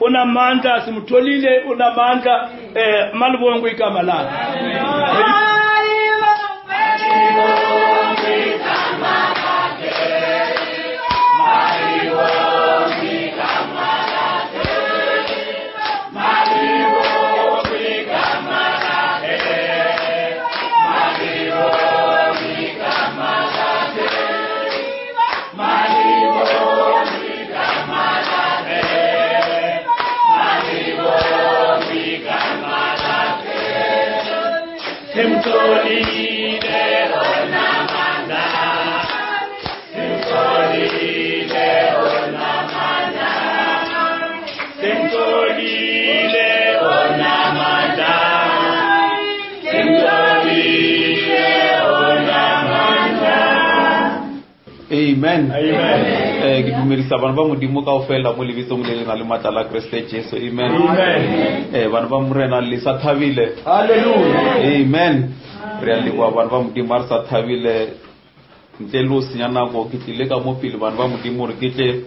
Unamanda simtolile unamanda malibongo ikamala Amen. Amen. Gidumirisa bana ba modimo ka ofela mo lebitso mo le na le matala Kriste Jesu. Amen. Amen. Bana ba morena le sa thabile. Hallelujah. Amen. Re le wa bana ba modimo re sa thabile ntelo sinyana go kitile ka mo pele bana ba modimo re ketle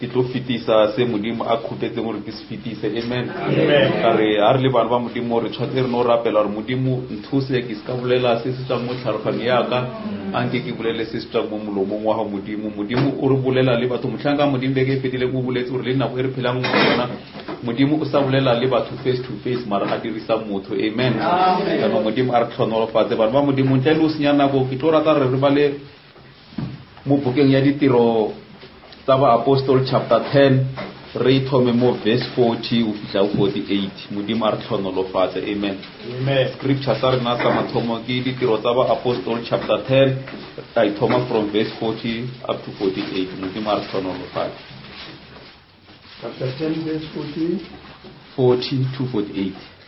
ke tlo fitisa se modimo a khupetse gore ke se fitise. Amen. Amen. Kare a re le bana ba modimo re tshwatse re no rapela re modimo nthuse ke se ka bolela se se tsang mo tlharogano ya ka anke ke bolele se se tsang mo molomong wa modimo. Modimo o re bolela le batho motlhanka modimo be ke fetile go boletse gore le nna go re phelang mo bona modimo o sa bolela le batho face to face mara a dirisa motho. Amen. Kana modimo a re tlhonolofatse bana ba modimo ntle le o senyana go ke tlo rata re bale mo bukeng ya ditiro tsa ba Apostle chapter 10 re thome mo verse 40 u fihla 48 modimo a re tlhonolofatse. Amen. Amen. Scripture sa rena sa mathomo ke ditiro tsa ba Apostle chapter 10 I thoma from verse 40 up to 48 modimo a re tlhonolofatse. Chapter 10 verse 40 to 48.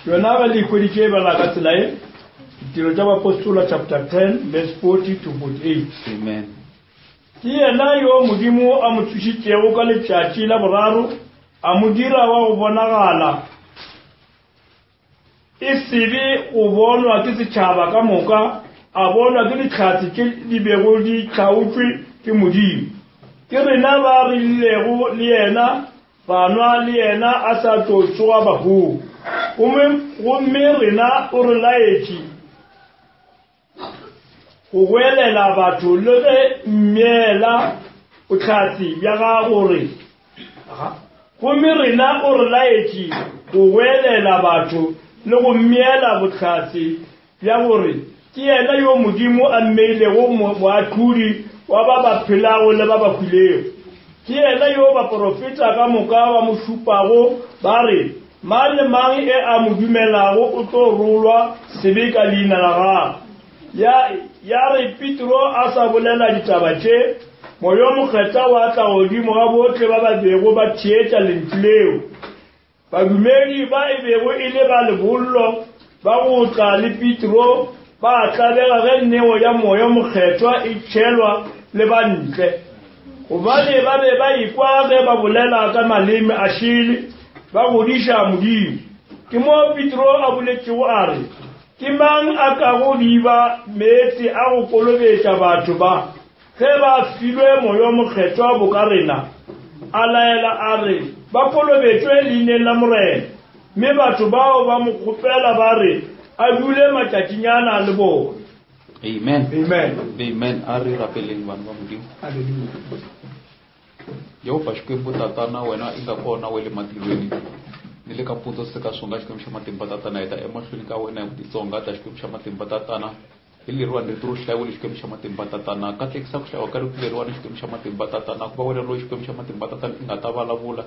Yonaba likwedike bala ka tselae tiro tsa Apostol chapter 10 verse 40 to 48. Amen. Ke yena yo modimo a mothušitšego ka letšatši la boraro a modira wa go bonagala e sebe go bonwa ke setšhaba ka moka a bonwa ke dikgatsi ke di bego di hlaotšwe ke modimo ke rena ba rilego le yena banwa le yena a sa tlo tsoga bahu gomme rena o re laetše go welela batho le ge mmeela botlhatsi bja ga gore gomme rena o re laetše go welela batho le go mmeela botlhatsi bja gore ke yena yo modimo a mmeilego moahlodi wa ba ba phelago le ba ba hwilego ke yena yo baprofeta ka moka ba mo šupago ba re mang le mang e a mo dumelago o tlo rolwa sebe ka leina la gagwe ya re Petro a sa bolela ditaba tše moyo mokgethwa wa tla godimo ga botlhe ba ba bego ba theetša lentswe leo badumedi ba e bego e le ba lebollo ba go tla le Petro ba tlabega ge nneo ya moyo mokgethwa e tšhelwa le ba ntle gobane ba be ba ikwa ge ba bolela ka maleme a šele ba godiša modimo ke mo Petro a boletšego a re ke mang a ka go diba meetse a go kolobetša batho ba ge ba filwe moyo mokgethwa bo ka rena a laela a re ba kolobetšwe leineng la morena mme batho bao ba mo kgopela ba re a dule matšatšinyana le bona. Amen. Amen. Amen. A re rapeleng bana ba modimo. Hallelujah. Jehova Xikwembu tatana wena i nga kona we le matilweni ni le ka puto se ka swonga Xikwembu xa matimba tatana heta emahlweni ka wena hi Xitsonga ta Xikwembu xa matimba tatana hi leriwa ni ritiro hlayiwa le Xikwembu xa matimba tatana ka tlekisa ku hlayiwa ka rikuleriwa ni Xikwembu xa matimba tatana ku va wena loyi Xikwembu xa matimba tatana i nga ta vulavula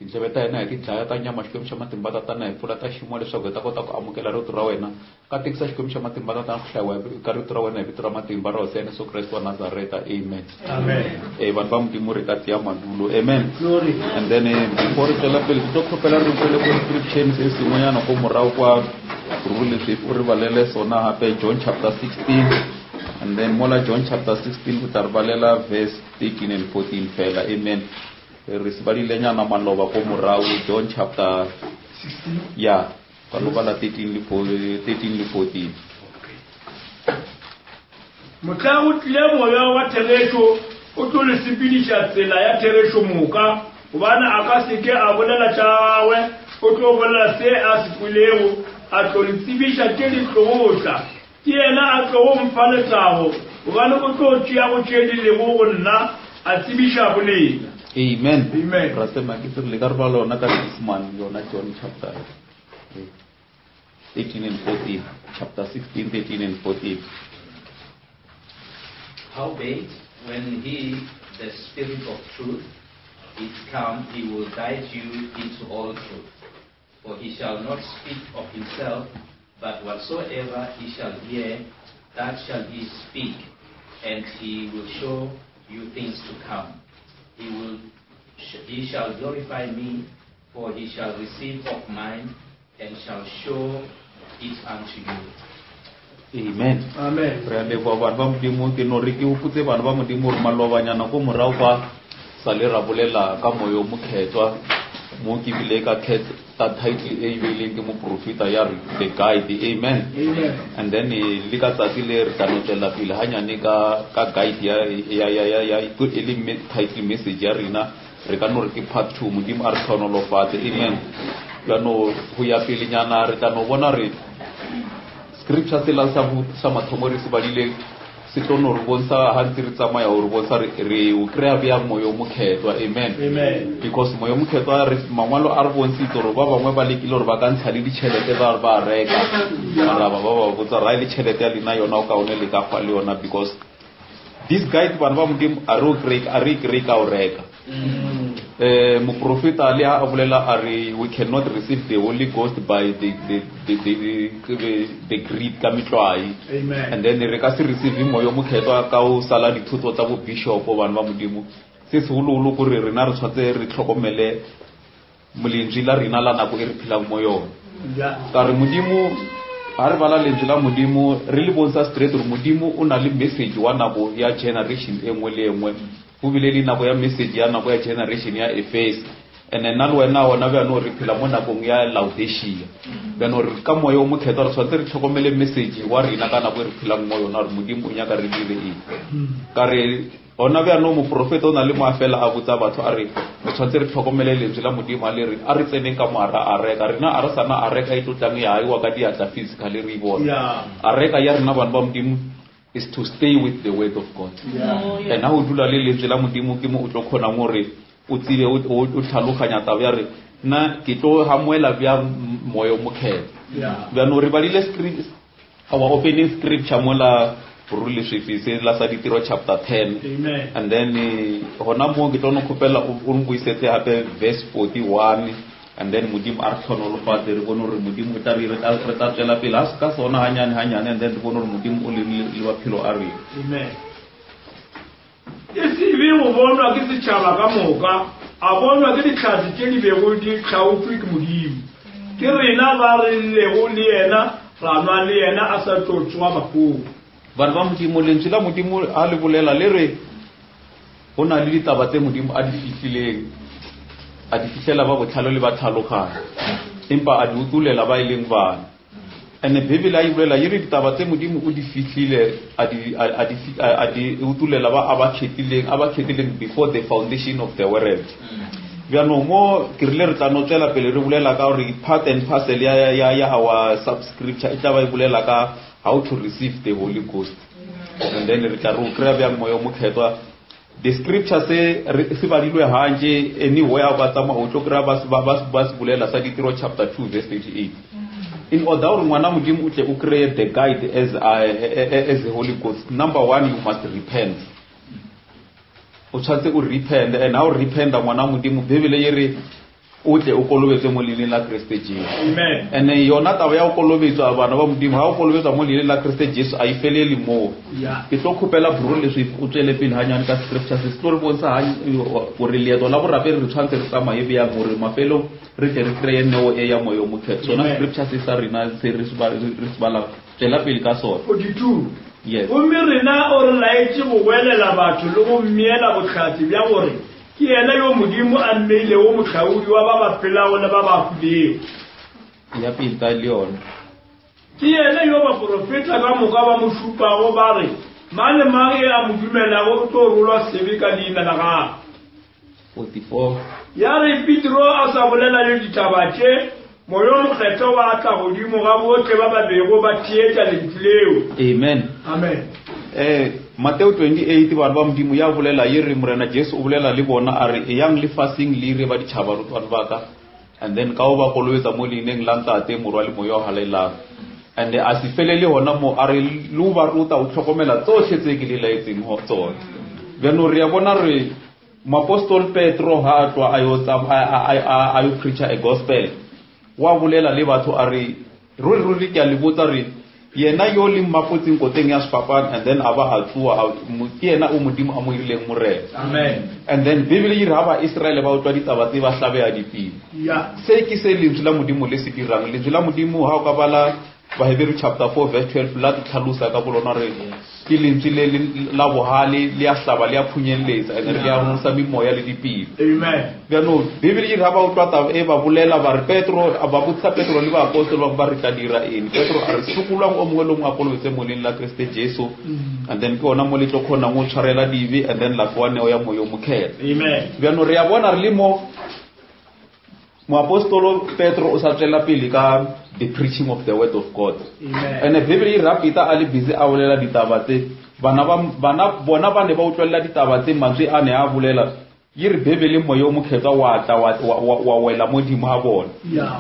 tindleve ta yena hi ti dlaya ta nyama Xikwembu xa matimba tatana hi pfula ta ximo leswaku hi ta kota ku amukela rito ra wena ka tlekisa Xikwembu xa matimba tatana ku hlayiwa ka rito ra wena hi vito ra matimba ra Hosi Yesu Kristo wa Nazareta. Amen. Amen. Vanhu va modimo re ka tia mandulo. Amen. Glory. And then before re tswela pele ke tlo kgopela re kwele ko scripture se sengwenyana go morago kwa rule se o re balele sona hape John chapter 16, and then mola John chapter 16 go tarbalela verse 13 and 14 fela. Amen. Re se badile nyana maloba go morago John chapter 16 yeah ka lobala 13 le 14. Motlago tlile moyo wa Teresho o tlo le sepediša tsela ya Teresho moka gobane a ka seke a bolela tšagwe o tlo bolela se a se kwelego a tlo le tsebiša ke ditlogotla ke yena a tlogo mfa letlago gobane o tlo tšea go tšedilego go nna a tsebiša boleng. Amen. Amen. Rasema ke tsere le ka re ba lona ka Isman yona John chapter 13 and 14. Chapter 16, 13 and 14. Howbeit, when he, the Spirit of truth, is come, he will guide you into all truth. For he shall not speak of himself, but whatsoever he shall hear, that shall he speak, and he will show you things to come. He shall glorify me, for he shall receive of mine, and shall show it unto you. Amen. Amen. Re le ba ba modimo ke no re ke uputse bana ba modimo re malobanyana go morago ba sa le rabolela ka moyo mokgethwa mo ke bile ka ta title e bileng ke mo profeta ya the guide. Amen. Amen. And then le ka tsatsi le re kanotela pele hanyane ka guide ya to element title message ya rena re ka no re ke part 2 modimo a re tshwanolofatse. Amen. Plano go ya pele nyana re tla no bona re scripture se la sa mathomo re se badile se tlono re bontsha ha ntse re tsamaya o re bontsha re o krea bya moyo mokgethwa. Amen. Amen. Because moyo mokgethwa re mangwalo a re bontshitse gore ba bangwe ba lekile gore ba ka ntsha le ditšhelete ba reka mara ba botsa ra le tšhelete ya lena yona o ka one le ka fa le yona because this guide bana ba modimo a re kry ka o reka. Mo profeta le a bolela a re we cannot receive the Holy Ghost by the greed ka mitlwai. Amen. And then re ka se receive moyo mokgethwa ka o sala dithuto tsa bo bishop bana ba modimo se se hululu go re rena re tshwatse re tlhokomele molenji la rena la nako e re phela mo yona ka re modimo a re bala lentswe la modimo re le bontsha straight gore modimo o na le message wa nako ya generation e nngwe le engwe go bile le nako ya message ya nako ya generation ya Efes and then nalo wena ona ba no re phela mo nakong ya Laodicea beno re ka moyo mo khetwa re tshwantse re tlhokomele message wa rena ka nako re phela mo yona re modimo o nyaka re dire eng ka re ona be no mo profeta ona le mo afela a botsa batho a re o tshwantse re tlhokomele lentswe la modimo a le re a re tseneng ka moara a reka rena a re sana a reka e tlotlang ya iwa ka diatla physically re bona a reka ya rena bana ba modimo is to stay with the word of God. And how do la lentswe la modimo ke mo o tlo khona more o tsile o tlhaloganya taba ya re na ke tlo hamoela bya moyo mokhetho ba no re ba dile script our opening scripture mola rule shifise la sa ditiro chapter 10. Amen. And then hona mo ke tlo no khopela o ngbuisetse hape verse 41 and then modimo a tlhono lo fa re bona re modimo ke tari re tla tsela pele a ska sona hanyane and then re bona re modimo o le baphelo a re. Amen. Isi bi mo bona ke se tshaba ka moka a bona ke ditlhatsi tse di bego di tlhautwe ke modimo ke rena ba re le go le yena ra nwa le yena a sa tlotswa bafo bana ba modimo lentswe la modimo a le bolela le re ona le ditaba tse modimo a di fihlileng a di fihlela ba botlhalo le ba tlhalogana empa a di utulela ba ileng bana ene Bibele a ibolela yiri ditaba tse modimo o di fihlile a di utulela ba aba khetileng before the foundation of the world. Ya no mo ke rile re tla no tsela pele re bolela ka re part and parcel ya our subscripture e tla ba ibolela ka how to receive the Holy Ghost. And then re tla re kry bya moyo mokhetwa the scripture se ba dilwe hanje anywhere ba tsama o tlo kry ba se bolela sa ditiro chapter 2 verse 38. In order to ngwana modimo utle o create the guide as the Holy Ghost. Number 1, you must repent. O tshwantse o repent, and how repent ngwana modimo Bibele yere utle o kolobetse mo leleng la Kriste Jesu. Amen. And yona taba ya o kolobetswa bana ba modimo ha o kolobetswa mo leleng la Kriste Jesu a ifelele mo. Yeah. Ke tlo khopela bro le se o tsele pele hanyane ka scriptures se tlo re bontsha ha o re leeto la borape re tshwantse re tsamaye be ya gore mafelo re tle re kreye neo e ya moyo mokhetho sona scripture se sa rena se re sbala tsela pele ka sona 42. yes o me rena o re laetse go welela batho le go miela botlhatsi bja gore ke ena yo modimo a mmeile o motlhaodi wa ba ba phelago le ba ba fulego ya pinta le yona ke ena yo ba profeta ka moka ba mo šupago ba re mane mage a mo dumelago o tlo rolwa sebe ka leina la gagwe 44 ya re Petro a sa bolela le ditaba tše moyo mokgetho wa tla godimo ga botlhe ba ba bego ba thietša lentswe leo. amen Amen. Matthew 28 ba ba modimo ya bolela yere morena Jesu o bolela le bona a re yang le fasting le re ba ditšhaba rutwana ba ka and then ka o ba kolowetsa mo leineng la ntate morwa le moya o halelang and a se felele hona mo a re le ba ruta o tlhokomela tsohle tse ke le laetseng ho tsona bjano re ya bona re Apostol Petro ha twa ayo preacher a gospel wa bolela le batho a re ruri ke a le botsa re yena yo le mapotseng koteng ya spapana and then aba a tsuwa ke yena o modimo a mo irileng morena. Amen. And then Bibele e ra ba Israel ba utwa ditaba tse ba hlabe ya dipina Yeah. se ke se lentswe la modimo le se dirang lentswe la modimo ha o ka bala Hebrew chapter 4 verse 12 la tlhalosa ka bolona re ke lentswe le la bohale le ya hlaba le ya phunyeletsa and re ya rona moya le dipina. Amen. Bjano Bibele e ra ba utwa taba e ba bolela ba re Petro ba botsa Petro le ba apostol ba re tla dira eng Petro a re sukulwang o mongwe le mongwe a kolobetse mo leng la Kriste Jesu and then ke ona mo le tlo khona ngo tshwarela dibe and then la kwane o ya moyo mokhetho. Amen. Bjano re ya bona re le mo apostolo Petro o sa tsela pele ka the preaching of the word of God. Amen. And Bibele e rapita a le busy a bolela ditaba tse bana bona ba ne ba utlwela ditaba tse mantswe a ne a bolela yiri Bibele moyo mokhetwa wa tla wa wela modimo ha bona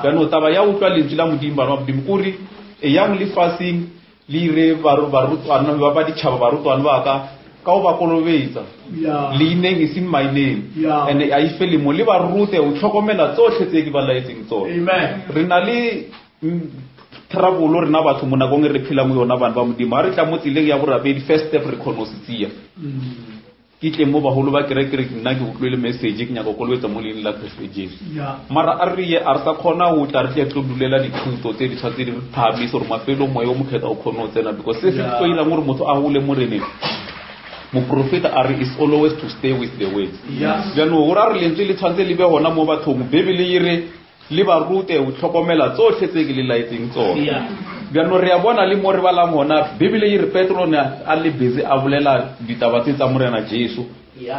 kana taba ya utlwa lentswe la modimo ba modimo kuri e yang le fasting le re barutwana ba ditšhaba barutwana ba ka o ba kolobetsa leineng is in my name and I feel mo le ba rute o tlhokomela tsohle tse ke ba laetseng tsona. Amen. Re na le trouble re na batho mona go re phela mo yona bana ba modimo a re tla mo tsileng ya borapedi first step re khonositsia ke tle mo ba holo ba kere nna ke utlwele message ke nya go kolwetsa mo leng la Kriste Jesu mara a re ye a re sa khona ho tla re tlo dulela dithuto tse di tshwatse di phamise gore mafelo moyo mo khetha o khono tsena because se se tsoila gore motho a hole mo reneng mo profeta are is always to stay with the words. Jano ora re lentswe le tshwantse le be hona mo bathong Bibele e re le ba rute o tlhokomela tsohle tse ke le laetseng tsona. bjano re a bona le mo re bala mona Bibele e re Petro ne a le busy a bolela ditaba tsa morena Jesu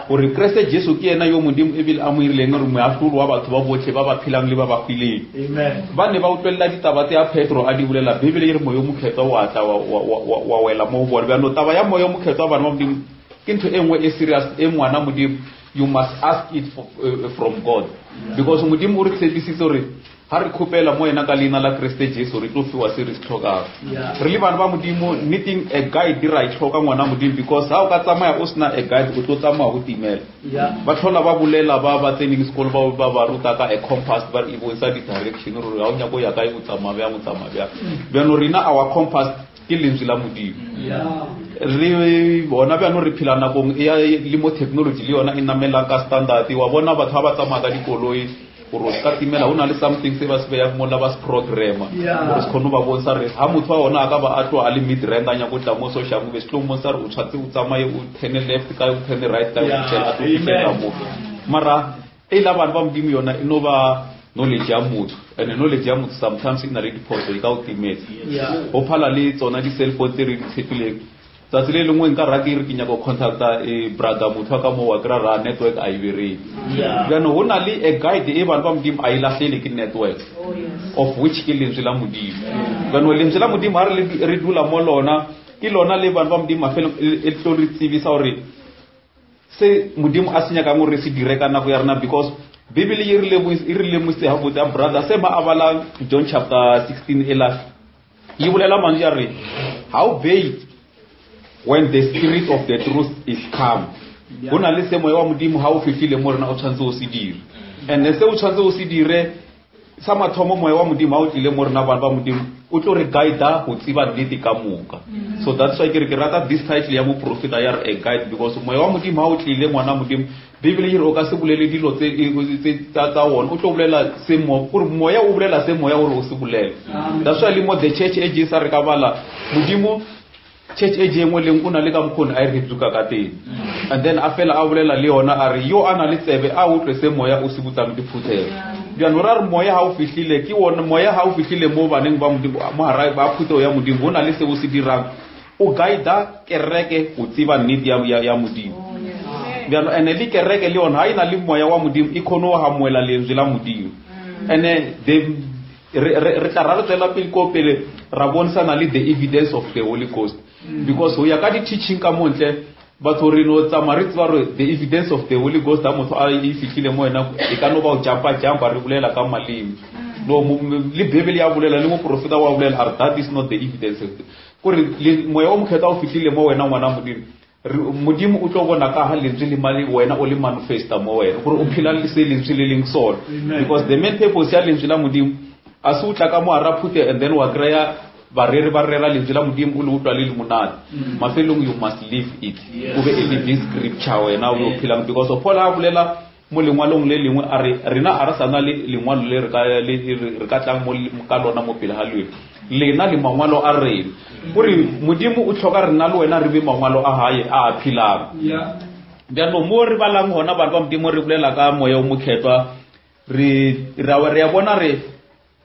o re Kriste Jesu ke ena yo modimo e bile a mo irileng re mo a tlolo wa batho ba botlhe ba ba philang le ba ba khwileng Amen. ba ne ba utlwela ditaba tsa Petro a di bolela Bibele e re moyo mokgetwa wa tla wa wela mo bo bjano taba ya moyo mokgetwa bana ba modimo ke ntho engwe e serious e mwana modimo you must ask it from God because modimo o re tsebisitse re ha re khopela mo ena ka leina la Kriste Jesu re tlo fiwa se re tlhoka re le bana ba modimo needing a guide ra tlhoka ngwana modimo because ha o ka tsamaya o sna a guide o tlo tsamaya go timela ba tlhola ba bolela ba tsening sekolo ba ruta ka a compass ba e bontsha di direction re ga o nya go ya ka e o tsamaya bjano rena our compass ke lentswe la modimo re bona bjano re phila nakong e le mo technology le yona e namela ka standard wa bona batho ba tsamaya ka dikoloi gore ka timela hona le something se ba se beya mo la ba se programa gore se khone ba bontsha re ha motho wa ona a ka ba a tlo a le mid range anya go tla mo Soshanguve se tlo mo sa re o tshwatse o tsamaye o turn left ka o turn right ka o tshela a tlo mo mara e la bana ba modimo yona e no ba knowledge ya motho and knowledge ya motho sometimes ina le diphoso ka o timela o phala le tsona di cell phone tse re di tshepileng tsa tsile lengwe nka rati re kinya go contacta brother motho ka mo wa kra network a ibere bjano hona le a guide e bana ba modimo a ilahlele ke network of which ke lentswe la modimo bjano lentswe la modimo ha re dula mo lona ke lona le bana ba modimo a fela e tlo re tsebisa hore se modimo a senya ka mo re se direka na go ya rena because Bibele e rile mose ha botsa brother se ma abala John chapter 16 ela e bolela manje re how bait when the spirit of the truth is come bona le se moya wa modimo ha o fifile mo rena o tshwantse o se dire and se o tshwantse o se dire sa mathomo moya wa modimo ha o tlile mo rena bana ba modimo o tlo re guide go tsiba nnete ka moka so that's why ke rata this title ya mo prophet ya a guide because moya wa modimo ha o tlile ngwana modimo Bibele e re o ka se bolele dilo tse tsa wona o tlo bolela se mo gore moya o bolela se moya gore o se bolele that's why le mo the church age sa re ka bala modimo church age engwe leng kuna le ka mkhona a re tsuka ka teng and then a fela a bolela le yona a re yo ana le tsebe a utlwe se moya o se butsang diphuthelo bjano ra re moya ha o fihlile ke wona moya ha o fihlile mo baneng ba modimo mo hara ba phutho ya modimo bona le se o se dirang o guida kereke o tsiba nnete ya modimo bjano ene le kereke le yona ha ina le moya wa modimo e khono ha moela lentswe la modimo ene re tla ra tsela pele ko pele ra bontsana le the evidence of the Holy Ghost because ho ya ka di teaching ka montle batho re no tsamaritse ba re the evidence of the Holy Ghost ha motho a e fihlile mo ena e ka no ba o jumpa re bolela ka malimi no le Bibele ya bolela le mo profeta wa bolela that is not the evidence gore le moya o mokhetha o fihlile mo wena ngwana modimo o tlo bona ka ha lentswe le mali wena o le manifesta mo wena gore o phila le se lentswe le leng sona because the main purpose ya lentswe la modimo a se utla ka mo ara phute and then wa kreya barere ba rera lentswe la modimo o le utla le monate mafelong you must live it o be e living scripture wena o phila because of Paul a bolela mo lengwalong le lengwe a re rena a ra sana le lengwalo le re ka tlang mo ka lona mo pele ha lwe lena le mangwalo a re gore modimo o tlhoka rena le wena re be mangwalo a hae a philang bjano mo re balang hona bana ba modimo re bolela ka moya o mokhetwa re ya bona re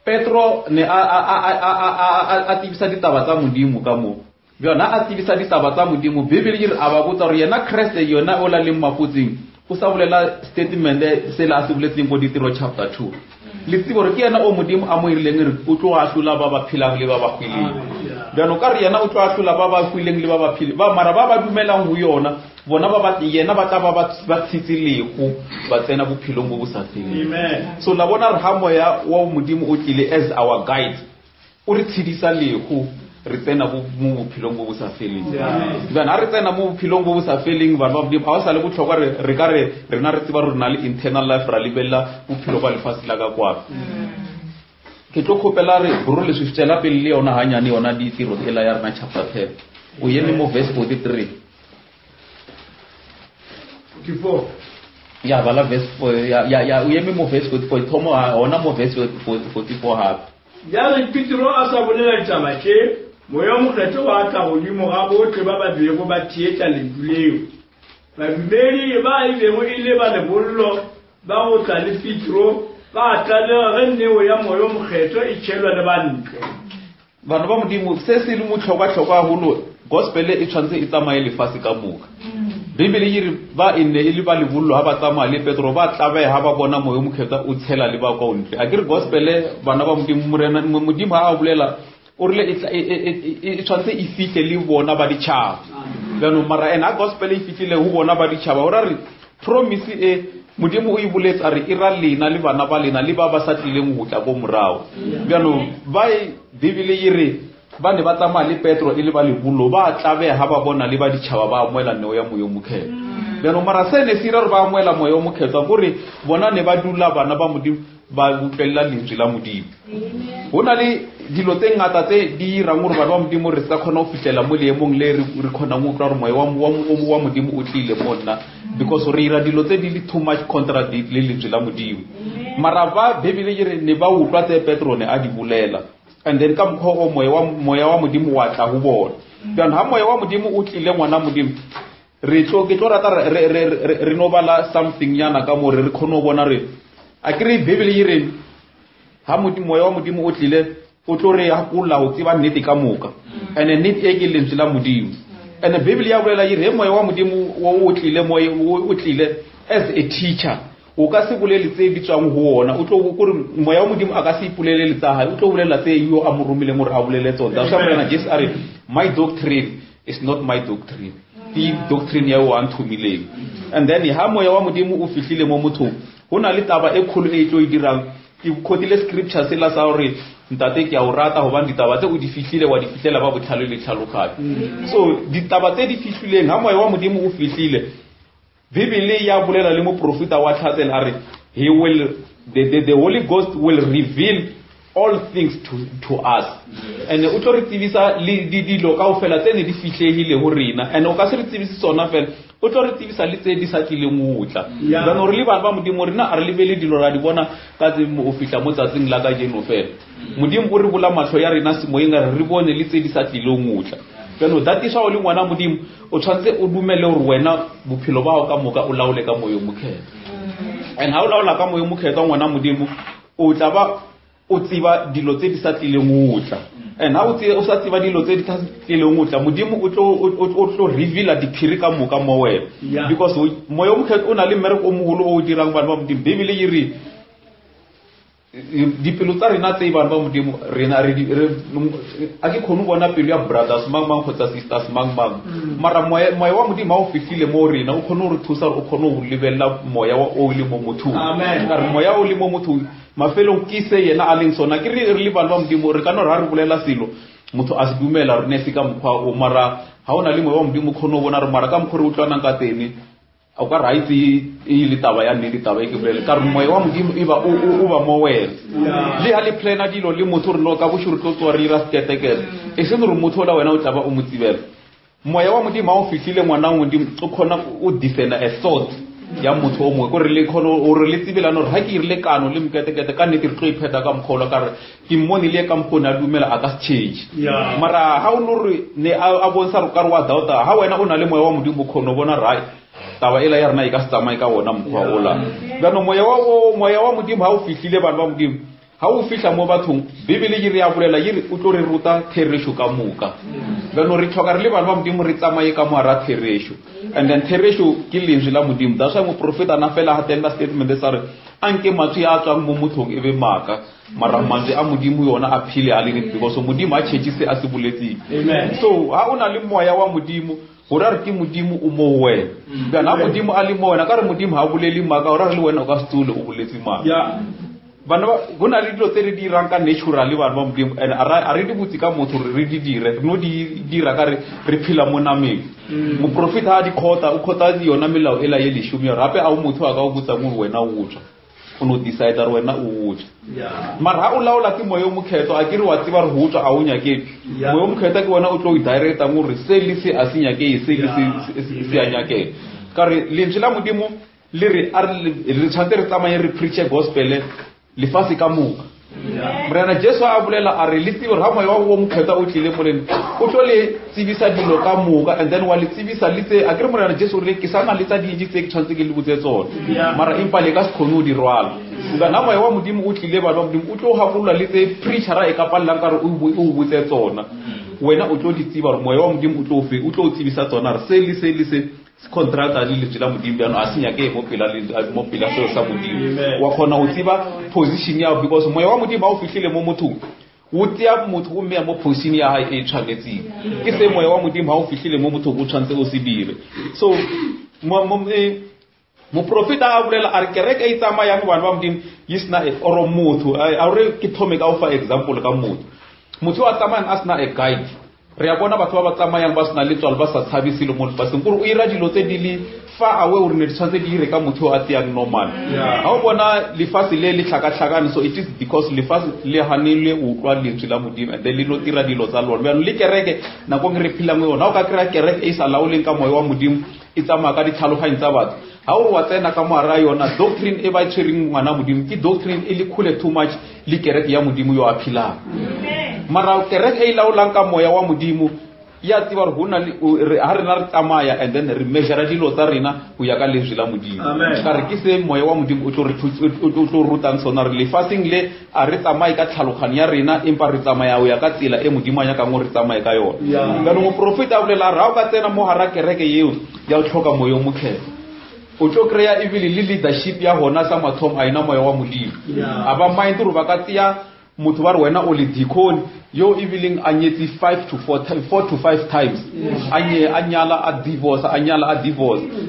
Petro ne a tibisa ditaba tsa modimo ka mo bjana a tibisa ditaba tsa modimo Bibele e re a ba botsa re yena Kriste yona o la le maputsing o sa bolela statement se la se boletseng go ditiro chapter 2 le tsebo re ke yena o modimo a mo irileng re o tlo a hlola ba ba philang le ba ba khwileng bjano ka re yena o tlo a hlola ba ba khwileng le ba ba phile ba mara ba ba dumelang ho yona bona ba yena ba tla ba tshitsilego ba tsena bophilong bo bo sa feleng so la bona re ha moya wa modimo o tlile as our guide o re tshidisa lego re tsena mo bophilong bo bo sa feleng then ha re tsena mo bophilong bo bo sa feleng ba modimo a sa le botlhokwa re ka re rena re tseba re na le internal life ra lebella bophilo ba lefase la ka kwa ke tlo khopela re bro le swiftsela pele le yona hanyane yona ditiro ela ya rena chapter 10 o yeme mo verse 43 ya bala verse ya o yeme mo verse 44 thomo ona mo verse 44 ha ya re Petro a sa bolela ditaba ke moya mokgetho wa tla godimo ga botlhe ba ba bego ba thietsa lentuleo badumedi ba ilego ile ba le bollo ba go tla le Petro ba tlalega ge neo ya moya mokgetho e tšhelwa le bantle bana ba modimo se se le motlhokwa holo gospel e tshwantse e tsamaye le fase ka moka Bibele yiri ba ine ile ba le bollo ha ba tsamaya le Petro ba tlabe ha ba bona moyo mokhetsa o tshela le ba ka ontle a ke re gospel bana ba modimo morena modimo ha a bolela o rile e tshwantse e fihle le bona ba di tshaba bano mara ena gospel e fihlile ho bona ba di tshaba ora re promise e modimo o iboletsa re ira lena le bana ba lena le ba ba sa tlileng go tla go morao bano ba Bibele yiri ba ne ba tsamaya le Petro ile ba le bollo ba tlabe ha ba bona le ba di tshaba ba amoela neo ya moyo mokhetsa bano mara se ne sira re ba amoela moyo mokhetsa gore bona ne ba dula bana ba modimo ba utlwela lentswe la modimo hona le dilo tse ngata tse di irang gore ba modimo re sa khona go fitlela mo le emong le re khona go utlwa gore moyo wa modimo o tlile monna because re ira dilo tse di le too much contradict le lentswe la modimo mara ba Bibele re ne ba utlwa tse Petro ne a di bolela and then ka mkho o moya wa modimo wa tla go bona then ha moya wa modimo o tlile ngwana modimo re tlo ke tlo rata re no bala something yana ka mo re khono bona re a ke re Bibele re ha modimo moya wa modimo o tlile o tlo re ha kula o tsiba nnete ka moka and nnete e ke lentswe la modimo and Bibele ya bolela re moya wa modimo o tlile moya o tlile as a teacher o ka se bolele tse di tswang ho ona o tlo go re moya wa modimo a ka se ipolele tsa ha o tlo bolela tse yo a moromile mo re a bolele tsona sa morena Jesus are my doctrine is not my doctrine the doctrine ya o anthumileng and then ha moya wa modimo o fihlile mo mothong hona le taba e kholo e tlo e dirang ke khotile scripture se la sa hore ntate ke a o rata ho bana ditaba tse o di fihlile wa di fihlela ba botlhalo le tlhaloganya so ditaba tse di fihlileng ha moya wa modimo o fihlile Bibele ya bolela le mo profeta wa tlhatsela are he will the Holy Ghost will reveal all things to us and o tlo re tsebisa le dilo kaofela tse ne di fihlehile ho rena and o ka se re tsebise tsona fela o tlo re tsebisa le tse di sa tlileng go utla bana re le bana ba modimo rena a re lebele dilo ra di bona ka tse mo o fihla mo tsatsing la ka jeno fela modimo o re bola mahlo ya rena se moyeng re bone le tse di sa tlileng go utla bano datisa o le ngwana modimo o tshwantse o dumele gore wena bophelo ba go ka moka o laole ka moyo mokhetsa and ha o laola ka moyo mokhetsa ngwana modimo o tla ba o tsiba dilo tse di sa tlileng go utla and ha o sa tsiba dilo tse di sa tlileng go utla modimo o tlo reveala diphiri ka moka mo wena because moyo mokhetsa o na le mmereko o mogolo o dirang bana ba modimo Bibele re dipelo tsa rena tse bana ba modimo rena re a ke khone bona pelo ya brothers mang khotsa sisters mang mara moya wa modimo ha o fihlile mo rena o khone re thusa o khone go lebella moya wa o le mo motho amen ka re moya o le mo motho mafelo ke se yena a leng sona ke re le bana ba modimo re kana re bolela selo motho a se dumela re ne se ka mkhwa o mara ha ona le moya wa modimo khone bona re mara ka mkhore o tlwana ka tene o ka raitse e le taba ya nne ditaba e ke bolela ka re moya wa modimo e ba o ba mo wena le ha le plana dilo le motho re no ka bo shuru tlo re ra sketekele e se re motho la wena o tla ba o motsibela moya wa modimo ha o fihlile ngwana wa modimo o khona o defenda a thought ya motho o mo go re le khono o re le tsibela no ha ke irile kano le mketekete ka nne ke re tlo ipheta ka mkholo ka re ke mmone le ka mpona dumela a ka change mara ha o no re ne a bonsa re ka re wa dauta ha wena o na le moya wa modimo khono bona right taba ela ya rena e ka se tsamaye ka bona mkhwa ola bano moya wa modimo ha o fihlile bana ba modimo ha o fihla mo bathong Bibele re ya bolela o tlo re ruta theresho ka moka bano re tlhoka re le bana ba modimo re tsamaye ka moara theresho and then theresho ke lentswe la modimo that's why mo profeta na fela ha tena statement e sare anke matsi a tswang mo mothong e be maka mara manzi a modimo yona a phile a le because modimo a tshetse a se boletseng amen so ha ona le moya wa modimo hora re ke modimo o mo wena kana modimo a le mo wena ka re modimo ha bolele maka hora re le wena o ka stule o boletse maka bana bona le dilo tse re di rang ka naturally bana ba modimo and a re di butsi ka motho re di dire no di dira ka re phila mo nameng mo profeta ha di khota o khota yona melao ela ye leshumi rape a o motho a ka o butsa mo wena o utswa o no decide re wena o utswa mara ha o laola ke moyo mokhetho a ke re wa tsiba re ho utswa a o nyake moyo mokhetho ke wona o tlo directa mo re se le se a se nyake se le se a nyake ka re lentswe la modimo le re tshwantse re tsamaye re preach gospel le fase ka moka mrena Jesu a bolela a re le tsebo ha moya wa mokhetho o tlile moleng o tlo le tsibisa dilo ka moka and then wa le tsibisa le tse a ke re mrena Jesu re ke sana le tsa di tse ke tshwantse ke le botse tsona mara impa le ka se khone o di rwala ga na moya wa modimo o tlile bana ba modimo o tlo hafolola le tse preachera e ka pallang ka re o botse tsona wena o tlo di tsiba re moya wa modimo o tlo tsibisa tsona re se le se contract a le tsela modimo bana a senya ke mo pela so sa modimo wa khona o tsiba position ya because moya wa modimo a o fihlile mo mothong o tia motho o me mo position ya hae e tshwanetseng ke se moya wa modimo ha o fihlile mo mothong o tshwantse o se dire so mo profeta a bolela a re kereke e tsamaya go bana ba modimo yisna e oro motho a re ke thome ka o fa example ka motho a tsamayang a sna a guide re ya bona batho ba tsamayang ba sna le tswalo ba sa tshabisile mo paseng gore o ira dilo tse di le fa awe o re ne tshwantse di ire ka motho a tiang normal ha o bona lefase le tlhakatlhakane so it is because lefase le hanile o utlwa lentswe la modimo and then le no tira dilo tsa lona bjalo le kereke nako re phela mo yona o ka kry kereke e sa laoleng ka moya wa modimo e tsamaya ka ditlhaloganye tsa batho ha o wa tsena ka moara yona doctrine e ba tshwereng ngwana modimo ke doctrine e le khule too much le kereke ya modimo yo a philang mara kereke e laolang ka moya wa modimo ya tsiba re hona le ha rena re tsamaya and then re measure dilo tsa rena go ya ka lentswe la modimo ka re ke se moya wa modimo o tlo rutang sona re le fasting le a re tsamaye ka tlhaloganya ya rena empa re tsamaya o ya ka tsela e modimo anya ka ngo re tsamaye ka yona ka no profeta o lela ra o ka tsena mo hara kereke yeo ya o tlhoka moya o mokhetho o tlo kreya evile le leadership ya hona sa mathomo a ina moya wa modimo aba mind ro ba ka tia motho ba re wena o le deacon yo evening anyetsi 4 to 5 times anyala a divorce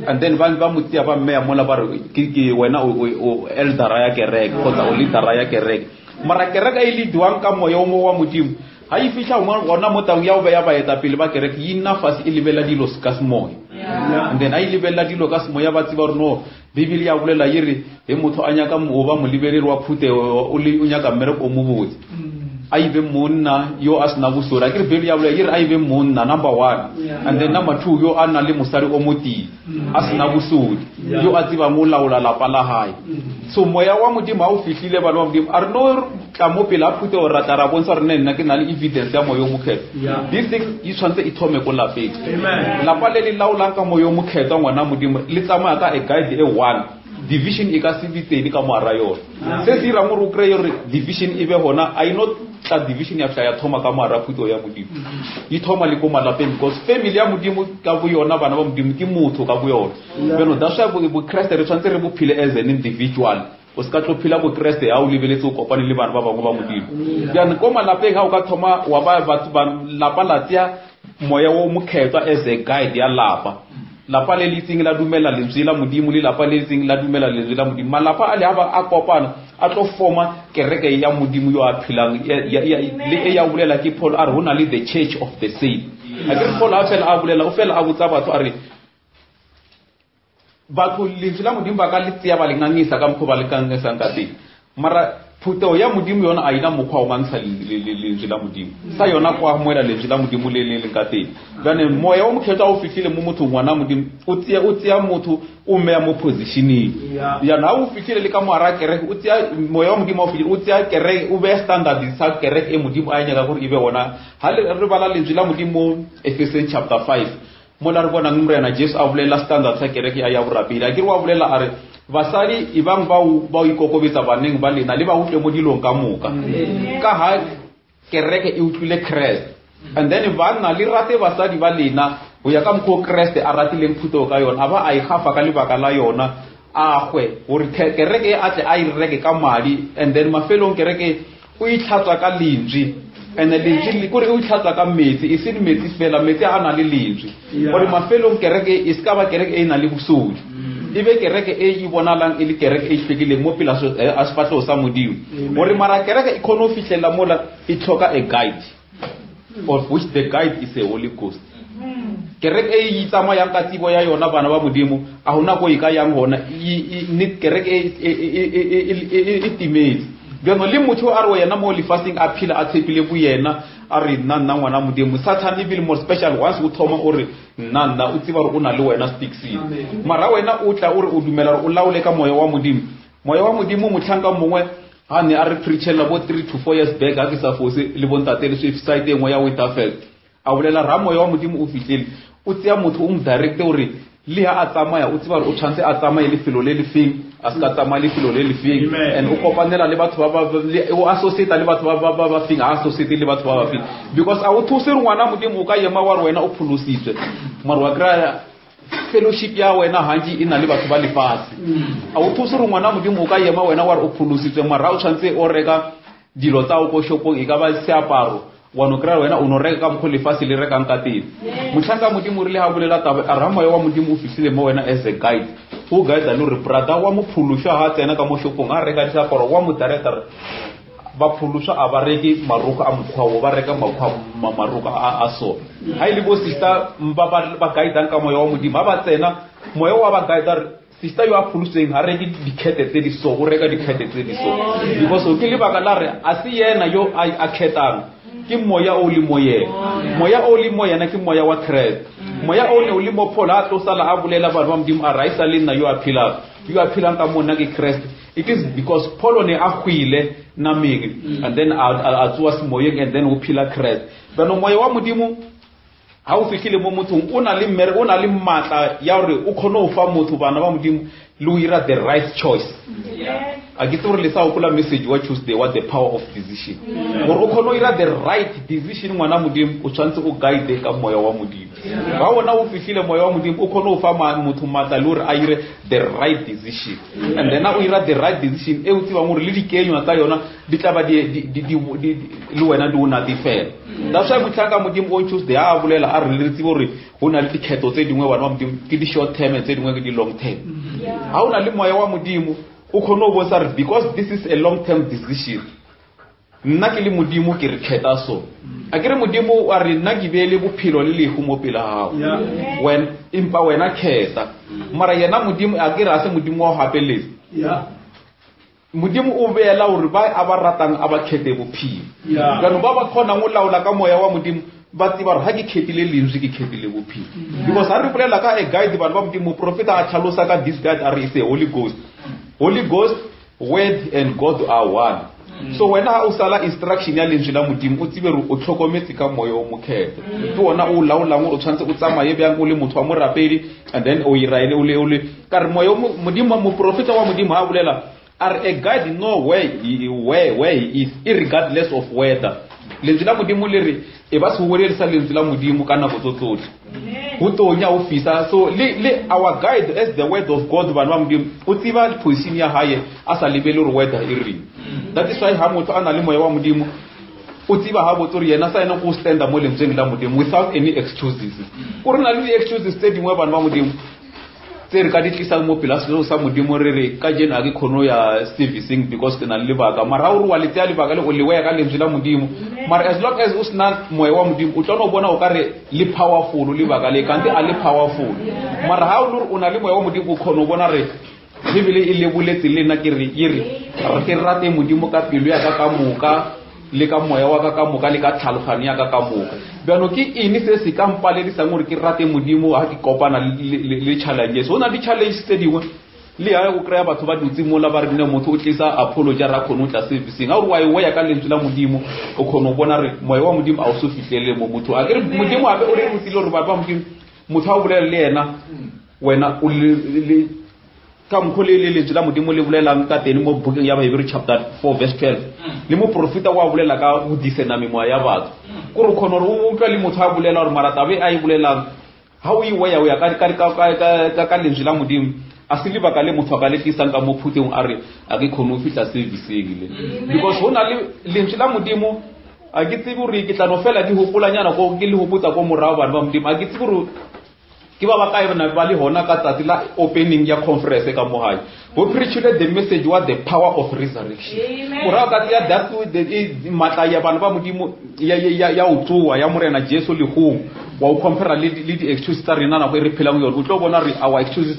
and then ba mutia ba meya mola ba re ke wena o elder ya kereke kgotsa o leader ya kereke mara kereke e leadwang ka moya wa modimo ha e fihla ona mo tang ya o ya ba eta pele ba kereke ina fase e lebela dilo ska smoy and then ai lebela dilo ka smoya ba tsiba re no bibele ya bolela yere he motho a nyaka mo ba mo lebeleli wa phute o le o nyaka mmereko mo botse ai be monna yo asna busora ke bibele ya bolela yere ai be monna number 1 and then number 2 yo ana le mosari o moti asna busodi yo a tsiba mo laola la pala hae so moya wa modimo a o fihlile bana ba modimo a re no tla mo pela phute o rata ra bontsha re nna ke na le evidence ya moya o mokhetho this thing e tshwantse e thome ko lapeng lapa le le laolang ka moya o mokhetho ngwana modimo le tsamaya ka a guide e 1 division e ka se bitsedi ka moara yona se se rang gore o kreye re division e be hona I not tla division ya ya thoma ka moara phuto ya modimo e thoma le ko malapeng because family ya modimo ka bo yona bana ba modimo ke motho ka bo yona beno that's why bo Christ re tshwantse re bo phile as an individual o ska tlo phila bo Christ ha o lebeletse o kopane le bana ba bangwe ba modimo ya ko malapeng ha o ka thoma wa ba batho ba lapa latia moya wo mokhetwa as a guide ya lapa le letsing la dumela lentswe la modimo le lapa le letsing la dumela lentswe la modimo malapa a le aba a kopana a tlo forma kereke ya modimo yo a philang le ya bolela ke Paul a re hona le the church of the saints a ke Paul a fela a bolela o fela a botsa batho a re batho lentswe la modimo ba ka le tseya ba le ngangisa ka mkhoba le kangisa ka teng mara phuto ya modimo yona a ina mokgwa o mangsa lentswe la modimo sa yona kwa moela lentswe la modimo le ka teng gane moya o mokhetho o fihlile mo motho ngwana modimo o tsia motho o meya mo positioning ya na o fihlile le ka moara kereke o tsia moya o modimo o fihlile o tsia kereke o be standard sa kereke e modimo a nyaka gore e be ona ha re bala lentswe la modimo Ephesians chapter 5 mola re bona ngumrena Jesu a bolela standard sa kereke ya borapedi a ke wa bolela are basadi ibang ba ikokobetsa baneng ba lena le ba utlwe mo dilong ka moka ka ha kereke e utlwile Christ and then ba nna le rate basadi ba lena go ya ka mkho Christ a ratileng phuto ka yona aba a ikhafa ka lebaka la yona a gwe gore kereke a tle a ireke ka madi and then mafelong kereke o itlhatsa ka lentswe and lentswe le gore o itlhatsa ka metsi e se le metsi fela metsi a na le lentswe gore mafelong kereke e ska ba kereke e na le bosodi ibe kereke e bonalang ile kereke e hlekile mo pela so asfatlo sa modimo gore mara kereke e khono fihlela mola e tlhoka a guide of which the guide is a Holy Ghost kereke e tsamaya ka tsibo ya yona bana ba modimo a hona go ika yang hona ni kereke e timetse bjano le motho a re yena mo le fasting a phila a tshepile bu yena a re nna ngwana modimo Satan even more special once o thoma o re nna o tsiba re o na le wena sticksing mara wena o tla o re o dumela re o laole ka moya wa modimo motlhanka mongwe ha ne a re preachela bo 3 to 4 years back a ke sa fose le bontate le site engwe ya Winterfell a bolela ra moya wa modimo o fitlele o tsia motho o mo direct ore le ha a tsamaya o tseba o tshwantse a tsamaye le felo le le feng a ska tsamaya le felo le le feng and o kopanela le batho ba o associate le batho ba feng a associate le batho ba feng because a o thuse ngwana modimo o ka yema wa wena o pholositswe mara wa kra fellowship ya wena hanji ina le batho ba lefase a o thuse ngwana modimo o ka yema wena wa o pholositswe mara o tshwantse o reka dilo tsa o go shopong e ka ba seaparo wa no kra wena o no reka ka mkho lefase le reka nka teng motlhanka modimo re le ha bolela taba a ramoya wa modimo o fihlile mo wena as a guide o guide le re brother wa mo phulusha ha tsena ka mo shopong a reka seaparo wa mo director ba phulusha a ba reke maruka a mkhwa ba reka maruka a so ha ile bo sister ba guide ka moya wa modimo ba tsena moya wa ba guide sister yo a phuluseng ha reke dikhete tse di so o reka dikhete tse di so because o ke le baka la re a se yena yo a khetang ke moya o le moya na ke moya wa Christ moya o le mo phola a tlosala a bolela ba modimo a raisa le nna yo a phila ka mona ke Christ. It is because Paul ne a khwile na mege and then a tswa moyeng and then o phila Christ bano moya wa modimo ha o fikile mo mothong o na le matla ya hore o khone o fa motho bana ba modimo le o ira the right choice. A ke tsore le sa o kula message wa Tuesday what the power of decision gore o khone o ira the right decision ngwana modimo o tshwantse o guide ka moya wa modimo ba wona o fikile moya wa modimo o khone o fa motho matla le hore a ire the right decision and then o ira the right decision e o tsiba gore le dikenywa tsa yona di tla ba le wena di una di fela that's why motlhanka modimo on Tuesday a bolela a re le tsibo re ho na le dikhetho tse dingwe bana ba modimo ke di short term tse dingwe ke di long term ha ona le moya wa modimo o khone o bosa re because this is a long term decision nna ke le modimo ke re kheta so a ke re modimo a re nna ke bele bophelo le le go mo pela hao when impa wena kheta mara yena modimo a ke re a se modimo wa hapeletse modimo o beela hore ba a ba ratang a ba khete bophelo kana ba khona ngo laola ka moya wa modimo ba tsiba ha ke khetile lentswe ke khetile bophelo because ha re bolela ka a guide ba modimo profeta a tlhalosa ka this guide are is a Holy Ghost, word and God are one. So when I usala instruction ya lentswe la modimo o tsibere o tlhokometse ka moya o mokhetho ke wona o laola ngo o tshwantse o tsamaye bjang o le motho wa morapedi and then o iraele o le ka re moya modimo mo profeta wa modimo ha bolela are a guide know where he is irregardless of weather lentswe la modimo le re e ba se bolelisa lentswe la modimo ka nako tsotlhe go tonya o fisa so le our guide as the word of God bana ba modimo o tsiba position ya hae a sa lebele re weather e reng that is why ha motho ana le moya wa modimo o tsiba ha botso re yena sa ena go stand mo lentsweng la modimo without any excuses o rena le excuses tse dingwe bana ba modimo tse re ka di tlisa mo pela selo sa modimo re ka jena ke khono ya servicing because ke na le baka mara o re wa le tya le baka le o le wa ka lentswe la modimo mara as long as o sna moya wa modimo o tlono bona o ka re le powerful le baka le kante a le powerful mara ha o na le moya wa modimo o khono bona re bibele e le boletse le na ke re ke rate modimo ka pelo ya ka moka le ka moya wa ka moka le ka tlhaloganya ya ka moka bjano ke ene se se ka mpaledisa gore ke rate modimo ha ke kopana le challenges ona di challenge tse dingwe le ya go krea batho ba dutse mo la ba re nne motho o tlisa apology ra khono tla servicing ha re wa ya ka lentswe la modimo o khono bona re moya wa modimo a o so fitlele mo motho a ke modimo a be o re rutsile gore ba modimo motho a bolela le yena wena o le ka mkholele lentswe la modimo le bolelang ka teng mo booking ya Hebrew chapter 4 verse 12 le mo profeta wa bolela ka go disena memoya ya batho gore khono re o utlwa le motho a bolela gore maratabe a e bolelang ha o iwa ya ka lentswe la modimo a se le baka le motho ka le tisang ka mo phuteng a re a ke khono fitla servicing le because hona le lentswe la modimo a ke tsebe gore ke tla no fela di hopolanyana go ke le hopotsa go morao bana ba modimo a ke tsebe gore ke ba ka ena ba le hona ka tsatsi la opening ya conference ka mohai we preached the message what the power of resurrection mora ka ya that the matla ya bana ba modimo ya utsuwa ya morena Jesu le go wa o compare le di excuses tsa rena na go re phela mo o tlo bona re our excuses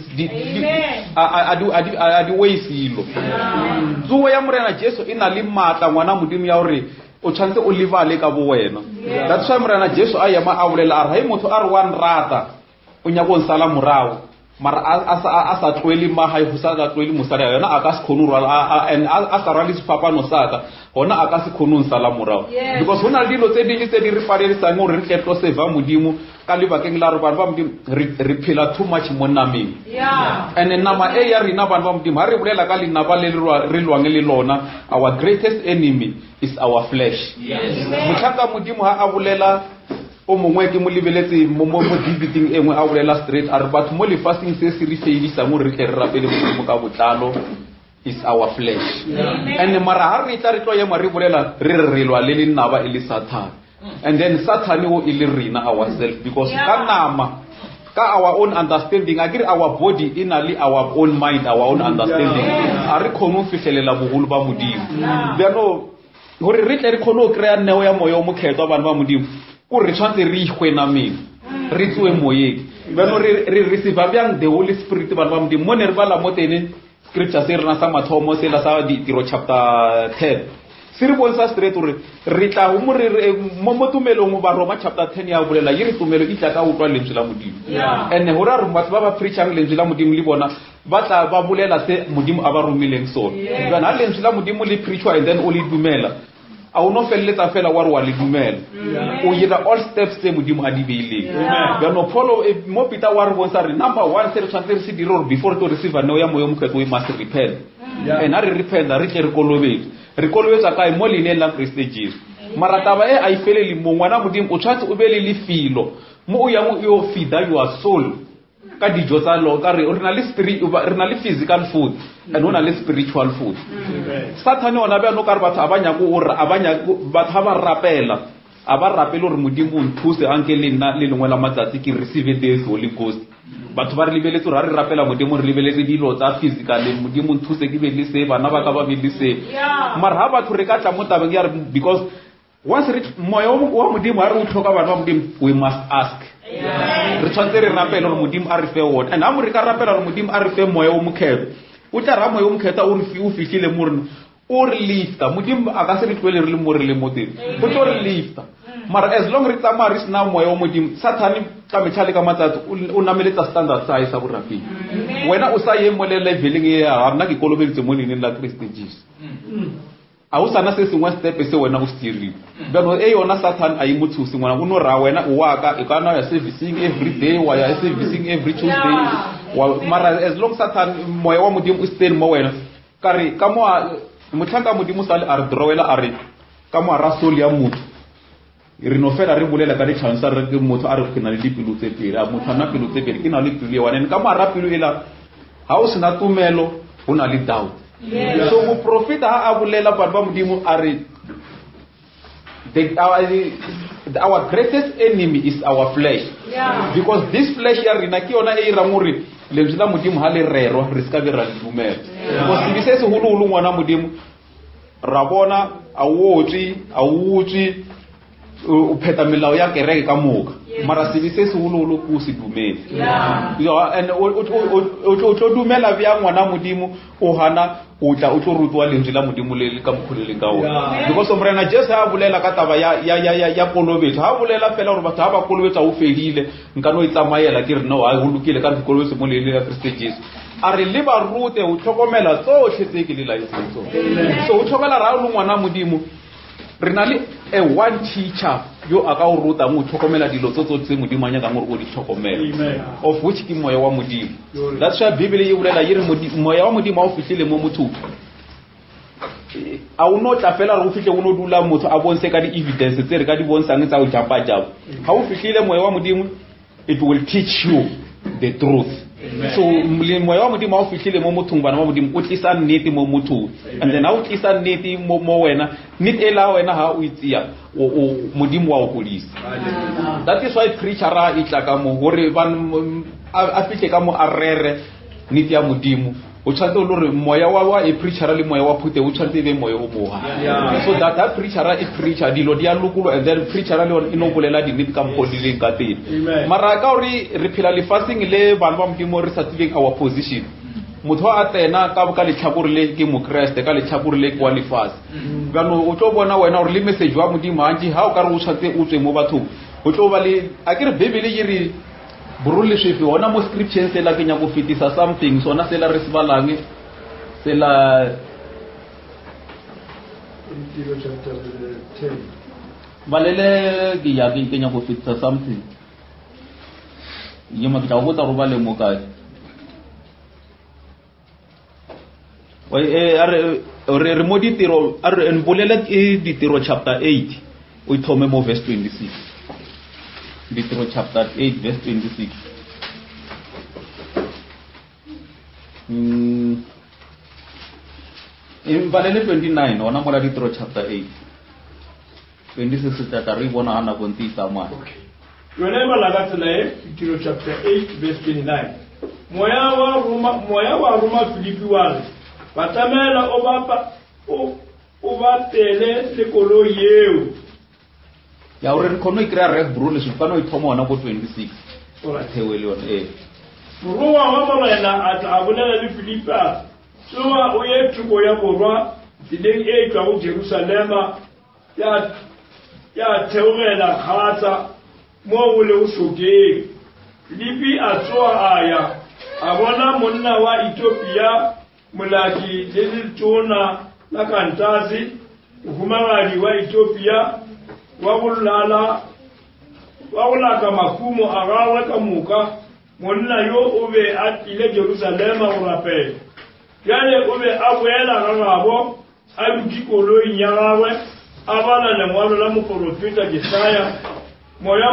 a di ways ilo tsuwa ya morena Jesu ina le matla ngwana modimo ya hore o tshantse o livale ka bo wena that's why morena Jesu a ya ma a bolela a re motho a re one rata o nya go nsala morao mara a sa tloeli mahai go sa ka tloeli mosadi yona a ka se khone rwala and a sa rwale sefapano saka gona a ka se khone nsala morago because hona le dilo tse dingwe tse di re parelisang gore re tle tlo seva modimo ka lebakeng la re bana ba modimo re phela too much mo nameng and nama e ya rena bana ba modimo ha re bolela ka lenaba le re lwang le lona our greatest enemy is our flesh motlhaka modimo ha a bolela o mongwe ke mo lebeletse mo diviting engwe a bolela straight a re batho mo lefasing se se re feedisa mo re tle re rapele mo ka botlalo is our flesh and mara ha re tla re tlo ya mo re bolela re lwa le naba e le Satan and then Satan o ile rena ourselves because ka nama ka our own understanding agree our body inali our own mind our own understanding a re khono fihlelela bogolo ba modimo bjano gore re tle re khono krea neo ya moyo mo khetwa bana ba modimo ko re tshwantse re ihwena meng re tswe moyeng bjano re receive bjang the Holy Spirit bana ba modimo mo ne re bala mo tene scripture se rena sa mathomo se la sa ditiro chapter 10 siri bonsa straight gore re tla go mo motumelong ba Roma chapter 10 ya bolela yiri tumelo itla ka utlwa lentswe la modimo and hora re batho ba preachang lentswe la modimo le bona ba tla ba bolela se modimo a ba romileng sona bana lentswe la modimo le preachwa and then o le dumela a o no felletsa fela wa re wa le dumela o yira all steps tse modimo a di beileng bjano Paul mo Peter wa re bonsa re number 1 se re tshwantse re se dire before to receive neo ya moyo mokgetho we must repent and a re repent re tle re kolobetse re kolobetsa kae mo leineng la Christ Jesus mara taba e a ifelele mo ngwana modimo o tshwantse o be le lefilo mo o yang yo feed your soul ka dijo tsa lo ka re na le spirit re na le physical food and ona le spiritual food Satan ona ba no ka re batho abanya batho ba rapela aba rapela gore modimo o nthuse anke le nna le lengwe la matsatsi ke receive the Holy Ghost batho ba re lebeletse gore re rapela modimo re lebeletse dilo tsa physical modimo nthuse ke be le se bana ba ka ba be le se mara ha batho re ka tla mo tabeng ya because once moya wa modimo ha re utlhoka bana ba modimo we must ask re tshwantse re rapela gore modimo a re fe wona and ha mo re ka rapela gore modimo a re fe moya o mokgetho o tla ra moya o mokgetho o fihlile mo rena o re lifta modimo a ka se re tlwele re le mo re le mo teng o tlo re lifta mara as long re tsamaya re sena moya o modimo Satan ka metšhale ka matsatsi o nameletsa standard sa isa borapeng wena o sa ye mo le leveling ya nna ke kolobeditse mo leineng la Christ Jesus a o sana se sengwe step se wena o stirile bjano e yona Satan a imothusi ngwana go no ra wena o waka e kana ya servicing every day wa ya servicing every Tuesday mara as long Satan moya wa modimo o stay mo wena kare ka mo motlhanka modimo sale a re drawela a re ka mo ra soul ya motho re no fela re bolela ka ditshwantsha re ke motho a re khona le dipelo tse pedi a motho ana pelo tse pedi ke na le pelo ya wana ka mo ra pelo ela ha o sena tumelo o na le doubt so mo profeta ha a bolela batho ba modimo a re our greatest enemy is our flesh because this flesh ya rena ke yona e ira more lentswe la modimo ha le rerwa re ska be ra dumela because di se se holo ngwana modimo ra bona a wotsi o pheta melao ya kereke ka moka mara se se holo ku se dumela and o tlo dumela bya ngwana modimo o hana o tla o tlo rutwa lentswe la modimo le ka mkhuleleng ka ona because omrena just ha bolela ka taba ya kolobetso ha bolela fela gore batho ha ba kolobetsa o fedile nka no itsamayela ke re no ha go lokile ka kolobetso mo le la Christ Jesus a re le ba rute o tlhokomela tsohle tse ke le la itso so o tlhokomela ra o ngwana modimo re na le a one teacher yo a ka o ruta mo tlhokomela dilo tse modimo anya ka gore o di tlhokomela of which ke moya wa modimo that's why Bible e bolela yire moya wa modimo a o fihlile mo motho a o no tla fela re o fihle o no dula motho a bonse ka di evidence tse re ka di bonsang tsa o japa japa ha o fihlile moya wa modimo it will teach you the truth so moya wa modimo a o fihlile mo mothong bana ba modimo o tlisa nnete mo mothong and then ha o tlisa nnete mo wena nnete e la wena ha o itsia o modimo wa o polisa that is why preacher ra itla ka mo gore a fihle ka mo a rere nnete ya modimo o tshwantse o re moya wa e preacher le moya wa phute o tshwantse be moya o moha so that preacher e preacher dilo dia lokulo and then preacher le ino bolela di nnete ka mpodileng ka teng mara ka ori re phela le fasting le bana ba modimo re sa tsebeng our position motho a tsena ka boka le tlhakore le ke mo Christ ka le tlhakore le kwa le fast bano o tlo bona wena gore le message wa modimo anti ha o ka re o tshwantse o tswe mo bathong o tlo ba le a ke re Bible e re Brule shefi ona mo scripture se la kenya go fitisa something sona se la re sibalang se la Tiro chapter 10. balele ke ya ke kenya go fitisa something yema ke go tsa robale mo kae re mo ditiro re mbolela ditiro chapter 8 o ithome mo verse 26 ditiro chapter 8 verse 26 in balele 29 ona mo la ditiro chapter 8 26 tata re bona ana bonti tsamana Okay. Whenever lagatele Tiro chapter 8 verse 29. Moya wa Roma Filipi wale. Batamela oba tele le kolo yeo. ya o re khono ikra re brule se pano ithoma ona go 26 Alright. thewele ona Muruwa wa morena ata abolela le Filipa. Soa o ye tuko ya borwa dileng e twa go Jerusalema ya theogela khatsa mo go le usogeng. Filipi a tsoa aya a bona monna wa Ethiopia molaki le letona la Kantazi humagadi wa Ethiopia wa golaka makumo a gagwe ka moka monna yo o be a ile Jerusalema go rapela bjale o be a boela ga gabo a dutse koloing ya gagwe a bala lengwalo la moprofeta Jesaya. Moya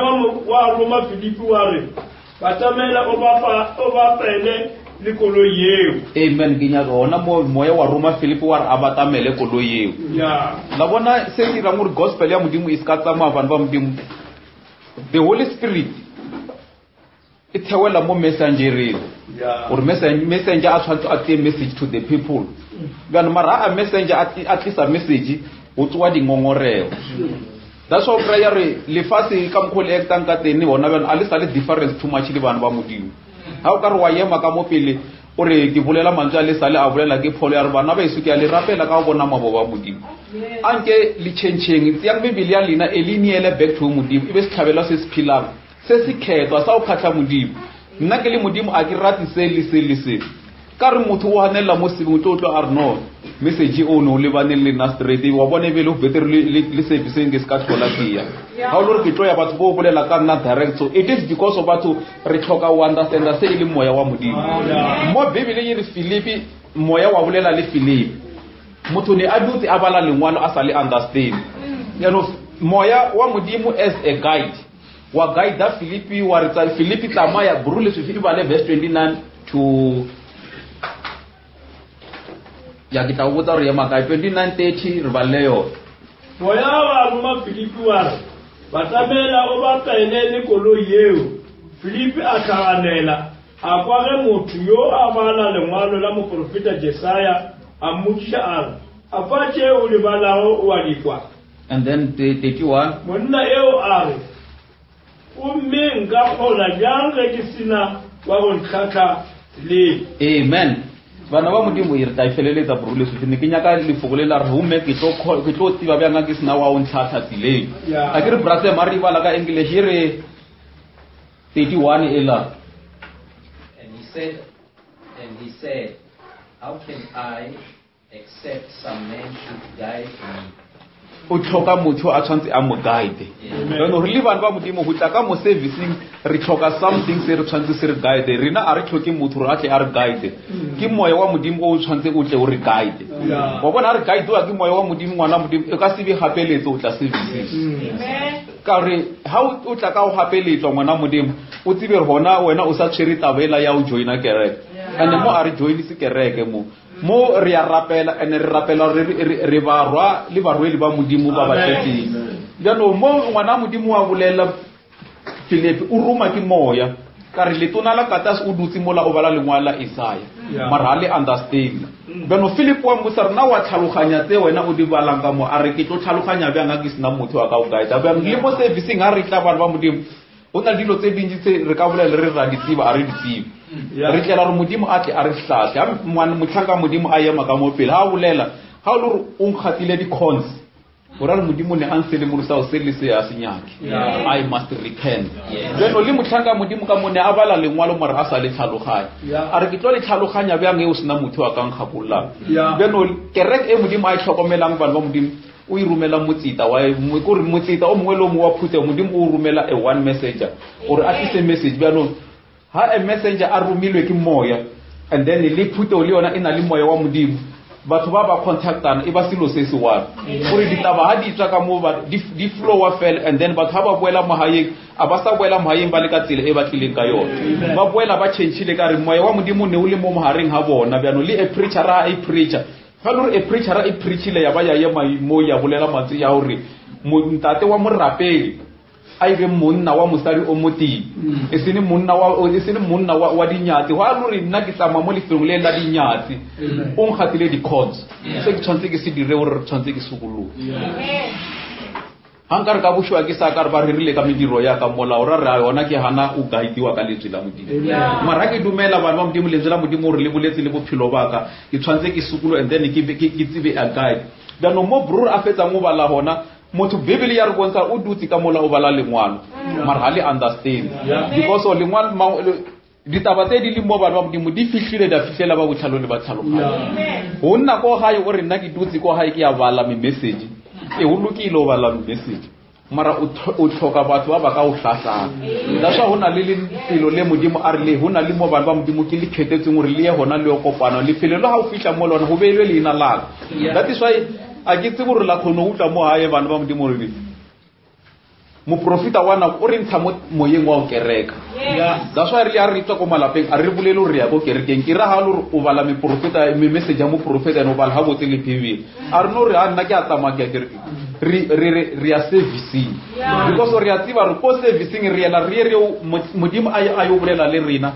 wa Roma Filipi wa re batamela o bapele le koloi yeo. amen ke nya ona moya wa Roma Filipi wa abatamele koloi yeo Ya la bona se dira mo gospel ya modimo iskatsa mavana ba modimo the Holy Spirit it thewela mo messengereng ya or messenger a tshwantse a tse message to the people gana mara a messenger a tlisa message o tswa dingongoreo. That's why prayer le fase ka mkhole ekta ka tene bona bana a le sa le difference too much le bana ba modimo ha o ka re wa yema ka mo pele o re ke bolela mantswe a le sa le a bolela ke pholo ya re bana ba isuke ya le rapela ka go bona mabo ba modimo anke le changing ya bibele ya lena eliniele back to modimo ibe se tlhabela se se philang se se khetwa sa o khatla modimo nna ke le modimo a ke rati se le se ka re motho o hanela mo sebeng tlo a re no message o no le bane le na straight wa bone be le better le service nge ska thola tia ha o lo re ke tlo ya batho bo bolela ka nna direct so it is because of batho re tlhoka o understand se ile moya wa modimo mo bibele ye re Filipi moya wa bolela le Filipi motho ne a dutse a bala lengwalo a sa le understand you know moya wa modimo as a guide wa guide da Filipi wa re tsa Filipi tsamaya brule se Filipi ba le verse 29 to ya kita ubota re yema ka 29:30 re baleyo moya wa Roma Filipi wa re batamela o bapele le koloi yeo. Filipi a tlhaganela a kwa ge motho yo a bala lengwalo la moprofeta Jesaya a mmotšiša a re a fa tšeo le balago o a dikwa. and then 31 Monna eo a re gomme nka kgona bjang ge ke sena wa go ntlhatlha le. amen bana ba modimo e re ta feleletsa brule se ne ke nyaka le fogolela re hume ke tlo tiba bjanga ke sena wa o ntlhatlha tsileng a ke re brase mari bala ka English re 31 ela and he said, how can I accept some men should guide me? o tlhoka motho a tshwantse a mo guide no re le bana ba modimo go tla ka mo servicing re tlhoka something se re tshwantse se re guide rena a re tlhoke motho re a tle a re guide ke moya wa modimo o tshwantse o tle o re guide wa bona re guide wa ke moya wa modimo ngwana modimo e ka se be gapeletse o tla servicing ka re ha o tla ka o gapeletswa ngwana modimo o tsebe re hona wena o sa tshwere tabela ya o joina kereke ane mo a re join se kereke mo re ya rapela ene re rapela re barwa le barweli ba modimo ba ba tletse jano mo ngwana modimo wa bolela Filipi o ruma ke moya ka re le tona la katas o dutse mola o bala lengwala Isaya mara le understand bano Filipi wa musarna wa tlhaloganya tse wena o di balang ka mo a re ke tlo tlhaloganya bjang ke sina motho wa ka o guide ba le mo servicing a re tla ba modimo o na dilo tse dintsi tse re ka bolela re ra di tsiba a re di tsiba re tlela re modimo a tle a re hlahla ha mwana motlhaka modimo a yema ka mo pele ha bolela ha o le o nkgatile di cons ora modimo ne ansele mo sa o se le se ya senyake I must repent then o le motlhanga modimo ka mone a bala lengwalo mara a sa le tlhaloganya a re ke tlo le tlhaloganya bjang e o sena motho wa kang kgapolang then o kerek e modimo a tlhokomelang bana ba modimo o irumela motsita wa mo motsita o mongwe le mo wa phute modimo o rumela a one messenger or a tlise message bjano ha a messenger a rumilwe ke moya and then le phute o le yona ena le moya wa modimo batho ba ba contactana e ba silo se se wa gore ditaba ha di tswa ka mo ba di flow wa fell and then batho ba boela mohaeng a ba sa boela mohaeng ba le ka tsela e ba tlileng ka yona ba boela ba changeile ka re moya wa modimo ne o le mo mohareng ha bona bjano le a preacher fa a preacher a preachile ya ba ya mo ya bolela matse ya hore ntate wa morapedi a ile monna wa mosadi o moti e sene monna wa dinyatsi wa lori nna ke tsama mo lefeng le la dinyatsi o nkgatile di codes se ke tshwantse ke se dire hore tshwantse ke sukulu hankar ka bushwa ke sa ka ba rile ka mediro ya ka mola ora ra yona ke hana o guidiwa ka letswe la modimo mara ke dumela bana ba modimo letswe la modimo re le boletse le bophelo baka ke tshwantse ke sukulu and then ke tsebe a guide dano mo bror a fetsa mo bala hona motho Bible ya re bontsha o dutse ka mola o bala lengwalo mara ha le understand because o lengwalo ditaba tse di le mo bana ba modimo di fihlile da fihlela ba botlhalo le ba tlhaloganya ho nna ko hae o re nna ke dutse ko hae ke ya bala me message e ho lokile o bala message mara o tlhoka batho ba ba ka o hlahla da swa hona le lefelo le modimo a re le hona le mo bana ba modimo ke le khethetseng hore le ye hona le kopana le felo le ha o fihla mo lona ho beilwe leina la that is why a ke tsebo re la khono utla mo hae bana ba modimo re mo profita wana o re ntsha mo moyeng wa o kereka that's why re a re tswa ko malapeng a re bolele re ya go kerekeng ke ra ha lo o bala me profita me message ya mo profita no bala ha botse le TV a re no re a nna ke a tsama ke kereke re ya servicing because re a tsiba re ko servicing re ela re modimo a yo bolela le rena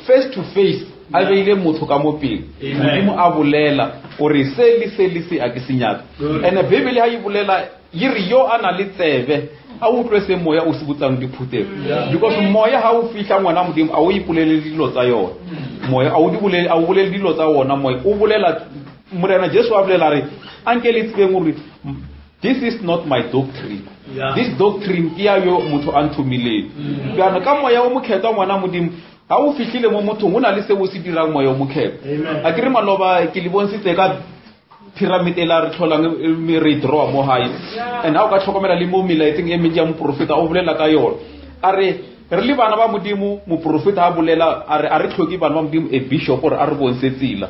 face to face a beile motho ka mo pele modimo a bolela gore se a ke senyaka and Bible ha e bolela yiri yo ana le tsebe a utlwe se moya o se butsang diphutelo because moya ha o fihla ngwana modimo a o ipolele dilo tsa yona moya a o bolele dilo tsa wona moya o bolela morena Jesu a bolela re anke le tsebeng gore this is not my doctrine this doctrine ke ya yo motho anthumile kana ka moya o mokhetwa ngwana modimo ha o fihlile mo motho hona le se o se dirang moya o mokhetwa a ke re maloba ke le bonsitse ka pyramid la re tlholang me re draw mo hae and ha o ka tlhokomela le mo milaetseng e mentsi ya mo profeta o bolela ka yona a re le bana ba modimo mo profeta a bolela a re tlhoki bana ba modimo e bishop or a re bonse tsela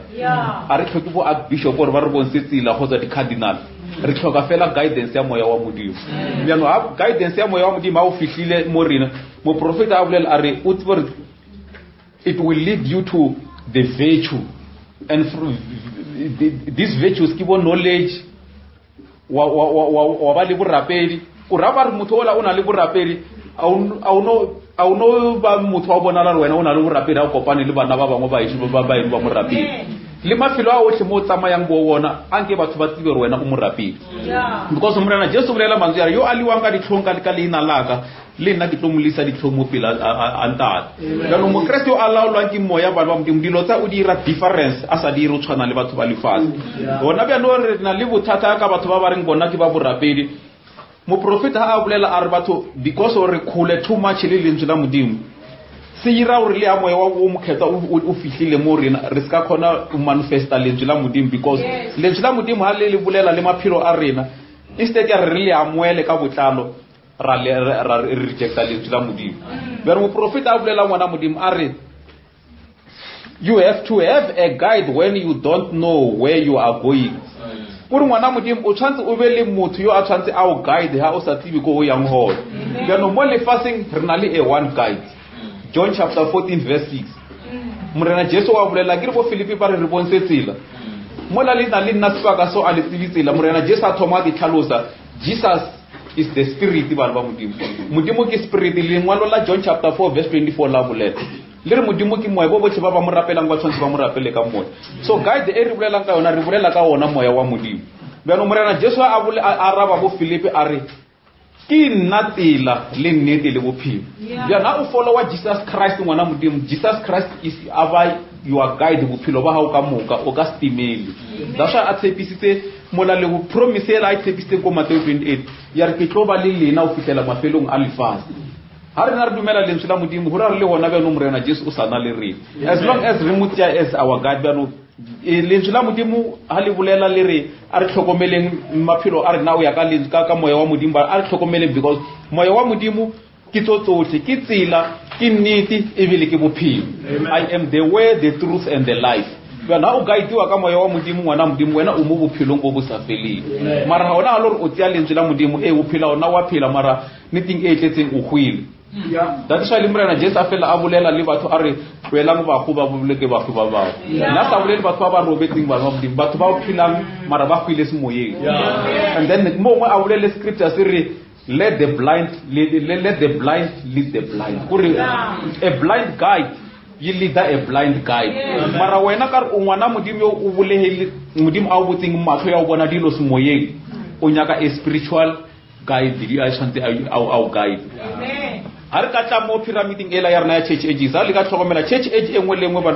a re tlhoki bo archbishop or ba re bonse tsela go tsa di cardinal re tlhoka fela guidance ya moya wa modimo bjano ha guidance ya moya wa modimo ha o fihlile mo rena mo profeta a bolela a re it will lead you to the virtue and these virtues give knowledge wa ba le borapedi o raba re motho ola o na le borapedi a no ba motho wa bona la wena o na le borapedi a kopane le bana ba bangwe ba itse ba ba morapedi le mafelo a otlhe mo tsamayang bo bona anke batho ba tsebe re wena o morapedi because morena Jesu bolela manzi ya yo aliwang ka ditlhonka ka leina laka le nna ke tlomolisa ditlhomo pila a ntata ka no mo Kristo a laolwa ke moya ba modimo dilo tsa o dira difference a sa dire o tshwana le batho ba lefase bona bja no re na le bothata ka batho ba ba reng bona ke ba borapedi mo profeta a bolela a re batho because o re khole too much le lentswe la modimo se ira hore le ya moya wa o mokhetsa o fihlile mo rena re ska khona o manifesta lentswe la modimo because lentswe la modimo ha le bolela le maphelo a rena instead ya re le amoele ka botlalo ra rejecta lentswe la modimo but mo profeta a bolela ngwana modimo a re you have to have a guide when you don't know where you are going gore ngwana modimo o tshwantse o be le motho yo a tshwantse a o guide ha o sa tsebe ko o yang hole bjano mo lefaseng re na le a one guide John chapter 14 verse 6 morena Jesu wa bolela ke re bo Filipi ba re bonse tsela mola le na le nna tsaka so a le tsibitsela morena Jesu a thoma di tlhalosa Jesus is the spirit ba ba modimo ke spirit le ngwalo la John chapter 4 verse 24 la bolela le re modimo ke moya bo botlhe ba ba mo rapelang ba tshwantse ba mo rapele ka moya so guide e re bolelang ka yona re bolela ka ona moya wa modimo bjano morena Jesu a raba bo Filipi a re ke nna tsela le nnete le bophelo bjana o followa Jesus Christ ngwana modimo Jesus Christ is your guide bophelo ba ha o ka moka o ka stimele that's why a tshepisitse mola le go promise la itshepiste ko Matthew 28 ya re ke tlo ba le lena o fitela mafelong a lefase ha re na re dumela lentswe la modimo go ra re le gona ba no morena Jesu o sana le re as long as re mutya as our God ba no lentswe la modimo ha le bolela le re a re tlhokomeleng maphelo a re na o ya ka lentswe ka moya wa modimo a re tlhokomeleng because moya wa modimo ke tsotlhe ke tsela ke nnete e bile ke bophelo. I am the way, the truth and the life. Bana o guidewa ka moya wa modimo ngwana modimo wena o mo bophelong go bo sa feleng mara ha ona ha lo o tsia lentswe la modimo e o phela ona wa phela mara niting e tletseng o khwile. That's why limrena Jesu a fela a bolela le batho a re tloelang ba go ba boleke ba go ba ba nna sa bolele batho ba robetseng ba modimo batho ba o phelang mara ba khwile se moyeng. And then mo a bolele scripture se re let the blind lead the blind. A blind guide you lead a blind guide. Mara wena ka o ngwana modimo o bolehele modimo a o botseng matho ya o bona dilo se moyeng o nyaka a spiritual guide di a tshwantse a guide. Har ka tla mo pyramiding ela ya rena ya church age za le ka tlhokomela church age engwe le engwe ba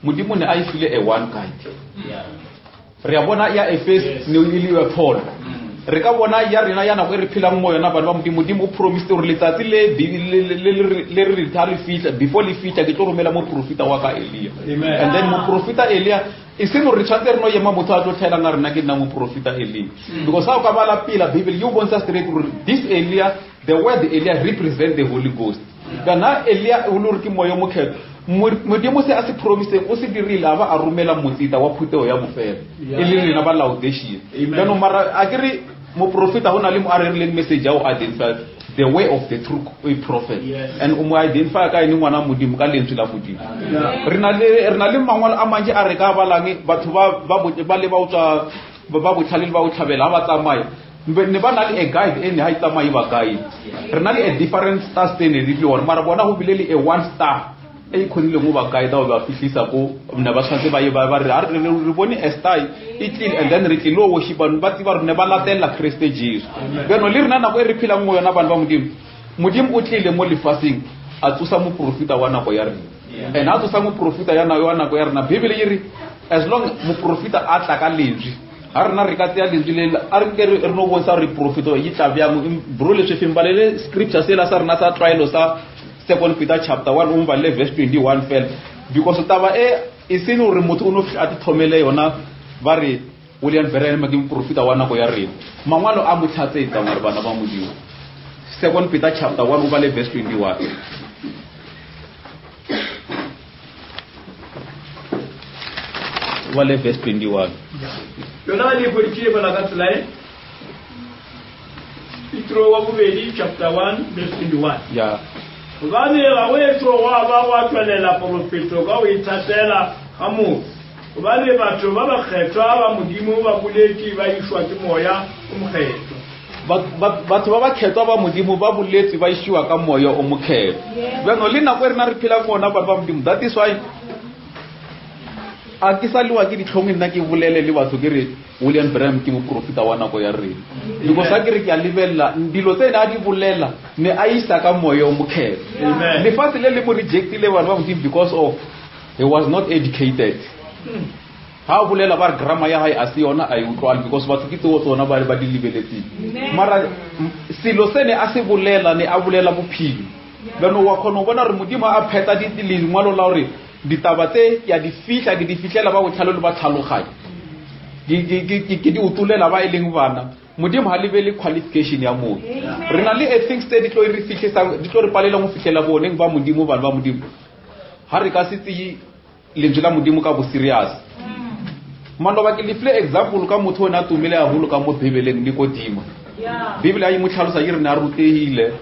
modimo ne a ifile a one guide. Re ya bona ya Efes ne o ile Paul re ka bona ya rena ya nako re phela mo yona ba modimo o promise gore letsatsi le re thale fitla before le fitla ke tlo romela mo profita wa ka Elia. And then mo profita Elia e se mo re tshwantse re no yema motho a tlo tlhela nga rena ke nna mo profita Elia because how ka bala pila Bible you want us straight this Elia the word Elia represent the Holy Ghost. Kana Elia o lo re ke moyo mo khetho modimo se a se promise o se dirile aba a romela motsita wa phuteo ya bofela e le rena ba laudation. Then mara a kere mo profeta hona le mo arereleng message ya o identify the way of the true prophet and o mo identify ka ene ngwana modimo ka lentswe la modimo. Rena le mangwalo a manje a re ka balang batho ba le ba utswa ba bo tlhalele ba o tlhabela ba tsamaya ne ba na le a guide ene ha itsamaya ba guide rena le a different stars tene di le mara bona go bile le a one star e khonile mo ba guide ba fihlisa ko mna ba tshwantse ba ye ba re bone a star itlile and then re tlilo worship ba tsi ba rena ba latela Christ Jesus beno le rena nako e re phela mo yona bana ba modimo o tlile mo lefasing a tsosa mo profita wa nako ya rena and a tsosa mo profita ya nako ya rena Bible e re as long mo profita a tla ka lentswe a rena re ka tsia lentswe le a re ke re no bonsa re profita yi tla bya mo bro le tsefimbalele scripture se la sa rena sa trial sa 2 Peter chapter 1 umvale verse 21 fell because taba e se no re motho o no a thomele yona ba re William Berele ma ke profita wa nako ya rena mangwalo a mothatse tsa mara bana ba modimo 2 Peter chapter 1 umvale verse 21 wale verse 21 yona le bodikile bana ka tselae Petro wa bobedi chapter 1 verse 21 yeah Ubani wawetro wa watwelela profeto ka o ithatela amu ubani batho ba ba kgetwa ba modimo ba buleti ba ishwa ke moya o mokgetho batho ba ba khetwa ba modimo ba buleti ba ishwa ka moya o mokgetho beno le nako re na re phela gona ba modimo that is why a ke sa liwa ke ditlhong nna ke bolele le batho ke re William Branham ke mo profita wa nako ya rena because a ke re ke a lebella dilo tse na di bolela ne a isa ka moya o mokhetho le fa le mo rejectile ba modimo because of he was not educated ha o bolela ba grammar ya hae a se yona a utlwala because batho ke tsona ba di lebeletseng mara silo se ne a se bolela ne a bolela bophilo beno wa khona bona re modimo a pheta dilengwalo la hore ditaba tse ya di fihla ke di fihlela ba go tlhalole ba tlhaloganya ke di utulela ba eleng bana modimo ha le be le qualification ya motho rena le ethics tse di tlo re fihlisa di tlo re palela go fihlela boneng ba modimo bana ba modimo ha re ka se tsi lentswe la modimo ka bo serious mando ba ke le play example ka motho ona tumile a holo ka mo Bibeleng Nikodimo Bibele ya mo tlhalosa ke re na rutehile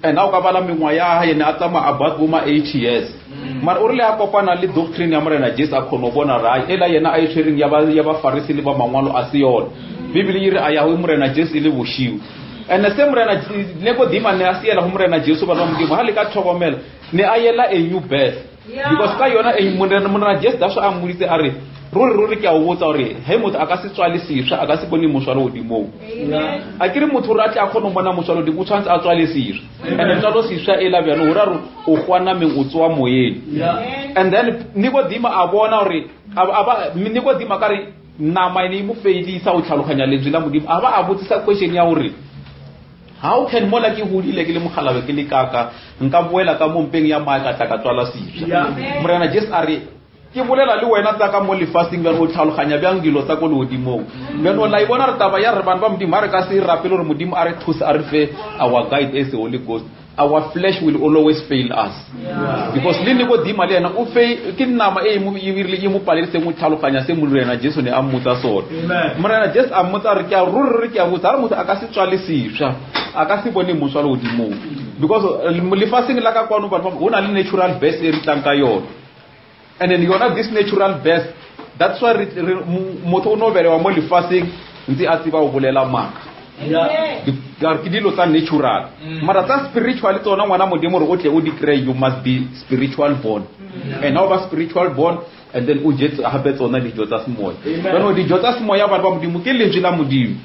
and now ka bala mengwa ya ha ene a tsama about boma 8 years mara o re le a kopana le doctrine ya morena Jesu a khono bona ra ela yena a itshwereng ya ba farisi le ba mangwalo a se yona Bibele ire a ya ho morena Jesu le boshiu and se morena Nikodimo ne a siela ho morena Jesu ba modimo ha le ka thobomela ne a yela a new birth because ka yona e morena Jesu da so a mmulitse a re ruri ke a o botsa hore he motho a ka se tswale sešwa a ka se bone moshwalo odimo a kere motho ra tla khono bona moshwalo di go tshwantse a tswale sešwa and tswalo sešwa e la bjano hora ro o gwana meng o tswa moyeng and then Nikodimo a bona hore Nikodimo ka re nama ene mo feedisa o tlhaloganya lentswe la modimo a ba a botsisa question ya hore how can mola ke hodile ke le mogalabe ke le kaka nka boela ka mompeng ya maaka tla ka tswala sipša morena just are ke bolela le wena tsa ka mo lefasting ba go tlhaloganya bjang dilo tsa go le hodimo bjano la ibona re taba ya re bana ba modimo re ka se rapele gore modimo a re thusa a re fe our guide as the Holy Ghost. Our flesh will always fail us. Because lini go dima le na o fe ke nama e mo e mo paletse mo tlhaloganya se mo rena Jesu ne a mmotsa sona. Morena just a mmotsa re ke a ruri ke a botsa re motho a ka se tswale sipša a ka se bone mo tswalo hodimo because lefasing la ka kwano batho go na le natural best e ritang ka yona. And then you have this natural best. That's why motho no bere wa mo lefasing ntse a tsiba o bolela maka. Ke dilo tsa natural mara tsa spiritual tsona ngwana modimo re o tle o di kry you must be spiritual born and now ba spiritual born and then o jetse hape tsona dijo tsa semoya bano dijo tsa semoya ba modimo ke lentswe la modimo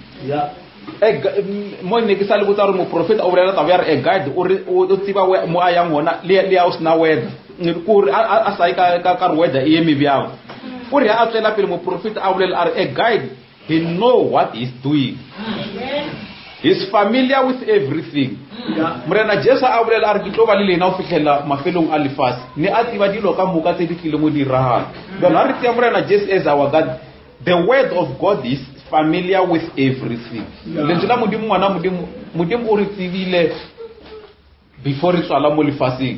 mo ne ke sa le botsa re mo prophet o bolela taba ya re guide o tsiba mo a yang hona le ya o sna weather go re a sai ka weather e eme bjang go re a tsela pele mo prophet a bolela a guide. He know what he's doing. He's familiar with everything. Morena Jesu a bolela re ditlo ba le lena o fitlhela mafelong a lefase ne a tsiba dilo ka moka tse di tlile mo diragala bana re tsia morena Jesu as our God. The word of God is familiar with everything. Lentswe la modimo ngwana modimo o re tsibile before re tswala mo lefaseng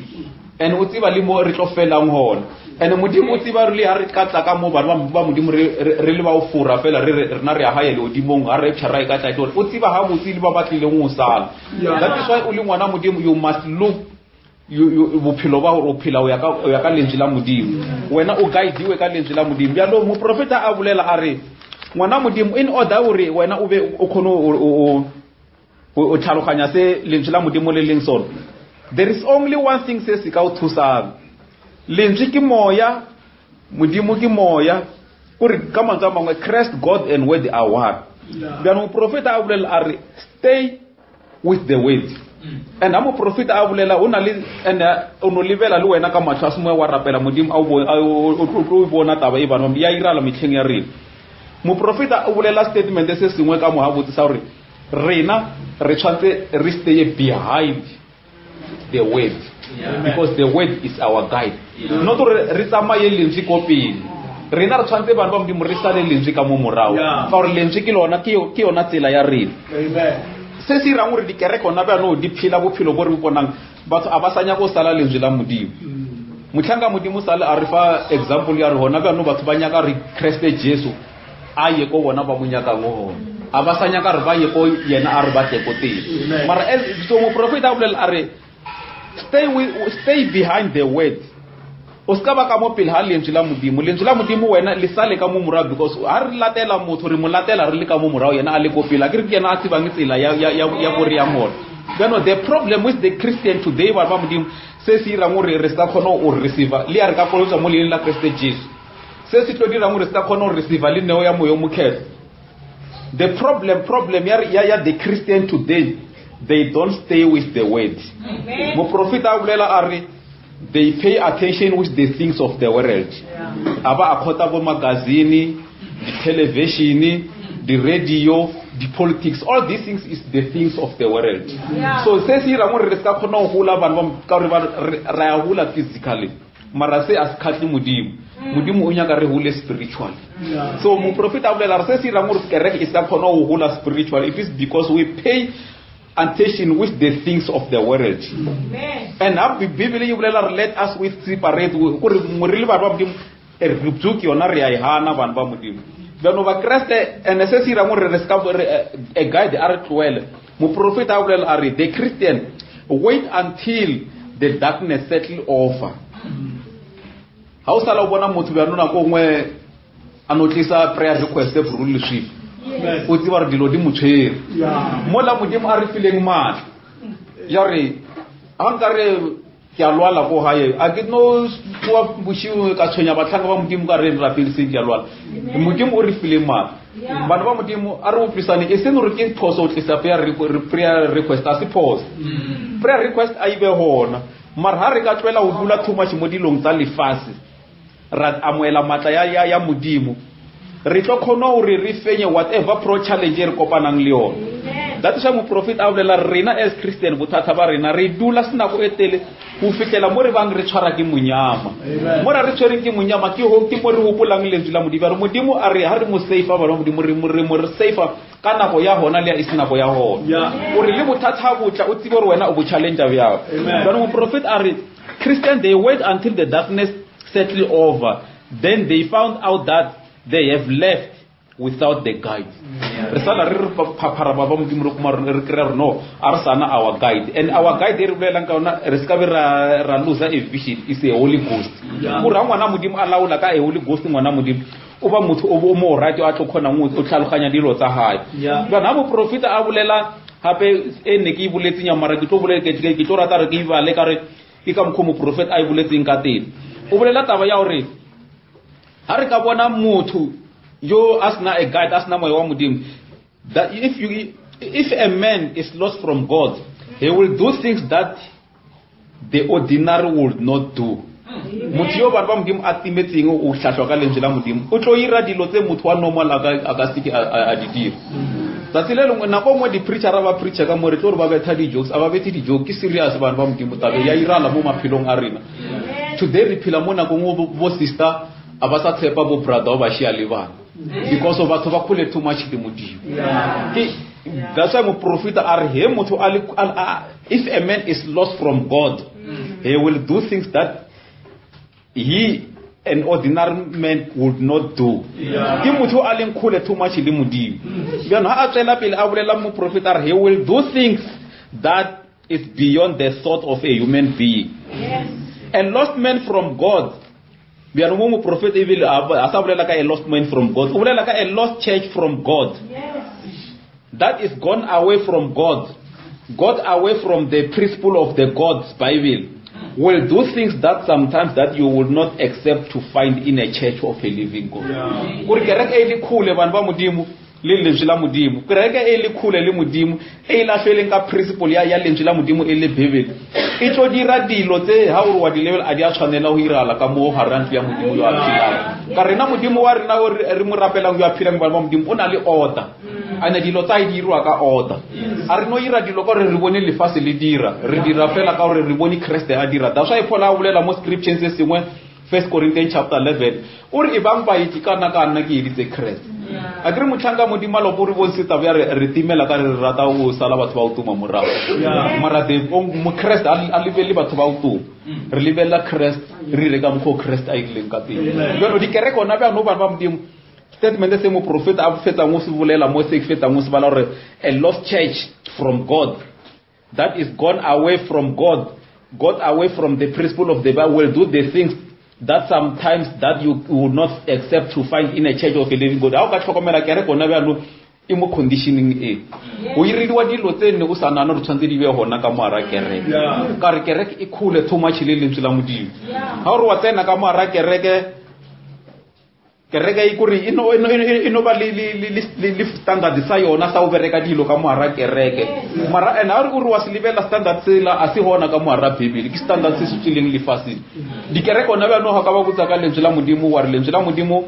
and o tsiba le mo re tlo felang hona and modimo o tsiba re le ha re katla ka mo bana ba modimo re le ba o fura fela rena re a haele odimong a re tshara e ka tla o tsiba ha botsi le ba batlile ngo sala. That is why o le ngwana modimo you must look you bophelo ba o phela o ya ka lentswe la modimo wena o guideiwe ka lentswe la modimo ya lo mo profeta a bolela a re ngwana modimo in order ore wena o be o khono o tlhaloganya se lentswe la modimo le leng sona. There is only one thing se ka o thusa lentswe ke moya modimo ke moya ore ka mantswe a mangwe Christ God and word are one. Bjano profeta a bolela a re stay with the word and amo profeta a bolela o na le and o no lebela le wena ka matsho a semoya wa rapela modimo o bona taba e bana ya irala metlheng ya rena. Mo profeta o bolela statement se sengwe ka mo ha botse sa hore rena re tshwantse re stay behind the word because the word is our guide. Not re tsamaye lentswe ko pele rena re tshwantse bana ba modimo re sale lentswe ka mo morao ka gore lentswe ke lona ke yona tsela ya rena. Se se rang gore di kereke ona ba no di phela bophelo bo re bonang batho a ba sanya go sala lentswe la modimo. Motlhanga modimo sala a re fa example ya re hona ba no batho ba nyaka re Christ Jesu a ye ko bona ba monyaka ngo a ba sanya ka re ba ye ko yena a re ba tle ko teng mara so mo prophet a bolela a re stay behind the word o ska ba ka mo pele ha lentswe la modimo wena le sale ka mo morao because ha re latela motho re mo latela re le ka mo morao yena a le ko pele a ke re yena a tsebang tsela ya go re ya mona. The problem with the Christian today ba modimo se se ra mo re ska khona o receive le ya re ka kolotsa mo le la Christ Jesus se se tlo dira mo re ska khona o receive le neo ya moyo mokhetho. The problem ya the Christian today, they don't stay with the word. Mo prophet a bolela a re they pay attention with the things of the world. Aba akhota bo magazine, the television, the radio, the politics, all these things is the things of the world. So says here I'm re ska khona go hula bana ka re ra hula physically mara se as khati modimo o nyaka re hule spiritual. So mo prophet a bolela re se ra mo kereke is ka khona go hula spiritual. It is because we pay attention with the things of the world. And now Bible you let us with separate go re mo re le ba modimo e rebuke yona re ya hana bana ba modimo. Bano ba Christ and necessary mo re ska a guide are 12 mo prophet a bolela are the Christian wait until the darkness settle over. How sala bona motho ba nona ko ngwe anotlisa prayer request for rulership o tsiba re dilo di motshwere mola modimo a re fileng mane ya re a nkare ke a lwala go hae a ke no wa bushiwe ka tshwenya batlhanga ba modimo ka re ra pilse ke a lwala modimo o re fileng mane bana ba modimo a re o pisane e seno re ke thoso o tlisa prayer request a se pause prayer request a ibe hona mara ha re ka tlwela go bula too much mo dilong tsa lefase ra amoela matla ya modimo re tlo khona hore re fenye whatever pro challenge re kopanang le yona. That is why mo prophet a bolela rena as Christian bothata ba rena re dula sena go etele go fitela mo re bang re tshwara ke monyama. Mo re tshwere ke monyama ke ho ke mo re hopolang lentswe la modimo re modimo a re ha re mo safe ba re modimo re safe ka nako ya hona le a isina go ya hona o re le bothata botla o tsebe re wena o bo challenge ya ba mo prophet a re Christian they wait until the darkness settle over, then they found out that they have left without the guide. No, our guide, and our guide lose a vision is a Holy Ghost. Holy Ghost over mutu over more right to Atokona dilo high. But I'm a prophet Abulela happy any bulletin Yamaragito Kitora Tarakiva Lekare become como prophet I bulletin Katin. Ubulela Tavayauri Harikabwana Mutu. You ask now a guide, ask now my mudim that if a man is lost from God, he will do things that the ordinary would not do. Mutio barbam dim atimeting o shashaka lenjela mudim. Utlo ira dilote mutwa normal agastiki adidir. Tatilelo na ko mo di preacher aba preacher ka mo re tlo ba betha di jokes aba bethi di joke ki serious barbam dim mutabe ya ira la mo mapilong arena. Today ripila mona ko ngo bo sister abasa tsepa bo brother ba shi aliva. Because of what over too much the mudi. That's why my prophet are him to if a man is lost from God, he will do things that he an ordinary man would not do. Too much the mudi. He will do things that is beyond the thought of a human being. A lost man from God. We are no prophet evil a lost man from God. A lost church from God. That is gone away from God. God away from the principle of the God's Bible. Will do things that sometimes that you would not accept to find in a church of a living God. Lenjila mudimu kereke eli khule le mudimu e la fele ka principle ya lenjila mudimu ele bebele e tlo dira dilo tse ha o wa di level a di a tshwanela ho irala ka mo harant ya mudimu yo a phila ka rena mudimu wa rena re mo rapela yo a phila ba mudimu o na le order ana dilo tsa di irwa ka order a re no ira dilo ka re bone le fase le dira re dira fela ka re bone Christ a dira that's why Paul a bolela mo scriptures se sengwe 1 Corinthians chapter 11 uri ibang ba itikana kana ke ditse Christ agre mutlanga modimo lo buri bonsita bya re timela ka re rata o sala batho ba utuma morao mara de mo Christ a liveli batho ba utuma re livela Christ re re ka mo Christ a ileng ka teng no di kere kona ba no ba modimo statement se mo prophet a fetsa mo se bolela mo se fetsa mo se bala re a lost church from God that is gone away from God away from the principle of the Bible will do the things that sometimes that you would not accept to find in a church of a living God. How ka tlhokomela kere kona ba no e mo conditioning e o iriwa dilo tsene o sana no tshwantse di be hona ka mo ara kereke ka re kereke e khule too much le lentswe la modimo ha re wa tsena ka mo ara kereke e kuri ino ba le standard sa yona sa o bereka dilo ka mo ara kereke mara ena re o wa se lebela standard sela a se hona ka mo ara bibele ke standard se se tsileng le fase di kereke ona ba no ha ka ba botsa ka lentswe la modimo wa re lentswe la modimo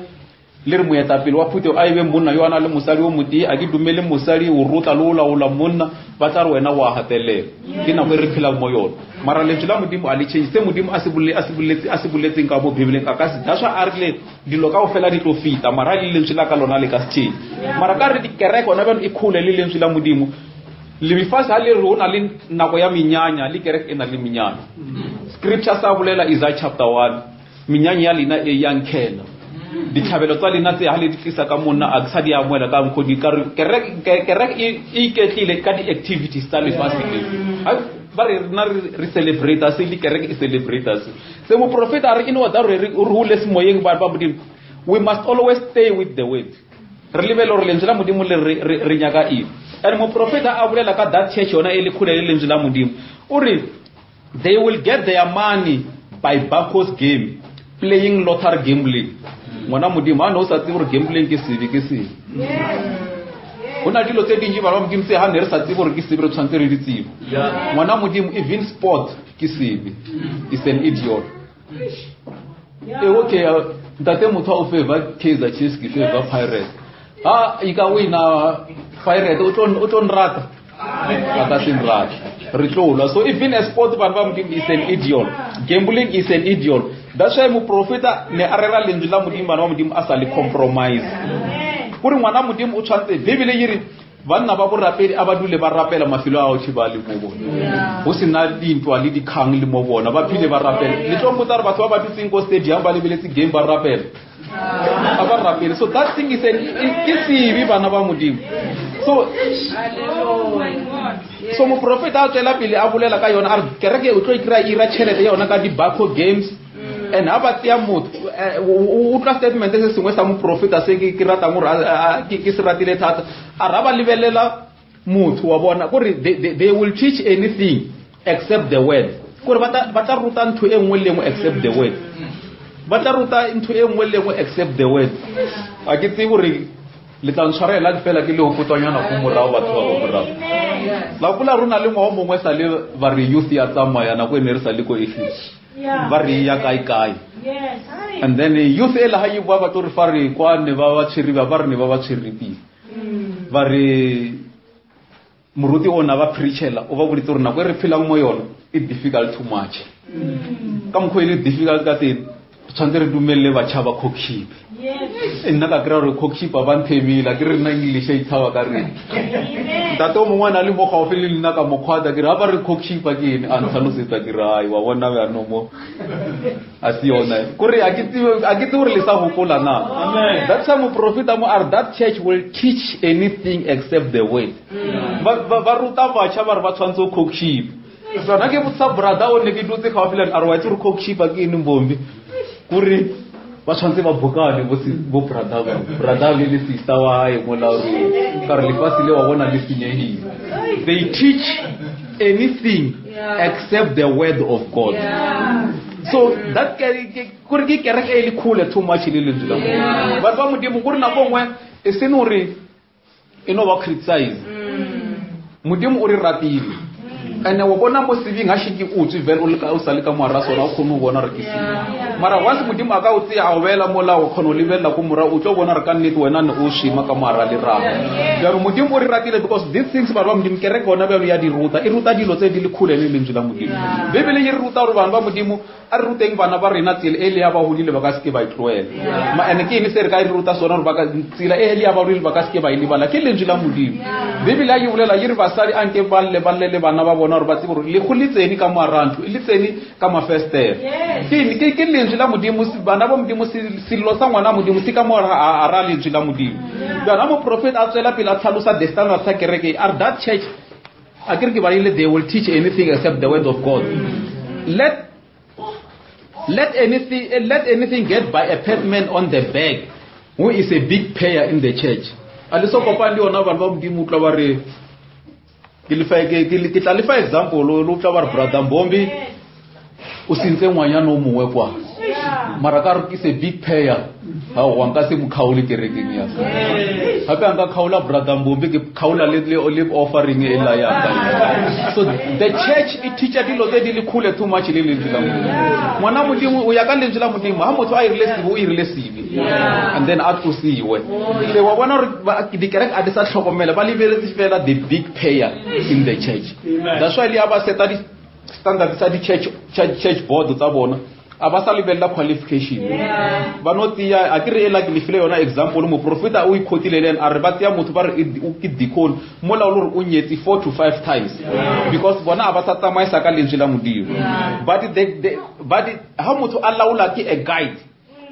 le re moetapele wa phute a ibe monna yo ana le mosadi o moti a ke dumele mosadi o rota lo la monna ba tsa re wena wa hatelela ke na go re phela mo yona mara lentswe la modimo a le change se modimo a se buletseng ka mo bibeleng ka se daswa a re dilo ka o fela di tlo fita mara le lentswe la ka lona le ka se change mara ka re di kereke ona ba e khule le lentswe la modimo le bifasa le rona le nako ya minyanya le kereke ena le minyanya scripture sa bolela Isaiah chapter 1 minyanya ya lina e yankela dithabelo tsa lena tse ha le ditlisa ka monna a tsadi ya moela ka mkhodi ka kereke e ketlile ka di activities tsa le fasile ba re na re celebrate as le kereke e celebrate as se mo prophet a re ino da re rule se moyeng ba modimo we must always stay with the word re lebelo re lentswe la modimo le re nyaka e and mo prophet a bolela ka that church ona e le khule le lentswe la modimo o re they will get their money by Bacchus game playing lottery gambling mona modimo ana o sa tsebo re gambling ke se ona dilo tse dingi ba modimo tse ha ne re sa tsebo re ke se re tshwantse re di tsebo mona modimo even sport ke se is an idiot Okay, ntate motho o favor Kaizer Chiefs ke favor Pirates. Ika wina Pirates o tlo nrata. Aka sin rata. Re tlola. So even a sport bantu is an idiot. Gambling is an idiot. That's why mu profeta ne arera lenzi la modimo bana ba modimo asali compromise. Kuri ngwana modimo o tshwantse Bibele yiri banna ba bo rapedi abadule ba rapela mafilo a o tshibali mo bona. Ho sina dintwa le dikhang le mo bona ba phile ba rapela. Le tlompotsa re batho ba tseng ko stadium ba lebeletse game ba rapela. Aba rapela. So that thing is isibi bana ba modimo. So mo profeta a tsela pele a bolela ka yona a re kereke o tlo ikra ira chelete yona ka di bako games. And how about the mood? Ultra statement is some prophet as a Kiratamura, Kisratile Tata, Araba Livelela mood who are they will teach anything except the word. Batarutan to M. William except the word. Bataruta into M. William except the word. I get the worry. Little Shara like Fela Kilo Putayana Kumura to La Pula Runa Limo West Alive very youthful at Samayana when there's a little issues. Very yakai. Yes. And then youth ela hayi baba to refari kwa ne baba chiriba bar ne baba chiripi. Very muruti ona ba preachela over buri torna kwe re phela mo yona it difficult too much. Kam kho ile difficult ka te tshwantsere dumelle ba tshaba khokhipe. Yes. Nna ka kra re khokhipa ba nthemila ke re nna English e tshaba ka re. Tato mo ngwana le mo gaofele le nna ka mokhwata ke re ba re khokhipa ke ene a ntlhalosetsa ke re ai wa bona ba no mo asiona kore a ke tse re le sa gopola na. Amen. That's how prophet mo are that church will teach anything except the word. Ba ruta ba cha ba re ba tshwantse khokhipa. So na ke botsa brother o ne ke dutse gaofele a re wa tse re khokhipa ke ene Mbhombi kore ba tshwantse ba bokane bo brother le sister wa e mo lauri ka re lefase le wa bona le senyehile. They teach anything except the word of God. So that kore ke kereke e le cool too much le lentswe but ba modimo gore na bongwe e se no re eno ba criticize modimo o re ratile. And I want to see how she uti velo o sale ka mo raso ra khono bona re kisi mara once modimo aka o tse a wela mola o khono lebella go mora o tlo bona re ka nnete wena ne o shima ka mara le ra ya re modimo o re ratile because these things ba modimo ke re bona ba ya di ruta e ruta dilo tse di le khule le lentswe la modimo Bibele e ruta gore bana ba modimo a re ruteng bana ba rena tsela e le ya ba hodile ba ka ske ba itloela ma ene ke ene se re ka e ruta sona gore ba ka tsela e le ya ba hodile ba ka ske ba ile bala ke lentswe la modimo Bibele ya bolela yiri basadi anke balle bana ba bona gore ba tsebo le go letseni ka moarantu le tseni ka mafester ke lentswe la modimo bana ba modimo silo sa ngwana modimo se ka mo a ra lentswe la modimo bana mo prophet a tsela pele a tlhalosa the standard sa kereke are that church a kereke ba ile they will teach anything except the word of God. Let anything get by a pavement on the back who is a big payer in the church. Aliso kopandi ona ba modimo tla ba re ke tla le fa example lo tla ba re brother Mbhombi o sintse ngwanyana o mongwe kwa mara ka re ke se big payer ha wa nka se mokhauli kerekeng ya sa hape nka khaula brother Mbhombi ke khaula le olive offering e la ya ka. So the church it teach dilo tse di le khule too much le lentswe la modimo ngwana modimo o ya ka lentswe la modimo ha motho a irile sibi and then a tlosiwe le wa bona re di kereke a di sa tlhokomela ba lebeletse fela the big payer in the church. That's why le aba seta di standard sa di church board tsa bona aba sa lebella qualification ba no tia a kire ela ke lefile yona example mo profeta o ikhotile len a re ba tia motho ba re ke deacon mola o re o nyetsi 4 to 5 times because bona aba sa tsamaisa ka lentswe la modimo but how motho a laula ke a guide.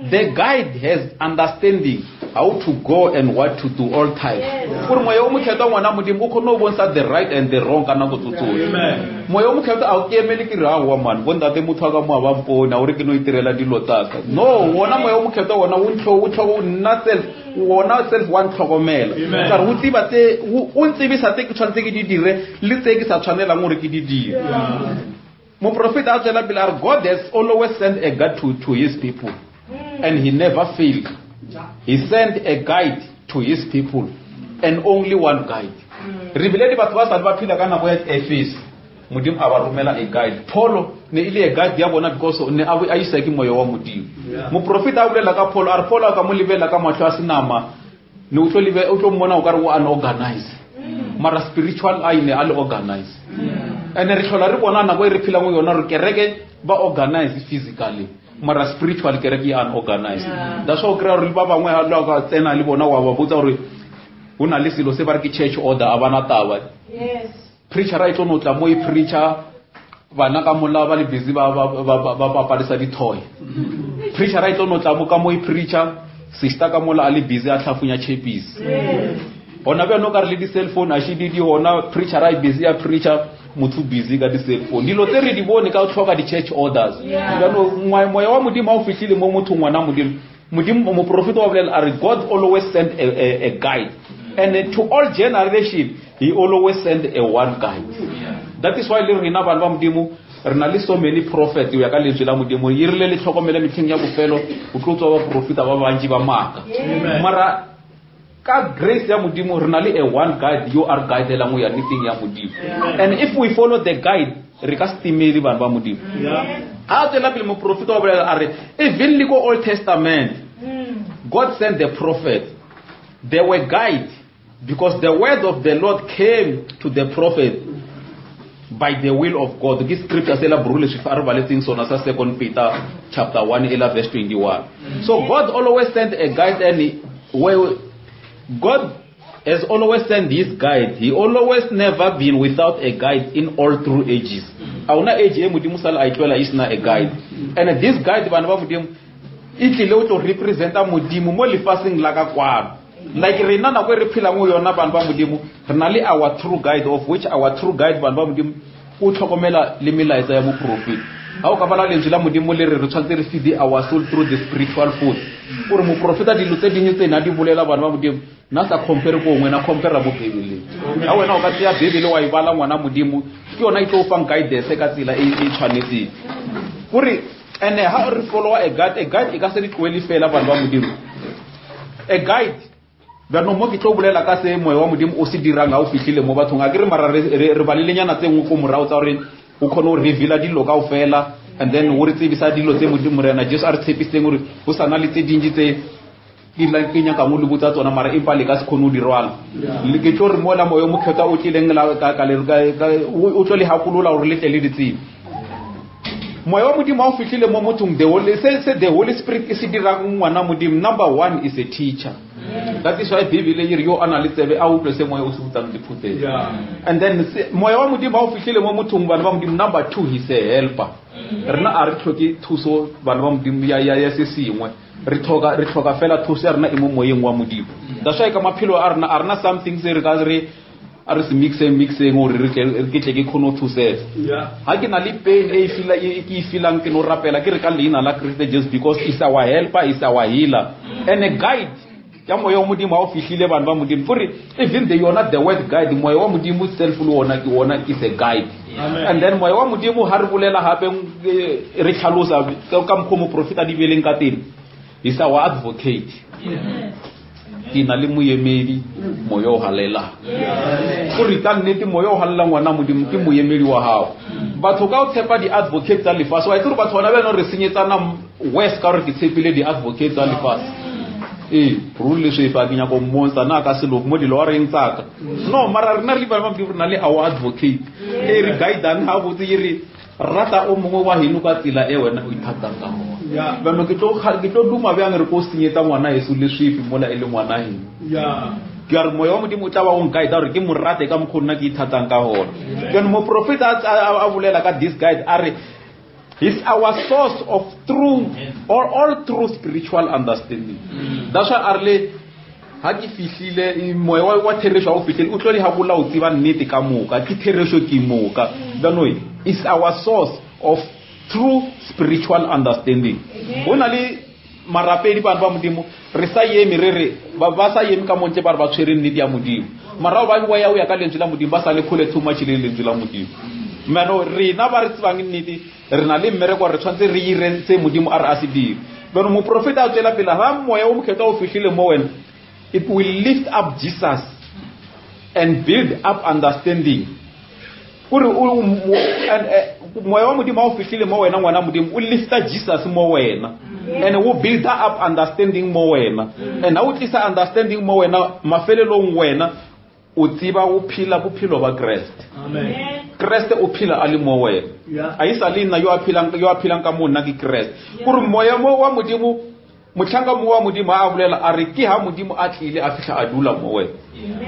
The guide has understanding how to go and what to do all time. For moyo mo khetwa ngwana modimo o khono bonsa the right and the wrong kana go tsotsolo. Moyo mo khetwa a ke emele ke ra wa man bonda te motho ka mo ba mpona o re ke no itirela dilo tsaka. No, wona moyo mo khetwa wona o ntlo not self wona self one tlhokomela. Ka re o tsiba tse o ntsebisa tse ke tshwantse ke di dire le tse ke sa tshwanela ngore ke di dire. Mo profeta a tsela pele God has always sent a guide to his people. And he never failed. He sent a guide to his people, and only one guide. Revelate batho ba sa ba phila kana go ya Ephesus. modimo a ba romela a guide. Paul ne ile a guide ya bona because ne a isa ke moya wa modimo. Moprofeta a bolela ka Paul, a Paul a ka mo lebela ka mahlo a senama, ne o tlo mmona o ka re o unorganized. Mara spiritual eye ne a le organized. And re hlola re bona nako e re phela mo yona re kereke ba organized physically, mara spiritual kereke ya unorganized. That's why re ba bangwe ha lo ka tsena le bona wa ba botsa gore una le selo se ba re ke church order abana taba. Yes. Preacher right on tla mo e preacher bana ka mola ba le busy ba parisa di toy. Preacher right on tla mo ka mo e preacher sister ka mola ali busy a tlhafunya chepis. Ona be no ka re le di cell phone a shi di ona preacher right busy a preacher motho busy ka di cell phone. Dilo tse re di bone ka o tlhoka di church orders. Bano moya wa modimo a o fitlile mo motho ngwana modimo mo prophet wa bolela are God always send a guide. And to all generation, he always send a one guide. That is why rena ba modimo rena le so many prophets ya ka lentswe la modimo irile le tlhokomela metlheng ya bofelo o tlotso ba profeta ba bantsi ba maka. Mara ka grace ya modimo rena le a one guide you are guidela mo ya anything ya modimo. And if we follow the guide re ka stimeli ba modimo. Ha tsela pele mo profeta wa bolela are even le go Old Testament God sent the prophet. They were guide because the word of the Lord came to the prophet by the will of God. This scripture says la 2 Peter chapter 1 verse 21. So God always sent a guide, and where God has always sent this guide. He always never been without a guide in all through ages. Auna age mudimu sala aitwela is na a guide. And this guide banaba mudimu itile to represent mudimu mo lifasing laka kwa. Like rena na kwe re phela mo yona bana ba modimo rena le our true guide, of which our true guide bana ba modimo o tlhokomela le melaetsa ya mo prophet. Ha o ka bala lentswe la modimo le re tshwantse re feed our soul through the spiritual food. Gore mo prophet di lutse dingwe tse na di bolela bana ba modimo na sa compare ko ngwe na compare mo Bibele. Ha wena o ka tsaya Bibele wa ibala ngwana modimo ke yona e tlo fang guide se ka tsela e tshwanetse. Gore ene ha re follow a guide e ka se di kweli fela bana ba modimo. A guide bano mo ke tlo bolela ka se moya wa modimo o se dirang ga o fitlhile mo bathong a ke re mara re balelenyana tse ngwe go morao tsa gore o khona o reveala dilo ka ofela, and then o re tsebisa dilo tse modimo rena Jesu a re tshepiseng gore o sana le tse dingwe tse di la kenya ka mo le botsa tsona mara empa le ka se khone o di rwala le ke tlo re mola moya mo kheta o tlileng la ka le o tlo le hakolola gore le tle le ditsi moya wa modimo a o fitlhile mo mothong the Holy Spirit is dirang ngwana modimo. Number 1 is a teacher. That is why Bibele yiri yo analyze a o tlose moya o se butang diphutheng. And then moya wa modimo a o fitlhile mo mothong bana ba modimo. Number 2 he's a helper. Rena a re tlhoke thuso bana ba modimo ya se sengwe re tlhoka fela thuso ya rena e mo moyeng wa modimo. That's why ka maphelo a rena something se re ka re a re se mixeng gore re ke tle ke khono thusela. Ha ke na le pain e feelang ke no rapela ke re ka leina la Christ just because is our helper, is our healer and a guide. Ya moya wa modimo a o fihlile bana ba modimo for even the yona the word guide moya wa modimo self le wona is a guide. And then moya wa modimo ha re bolela hape re tlhalosa ka mo profeta di beleng ka teng is our advocate. Ina le moyemedi moya o halela go re ka nnete moya o halela ngwana modimo ke moyemedi wa hao. Batho ka o tshepa di advocate tsa lefatshe wa itse batho bona bena re senyetsana west ka re ke tshepile di advocate tsa lefatshe rule se fa ke nya go monster na ka selo mo dilo wa re ntsaka no mara rena le bana ba di rena le our advocate re guidang ha botse re rata o mongwe wa heno ka tsela e wena o ithatang ka mo bano ke tlo duma bjang re ko senyetsa ngwana Yesu le swifi mola e le ngwana heno ke re moya wa modimo tla ba o guide gore ke morate ka mkhona ke ithatang ka hona. Then mo prophet a bolela ka this guide are is our source of true or all true spiritual understanding. That's why arle ha ke fihlile moya wa theresho o fihlile o tlo le ha bola o tsiba nnete ka moka ke theresho ke moka. Then is our source of true spiritual understanding. Bona le marapedi bana ba modimo re sa yemi re ba sa yemi ka monte ba tshwere nnete ya modimo mara ba bua ya ka lentswe la modimo ba sa le khole too much le lentswe la modimo. Mano rena ba re tswang nnete re na le mmereko re tshwantse re ire tse modimo a re a se dire. Bano mo profeta a tsela pela ha moya o mokhetha o fihlile mo wena it will lift up Jesus and build up understanding moya wa modimo o fihlile mo wena ngwana modimo o lifta Jesus mo wena and wo build up understanding mo wena and now it is understanding mo wena mafelelong wena o tsiba o phila bophelo ba Christ. Amen. Christ o phila ali mo wena a isalina yo a philang ka monna ke Christ gore moya mo wa modimo motlhanga mo wa modimo a bolela a re ke ha modimo a tlile a fihla a dula mo wena.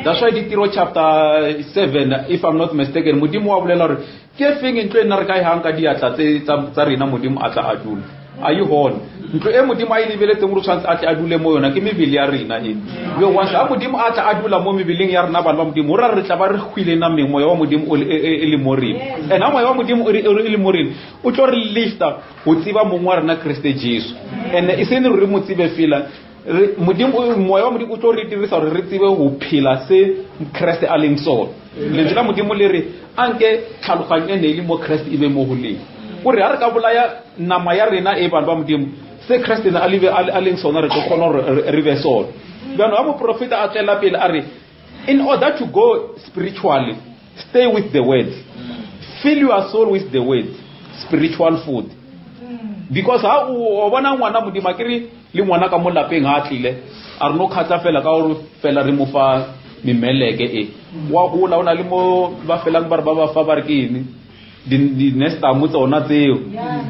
That's why Ditiro chapter 7 if I'm not mistaken modimo wa bolela re ke feng ntwe nna re ka hang ka diatla tsa rena modimo a tla a dula a yi hona ntlo e modimo a ilebeletse mo tshwantse a tla a dule mo yona ke mebele ya rena e yo once a modimo a tla a dula mo mebeleng ya rena bana ba modimo ra re tla ba re khwile na meng moya wa modimo e le morena and ha moya wa modimo e le morena o tlo re lifta o tsiba mongwe wa rena Kriste Jesu and e se ne re mo tsibe fela modimo moya wa modimo o tlo re dirisa re tsibe ho phela se Kriste a leng sona lentswe la modimo le re anke tlhaloganye ne le mo Kriste e be mo ho leng o re ha re ka bolaya nama ya rena e bana ba modimo se Kriste na a leng sona re tlo khona re be sona bana wa mo profeta a tsela pele a re in order to go spiritually stay with the word fill your soul with the word spiritual food because ha o bona ngwana modimo akere le ngwana ka mo lapeng ha tlile a re no khatsa fela ka o fela re mo fa mimeleke e wa go la ona le mo ba felang ba ba fa ba re ke ene di nesta mo tsona tseo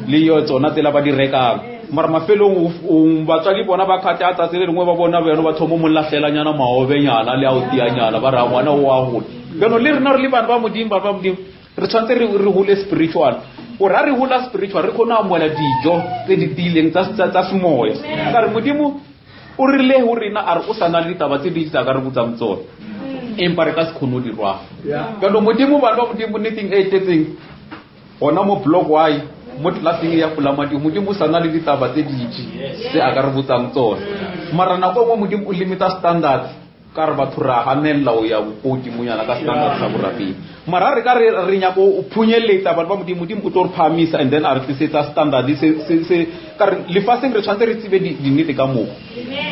le yo tsona tsela ba di rekang mara mafelong ba tsali bona ba khatsa tsa tsele lengwe ba bona beno ba thomo mo lahlela nyana maobe nyana le a o tia nyana ba ra ngwana o wa go beno le rena re le bana ba modimo re tshwantse re hole spiritual o ra re hola spiritual re khona amoela dijo tse di tileng tsa semoya ka re modimo o rile ho rena a re o sana le taba tse di tsa ka re botsa mtsona empa re ka se khono di rwa ka no modimo ba modimo netting e tetseng ona mo blog why mo classing ya Pulamadibogo modimo sana le ditaba tse ditsi se a ka re botsa mtsona mara na go mo modimo o limita standards ka re batho ra hanella o ya bopodi monyana ka standard sa borapi mara re ka re nya go phunyeletsa batho ba modimo o tlo re phamisa and then a re tlisetsa standard se ka re le faseng re tshwantse re tsibe di nnete ka mo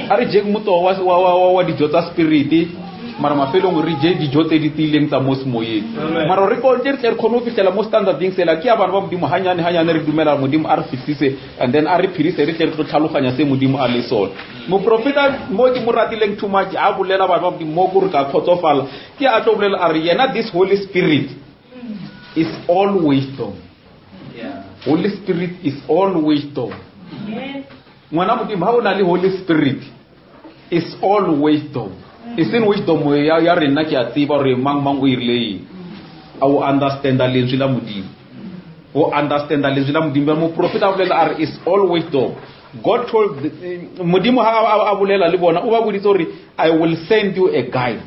a re jeng moto wa dijo tsa spirit mara mafelong re je dijo tse di tileng tsa mo semoyeng mara re ko re khono fitela mo standard ding sela ke ya bana ba modimo hanyane re dumela modimo a re fitise and then a re phirise re tle re tlhaloganya se modimo a le sona mo profeta mo di mo ratileng too much a bolela bana ba modimo mo go re ka khotsofala ke a tlo bolela a re yena this Holy Spirit is all wisdom. Holy Spirit is all wisdom. Ngwana modimo ha o na le Holy Spirit is all wisdom. Isin wisdom ya rena ke a tseba re mang o irile a o understand a lentswe la modimo o understand a lentswe la modimo mo profeta a bolela are is all wisdom. God told modimo ha a bolela le bona o ba boditse hore I will send you a guide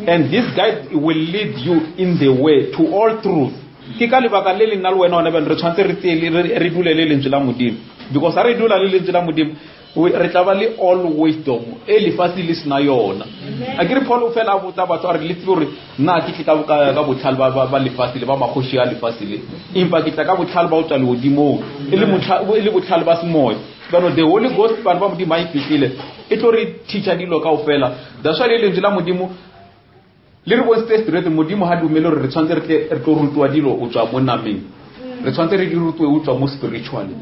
and this guide will lead you in the way to all truth. Ke ka lebaka le leng na le wena ona ba re tshwantse re tsele re dule le lentswe la modimo because re dula le lentswe la modimo re tla ba le all wisdom e le fasile sna yona a ke re Paul o fela a botsa batho a re le tsebe hore nna ke tla ka botlhal ba le fasile ba makhoshi a le fasile empa ke tla ka botlhal ba o tswa le odimo e le botlhal ba semoya bano the Holy Ghost ba modimo a ipitile e tlo re teacher dilo ka o fela that's why le lentswe la modimo le re bo straight modimo ha dumele re tshwantse re tlo rutwa dilo o tswa mo nameng re tshwantse re di rutwe o tswa mo spiritually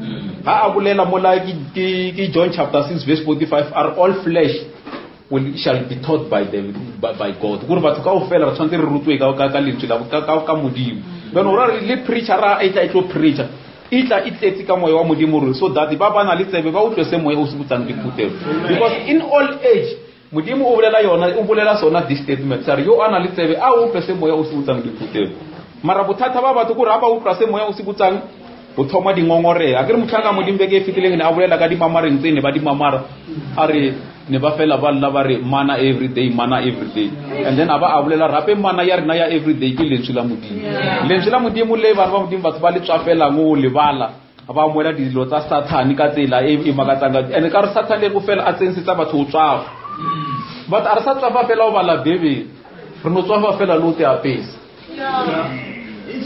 ha a bolela mo la ke John chapter 6 verse 45 are all flesh shall be taught by God go re batho ka o fela re tshwantse re rutwe ka lentswe la ka modimo bano ra le preacher ra a tlo preacher itla itletse ka moya wa modimo re so that ba bana le tsebe ba utlwe se moya o se butsang diputelo because in all age modimo o bolela sona this statement sare yo ana le tsebe a utlwe se moya o se butsang diputelo mara bothata ba batho go re ba utlwa se moya o se butsang bo thoma dingongore a ke re motlhaka modimo be ke fitileng ne a bolela ka di mamareng tsene ba di mamara a re ne ba fela ba lla ba re mana every day and then aba a bolela rape mana ya rena ya every day ke lentswe la modimo le ba modimo batho ba le tswafela ngo lebala ba moela dilo tsa Satan ka tsela e makatsanga ene ka re Satan le go fela a tsensetsa batho o tswafa but a re sa tswafa fela o bala bebe re no tswafa fela lo te apesa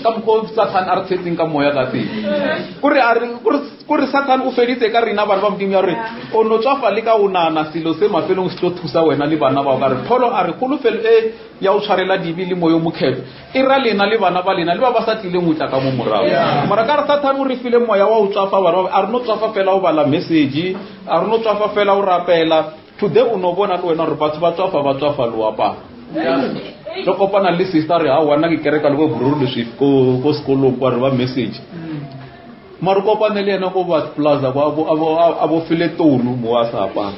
ka mko Satan a re tshetseng ka moya ka teng kore Satan o feditse ka rena bana ba modimo ya re o no tswafa le ka onana selo se mafelong se tlo thusa wena le bana ba ka re pholo a re kholofelo e ya o tshwarela dibi le moyo mokhetho e ra lena le bana ba lena le ba sa tlile motla ka mo morago mara ka re Satan o re file moya wa o tswafa bana a re no tswafa fela o bala message a re no tswafa fela o rapela today o no bona le wena re batho ba tswafa lo apa lo kopana le sister ya wana ke kereka le go bururu le shift ko sekolo kwa re ba message mara kopana le ena go ba plaza kwa abo file tonu mo a sa apa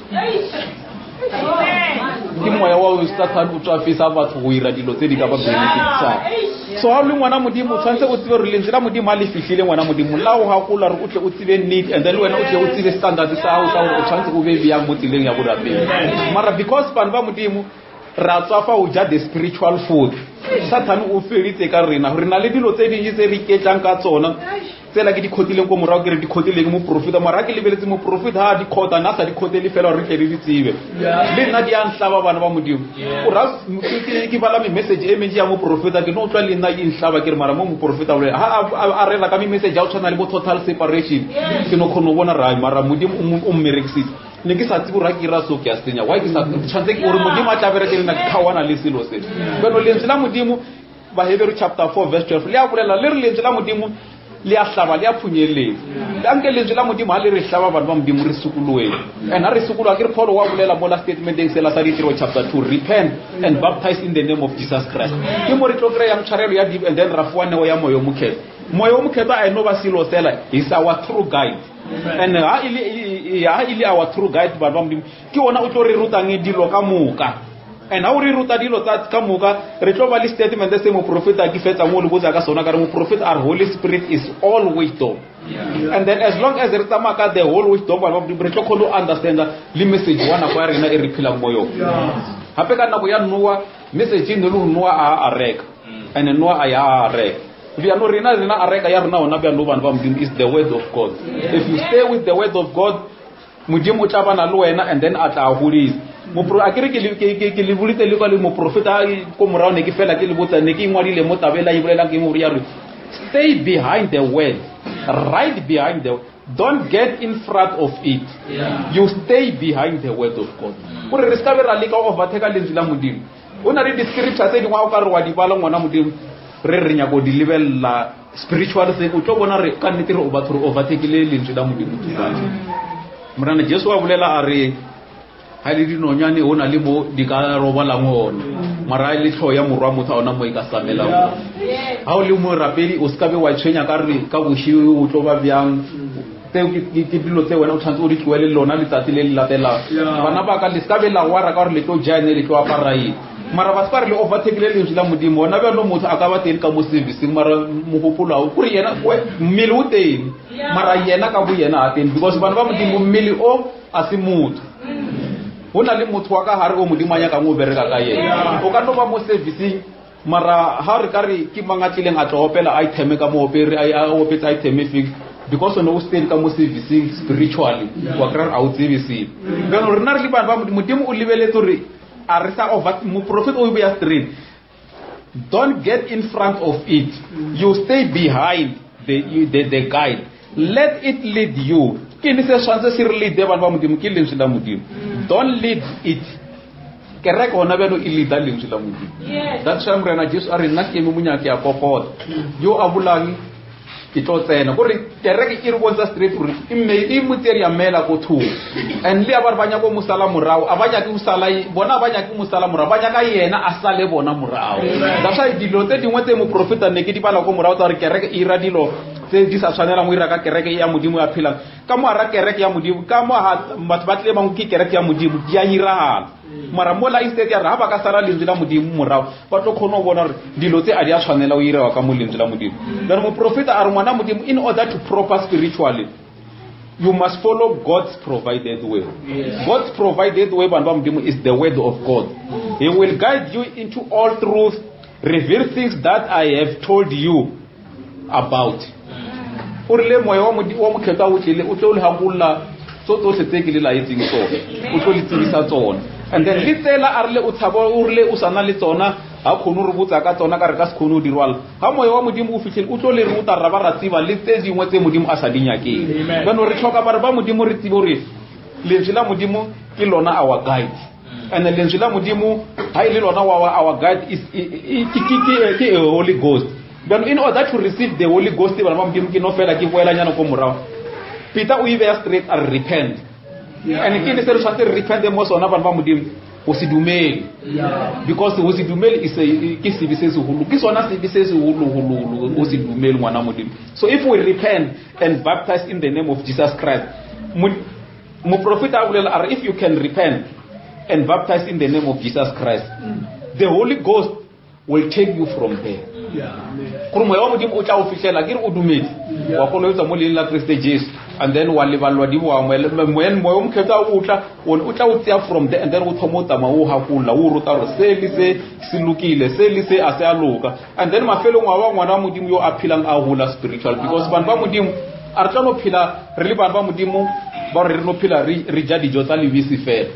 ke moya wa o Satan o tswafisa batho go ira dilo tse di ka ba benefitsa so ha le ngwana modimo tshwantse o tsebe re lentsela modimo a le fihlile ngwana modimo la o hakola re o tle o tsebe need and then wena o tle o tsebe standard sa hao sa o tshwantse o be bya mo tsileng ya borapeng mara because bana ba modimo ra tswafa o ja the spiritual food Satan o felitse ka rena le dilo tse di tse re ketlang ka tsona tsela ke di khotileng go morago ke re di khotileng mo profeta mara ke lebeletse mo profeta ha di khota na sa di khotele fela re tle di tsibe le nna di anhlaba bana ba modimo o ra ke bala me message e menji ya mo profeta ke no tswa le nna ke nhlaba ke re mara mo profeta o a rela ka me message ya o tshwana le bo total separation ke no khono bona ra mara modimo o mmerekisitse ne ke sa tsibura ke ra so ke a senya why ke sa tshwantse ke gore modimo a tlabere ke nna ke khawana le selo se beno lentswe la modimo ba Hebrew chapter 4 verse 12 le a bolela le re lentswe la modimo le a hlaba le a phunyeletse anke lentswe la modimo ha le re hlaba bana ba modimo re sukuluwe and ha re sukulwa ke re Paul wa bolela mo la statement e sela sa ditiro chapter 2 repent and baptize in the name of Jesus Christ ke mo re tlo kry yang tshwarelo ya deep and then rafuane ya moyo mokhetho a no ba silo sela is our true guide and ha ili our true guide bana ba modimo ke ona o tlo re rutang dilo ka moka and ha o re ruta dilo tsa ka moka re tlo ba le statement se mo profeta ke fetsa mo le botsa ka sona ka re mo profeta our Holy Spirit is all wisdom and then as long as re tsamaka the whole wisdom ba re tlo kholo understand le message wana kwa rena e re phila moyo hape ka nako ya Noah message ne lo Noah a reka and Noah a reka we are no rena a reka ya rena ona ba no bana ba modimo is the word of God if you stay with the word of God modimo tla bana le wena and then atla holisa mo pro akere ke le bulite le kwa le mo profeta ko morao ne ke fela ke le botsa ne ke ngwadile mo tabela e bolela ke mo ri ya re stay behind the word right behind the don't get in front of it you stay behind the word of God gore re ska bera le ka overtake lentswe la modimo ona re di scripture tse dingwa o ka re wa di bala ngwana modimo re nya go di lebella spiritual se o tlo bona re ka nnete re o batho re overtake le lentswe la modimo tsana morana Jesu wa bolela a re ha le dinonyane ona le mo di ka robala ngona mara le tlho ya morwa motho ona mo e ka samela mo ha o le mo rapeli o ska be wa tshwenya ka re ka boshi o tlo ba byang tse ke dilo tse wena o tshwantse o di tloele lona le tsatsi le latela bana ba ka le ska be la wara ka re le tlo jane le tlo apara yi mara ba spare le overtake le lentswe la modimo ona ba no motho aka ba teng ka mo service mara mo gopola o kuri yena mmele o teng mara yena ka bo yena a teng because bana ba modimo mmele o a se motho hona le motho wa ka hare o modimo anya ka mo bereka ka yena o ka no ba mo servicing mara ha re ka re ke mangatlileng a tlopela item ka mo opere a opetsa item fix because no stand ka mo servicing spiritually wa kra out service ngano rena re le bana ba modimo o lebeletse re a re sa over mo prophet o be straight don't get in front of it you stay behind the guide let it lead you ke ne se tshwantse se re lead bana ba modimo ke lentswe la modimo don't lead it ke re kona beno e lead lentswe la modimo that's why mrena Jesus a re nna ke mo munyake ya popota yo abulang ke tlo tsena gore ke re ke re bontsha straight gore e muteri ya mela go thu and le abar banya go musala morao abanya ke musala bona abanya ke musala morao banya ka yena a sale bona morao that's why dilo tse dingwe tse mo profeta ne ke di bala go morao tsa re ke re ira dilo tse di sa tshwanela mo ira ka kereke ya modimo ya phela ka mo ara kereke ya modimo ka mo ha batho ba tle ba go ke kereke ya modimo di a ira mara mola instead ya ra ba ka sala lentswe la modimo morao ba tlo khona go bona re dilo tse a di a tshwanela o ira ka mo lentswe la modimo then mo profeta a re ngwana modimo in order to proper spiritually you must follow God's provided way. God's provided way is the word of God. He will guide you into all truth, reveal things that I have told you about. Urle moyo wa mokhetwa o tlile o tlo le hakulla so to se tsekile la itseng so o tlo le tsisa tsona and then le tsela a re le o tshabo o rile o sana le tsona ha khono re botsa ka tsona ka re ka se khono dirwala ha moya wa modimo o fitlhele o tlo le ruta ra ba ra tsiba le tse dingwe tse modimo a sa dinyakeng bano re tlhoka bare ba modimo re tsibo re lentswe la modimo ke lona our guide and lentswe la modimo ha ile lona our guide is ke Holy Ghost. Then in order to receive the Holy Ghost ba modimo ke no fela ke boela nyana ko morao Peter o ibe straight and repent and ke le se re tshwantse re repent mo sona ba modimo o se dumele because o se dumele is ke se bise se hulu ke sona se bise se hulu o se dumele ngwana modimo. So if we repent and baptize in the name of Jesus Christ mo prophet a bolela are if you can repent and baptize in the name of Jesus Christ the Holy Ghost will take you from there. Kuri moya wa modimo o tla o fihlela ke re o dumedi wa go loetsa mo leng la Kristo Jesu and then wa lebalwa di wa moya o mkheta o tla o tsia from there and then o thomota ma o hakula o ruta re se le se silukile se le se a se a loka and then mafelong wa ngwana modimo yo a philang a hula spiritual because ban ba modimo a re tla no phila re le ban ba modimo ba re no phila re ja dijo tsa lebisi fela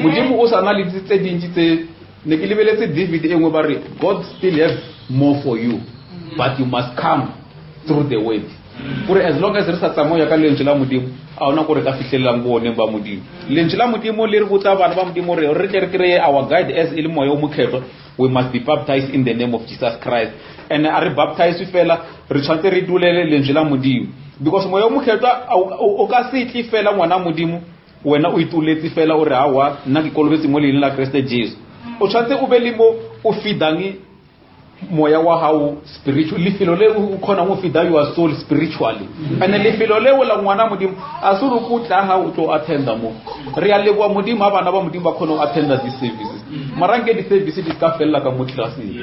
modimo o sa na le tse dintsi tse ne ke lebeletse David engwe ba re God still has more for you but you must come through the way for as long as re sa tsamaya ka lentswe la modimo a ona gore ka fitlhelang go one ba modimo lentswe la modimo le re botsa bana ba modimo re tle re kreye our guide as ile moya o mokgetho we must be baptized in the name of Jesus Christ and are baptized fela re tshwantse re dulele lentswe la modimo because moya o mokgetho o ka se tli fela ngwana modimo wena o ituletse fela o re hawa nna ke kolobetse mo leng la Kristo Jesu o tshwantse o be le mo o feedangi moya wa hao spiritually filo le o khona mo feeda your soul spiritually and le filo le wala ngwana modimo asuru kutla ha o tlo attenda mo re a lebwa modimo ha bana ba modimo ba khona o attenda these services marange di services di ka fella ka mo classing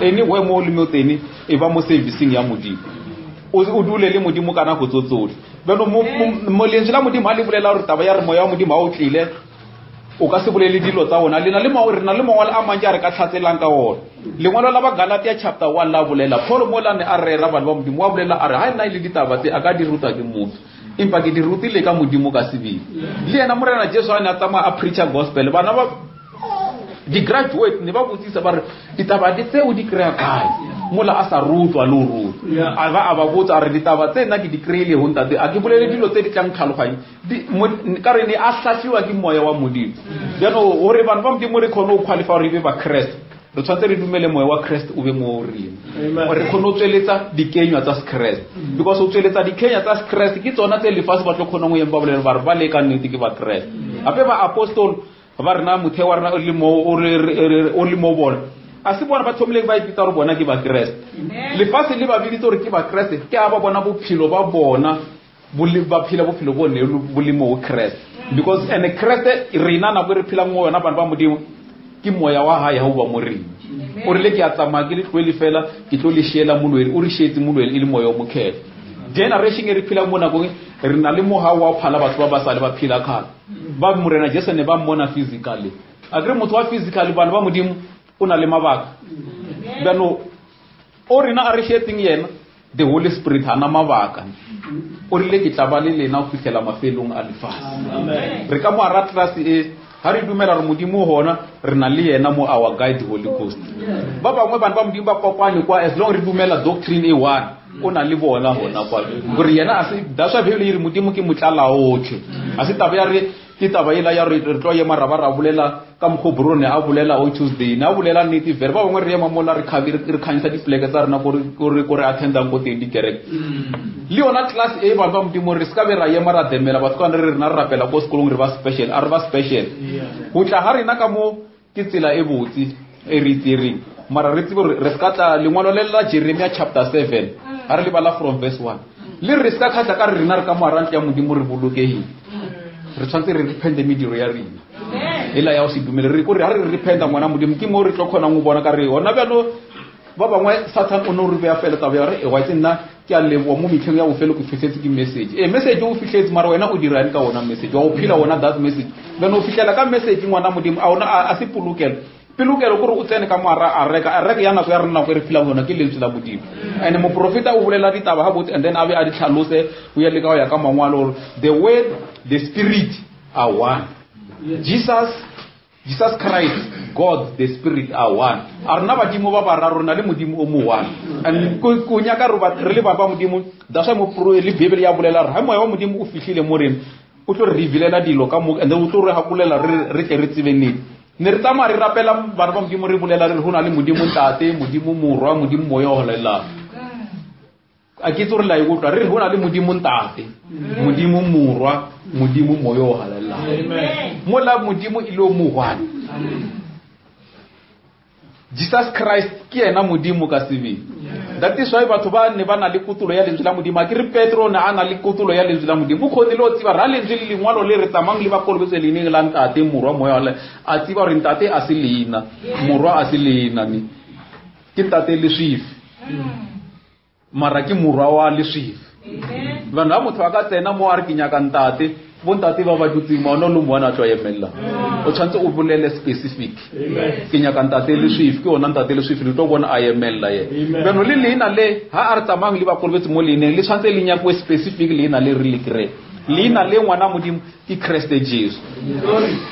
anyway mo le mo teni e ba mo servicing ya modimo o dule le modimo kana go tsotsotse beno mo lentswe la modimo ha le bolela re taba ya re moya wa modimo ha o tlile o ka se bolele dilo tsa ona lena le rena le mangwalo a mantsi a re ka tlhatselang ka ona lengwalo la Bagalatia chapter 1 la bolela Paul mo la ne a rera bana ba modimo wa bolela a re ha ena ile ditaba tse a ka di ruta ke motho empa ke di rutile ka modimo ka sebile le yena morena Jesu a ne a tsamaya a preacher gospel bana ba di graduate ne ba botsisa ba re ditaba tse o di kry-a kae mola a sa rutwa le rutwa a ba botsa re ditaba tse nna ke di kry-ile ho ntate a ke bolele dilo tse di tlang tlhaloganye ka re ne a hlahliwa ke moya wa modimo jaanong hore bana ba modimo re kgone o qualify gore be ba Christ re tshwantse re dumele moya wa Christ o be mo rena re kgone o tsweletsa dikenywa tsa Christ because o tsweletsa dikenywa tsa Christ ke tsona tse lefase ba tlo kgona go yemba bolele ba re ba le ka nnete ke ba Christ ape ba apostol ba rena motheo wa rena o le mo bona a se bona ba thomile ba ipitsa re bona ke ba Christ lefase le ba biditse gore ke ba Christ ke a ba bona bophelo ba bona ba phila bophelo bone bo le mo Christ because and Christ rena na go re phila mo yona bana ba modimo ke moya wa hae ha o ba mo rena o re le ke a tsamaya ke le tlwele fela ke tlo le shela molwele o re shetse molwele ile moya o mokhetho generation e re phila mo nakong re na le moha wa phala batho ba ba sale ba phila khala ba morena Jesu ne ba mmona physically a gre motho wa physically bana ba modimo o na le mabaka bano o rena a re shetseng yena the Holy Spirit ana mabaka o rile ke tla ba le lena o fitlhela mafelong a lefase re ka mo aratlase e ha re dumela re modimo hona re na le yena mo our guide Holy Ghost ba bangwe bana ba modimo ba kopane kwa as long re dumela doctrine e one o na le bona hona kwa gore yena a se that's why bebele re modimo ke motlala otlhe a se taba ya re ke taba ela ya re tlo ye maraba ra bolela ka mkhobrone a bolela o Tuesday na bolela niti ver ba bangwe re ya mamola re khavire re khanisa di pleke tsa rena gore attenda go teng di kerek le ona class e ba modimo re ska be ra ye mara demela ba tswana re rena rapela ko sekolong re ba special a re ba special go tla ha rena ka mo ke tsela e botsi e re tireng mara re tsebo re ska tla lengwalo le la Jeremiah chapter 7 a re le bala from verse 1 le re ska khatla ka re rena re ka mo arant ya modimo re bolokehile re tshwantse re repente mediro ya rena ela ya o se dumele re gore ha re repenta ngwana modimo ke mo re tlo khona go bona ka re ona bjalo ba bangwe Satan o no re be a fela taba ya re e wa tsena ke a lebo mo mitlheng ya go fela go fitlhetse ke message message o fitlhetse mara wena o dira ka ona message wa o phila ona that message beno o fitlela ka message ngwana modimo a ona a se polukelo gore o tsene ka moara a reka ya nako ya rena go re phila ngwana ke lentswe la modimo and mo profeta o bolela ditaba ha botse and then a be a di tlhalose o ya le ka ya ka mangwalo the word the spirit are one Jesus Christ God the Spirit are one. Arna badimo ba bararo na le modimo o mo one. And ko nyaka re le baba modimo that's why mo pro le Bible ya bolela ha moya wa modimo o fihlile mo rena o tlo revealela dilo ka mo and then o tlo re hakulela re ke re tsebeni ne re tsamaya re rapela bana ba modimo re bolela re hona le modimo ntate modimo morwa modimo moya o holela a ke tsore la ikotla re hona le modimo ntate modimo morwa modimo moya o holela amen mo la modimo ile mo one Jesus Christ ke ena modimo ka sibi that is why batho ba ne bana le kutulo ya lentswe la modimo ke re Petro na ana le kutulo ya lentswe la modimo go khone lo tsiba ra lentswe le lengwalo le re tsamang le ba kolobetse le neng la ntate morwa moya le a tsiba re ntate a se leina morwa a se leina ni ke ntate le shifi mara ke morwa wa le shifi bana ba motho ka tsena mo a re kinya ka ntate bo ntate ba ba dutse mo no lo mona tswa yemela o tshwantse o bolele specific kinya ka ntate le shifi ke ona ntate le shifi le to bona a yemela ye bano le leina le ha a re tsamang le ba kolobetse mo le neng le tshwantse le nya ko specific leina le re le kre leina le ngwana modimo ke Christ Jesus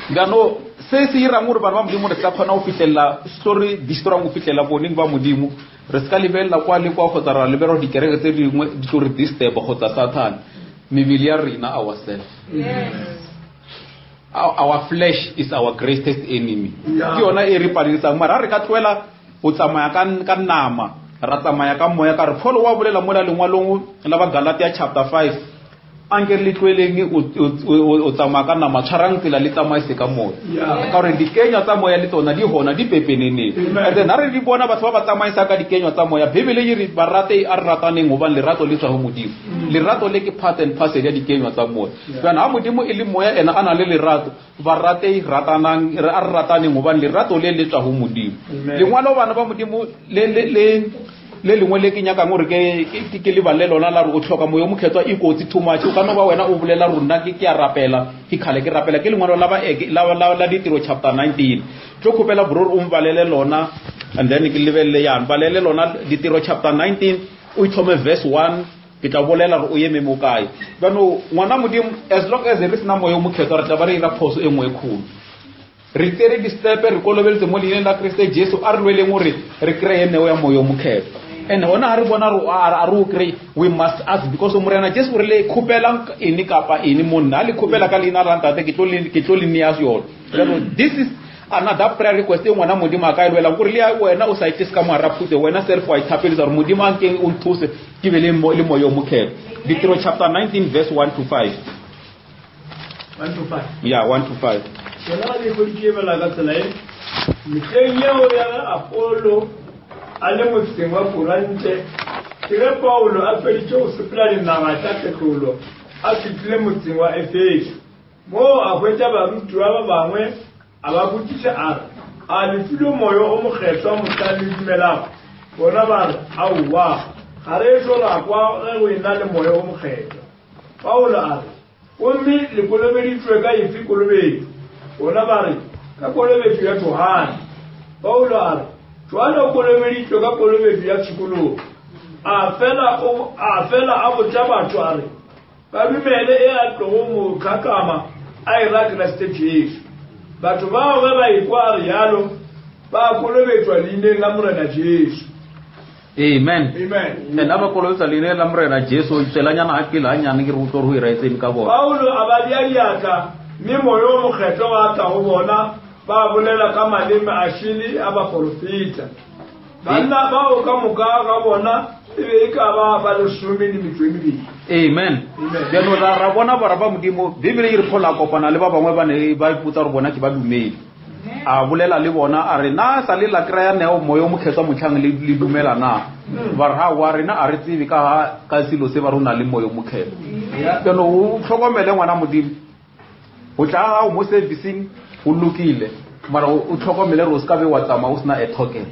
gano se se ira mo re bana ba modimo re tsa khona o fitlela story di story mo fitlela boning ba modimo re ska lebella kwa le kwa khotsa ra lebero di kereke tse dingwe di tlo re disturb khotsa Satan mebili ya rena ourselves our flesh is our greatest enemy ke yona e re palisa mara re ka tloela o tsamaya ka nama ra tsamaya ka moya ka re pholo wa bolela mo la lengwalong la ba Galatia chapter 5 anke le tweleng o tsamaya ka nama tshwarang tsela le tsamaise ka moya ka re dikenya tsa moya le tsona di hona di pepenene and then re di bona batho ba tsamaisa ka dikenya tsa moya Bibele e re barate a rataneng go ba lerato le tswa go modimo lerato le ke part and parcel ya dikenya tsa moya kana ha modimo e le moya ena ana le lerato barate ratanang a rataneng go ba lerato le le tswa go modimo lengwalo bana ba modimo le lengwe le ke nyaka ngore ke le ba le lona la re go tlhoka moyo mokhetwa ikotsi too much o ka no ba wena o bolela rona ke a rapela ke khale ke rapela ke lengwalo la ditiro chapter 19 tlo khopela bro o mbalele lona and then ke lebelle yana balele lona ditiro chapter 19 o ithome verse 1 ke tla bolela re o yeme mo kae bano ngwana modimo as long as there is na moyo mokhetwa re tla ba re ira phoso e nngwe khulu re tere di step re kolobetse mo leineng la Kriste Jesu a re lwele ngore re kreye neo ya moyo mokhetwa and ona ha re bona a re o kry we must ask because umrena Jesu re le khupela eni kapa eni monna le khupela ka leina la ntate ke tlo le nia yona this is another prayer request ngwana modimo a ka ilwela gore le wena o sa itiska mo rapute wena self wa itapelisa re modimo a ke o nthuse ke be le moyo mokhetwa Ditiro chapter 19 verse 1 to 5 1 to 5 yeah 1 to 5 Sona le go di bela ka tsela e mkhenya o ya Apollo ale motseng wa Korante ke Paulo a feditse o sepela le naga tsa tekolo a fitlile motseng wa Efeso mo a hwetša barutwa ba bangwe a ba botsitse a le filo moyo o mokgethwa motlale dumelago bona ba re auwa ga re tlola kwa ge o ena le moyo o mokgethwa Paulo a re gomme le kolobeditswe ka efe kolobedi bona ba re ka kolobetso ya Johane Paulo a re Johane o kolobeditswe ka kolobetso ya tshikologo a fela a botša batho a re ba bimele e a tlogo mo kakama a ira Kriste Jesu batho bao ge ba ikwa a re yalo ba kolobetswa leineng la morena Jesu amen ena ba kolobetswa leineng la morena Jesu tselanyana a kila anyane ke re utlo go ira etseng ka bona Paulo a ba diaka mme moyo o mokgetho wa tla go bona ba bolela ka maleme a shili a ba profeta banna ba o ka moka ga bona e ka ba le shumi ni mitwemedi amen beno ra bona bara ba modimo Bibele e re phola kopana le ba bangwe ba ne ba iputsa re bona ke ba dumedi a bolela le bona a re na sa le la kraya neo moyo mokhetwa motlhang le dumela na ba re ha wa rena a re tsebe ka silo se ba rona le moyo mokhetwa beno o tlhokomele ngwana modimo o tla ha o mo servicing o lokile mara o tlhokomele re o ska be wa tsama o sna a token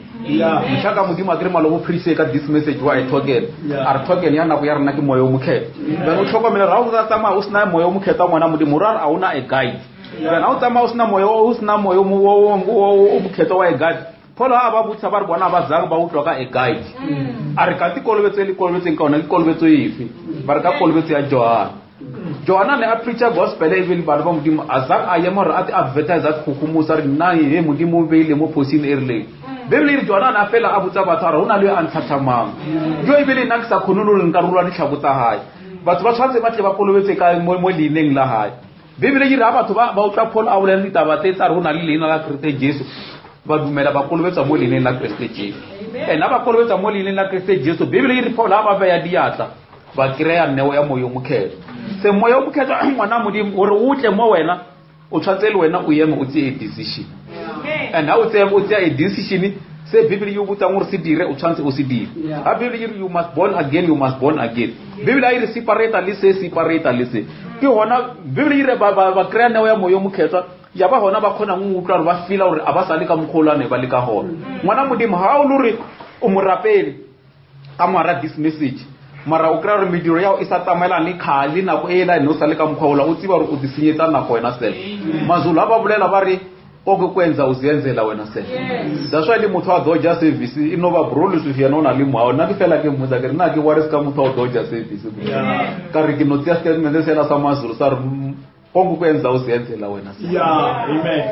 mshaka modimo a tre malo go prise ka this message wa a token a re token ya nako ya rena ke moyo mokhetwa beno o tlhokomele ra o tsama o sna moyo mokhetwa ngwana modimo ra a una a guide bena o tsama o sna moyo o mokhetwa wa a guide pholo ha ba butsa ba re bona ba zang ba utlwa ka a guide a re ka ti kolobetse le kolobetseng ka ona le kolobetso efe ba re ka kolobetso ya Johane Joanna ne a preacher gospel even ba ba modimo azak ayema re at advertise at khukumusa re nna he modimo beile mo posting early Bebele Joanna na fela abutsa batho ra hona le a nthathamang jo ebile nna ke sa khonolo le nkarolo di tlhabotsa hae batho ba tshwantse ba tle ba kolobetse ka mo lineng la hae Bebele di ra batho ba utla Paul a bolela ditaba tse tsa rona le leina la Kriste Jesu ba dumela ba kolobetsa mo lineng la Kriste Jesu ena ba kolobetsa mo lineng la Kriste Jesu Bebele di Paul a ba ba ya diatla ba kreya neo ya moyo mokhetho se moyo mokhetho ngwana modimo gore o tle mo wena o tshwatsele wena o yeme o tse decision and how tse o tse a decision se Bibele yo botsa gore se dire o tshwantse o se dire a Bibele you must born again Bibele a re separate le se ke hona Bibele ire ba kreya neo ya moyo mokhetho ya ba hona ba khona go utlwa re ba feel gore a ba sa le ka mokholwane ba le ka hona ngwana modimo ha o lore o morapele a mara this message mara o kra re mediro ya o isa tsamaela le khali na go ela no sa le ka mkhawula o tsiba re o disenyetsa na go wena sel mazulu aba bulela ba re okukwenza uziyenzela wena sel that's why le motho wa doja service inova brolo sufia nona le mwa na ke fela ke mmuza ke na ke ware ska motho wa doja service ka re ke no tsia statement se la sa mazulu sa okukwenza uziyenzela wena sel amen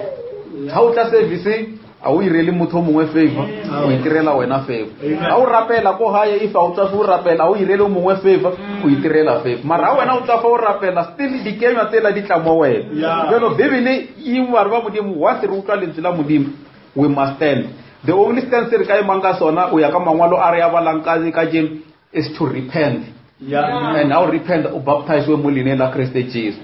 ha o tla service a o irele motho mongwe favor o itirela wena favor a o rapela ko hae if a o tsa go rapela o irele mongwe favor o itirela favor mara wena o tsa go rapela still di kenya tsela di tla mo wena beno Bibele e mara ba modimo wa se re utlwa lentswe la modimo we must stand the only stance re ka imanga sona o ya ka mangwalo a re ya balankazi ka jeng is to repent and now repent o baptize we mo lineng la Kriste Jesu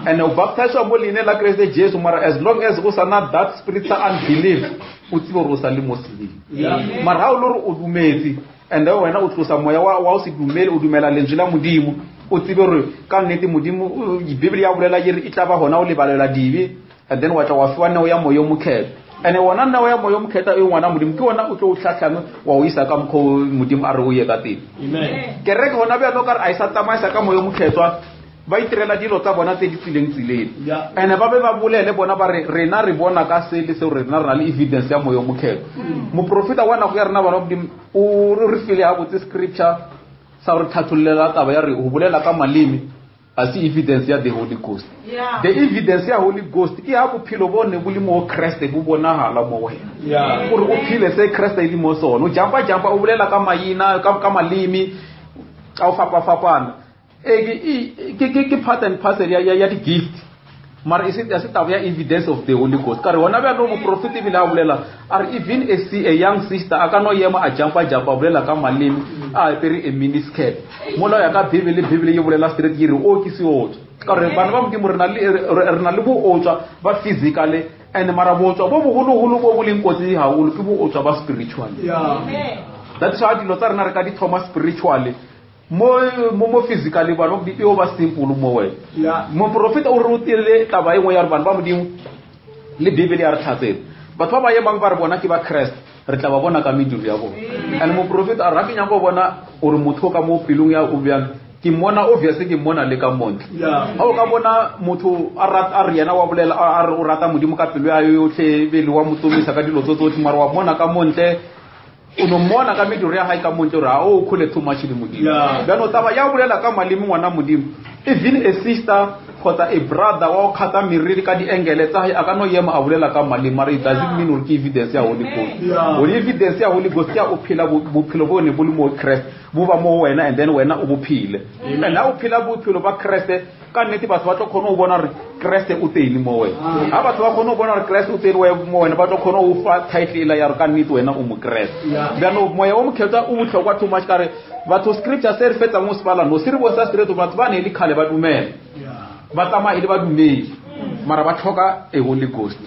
and o baptize mo lineng la Kriste Jesu mara as long as o sa na that spiritual unbelief o tsibo ro sa le mosidi mara ha o lore o dumetse and wena o tlosa moya wa o se dumele o dumela lentswe la modimo o tsibe re ka nnete modimo Bibele ya bolela yere e tla ba hona o lebalela dibe and then wa tla wa fiwa neo ya moyo mokhetho ene wona neo ya moyo mokhetho e ngwana modimo ke wona o tlo o tlhatlhame wa o isa ka mkho modimo a re o ye ka teng amen ke re ke hona be a tloka a isa tsamaisa ka moyo mokhetho ba itirela dilo tsa bona tse di tsileng ene ba be ba bolele bona ba re rena re bona ka se le se rena re na le evidence ya moyo mokhetho mo profeta wana go ya rena ba modimo o re file ha botse scripture sa re thatholela taba ya re o bolela ka malimi as evidence ya the Holy Ghost the evidence ya Holy Ghost ke ha bophelo bone bo le mo Kriste bo bonahala mo wena gore o phile se Kriste le mo sona o jampa o bolela ka mayina ka malimi a o fapana ke part and parcel ya di gift mara is it ya evidence of the Holy Ghost kare wona ba no mo prophet bila a bolela are even a young sister aka no yema a jampa bolela ka malimi a pere a miniskirt mola ya ka Bibele ye bolela straight yiri o ke se otso kare bana ba modimo rena le bo otsa ba physically and mara bo otsa bo bogolo bo boleng kotsi ha holo ke bo otsa ba spiritually that's why dilo tsa rena re ka di thoma spiritually mo physically ba no di o ba simple mo we mo profeta o rutile taba engwe ya bana ba modimo le Bibele ya re tlhatsela batho ba ye bang ba re bona ke ba Christ re tla ba bona ka mediro ya bona and mo profeta a rakinya go bona o re motho ka mo pilong ya o bjang ke mona obviously ke mona le ka montle ha o ka bona motho a re yena wa bolela a re o rata modimo ka pelo ya yotlhe bele wa motomisa ka dilo tsotlhe mara wa mona ka montle uno mona ka mediro ya hae ka montle ra o khole too much le modimo bano taba ya bolela ka malimi ngwana modimo even a sister kota a brother wa khata miriri ka di engele tsa a ka no yema a bolela ka malimi mara it doesn't mean or evidence ya Holy Ghost o evidence ya Holy Ghost ya o phela bophelo bone bo le mo Christ bo ba mo wena and then wena o bophile and ha o phela bophelo ba Christ ka nnete batho ba tlo khona o bona re Christ o teng mo wena ha batho ba khona o bona re Christ o teng mo wena ba tlo khona o fa title ya re ka nnete wena o mo Christ bano moya o mokhetsa o botlhokwa too much kare batho scripture se re fetsa mo spala no se re bosa straight batho ba ne le khale ba dumela ba tama ile ba dumedi mara ba tlhoka a Holy Ghost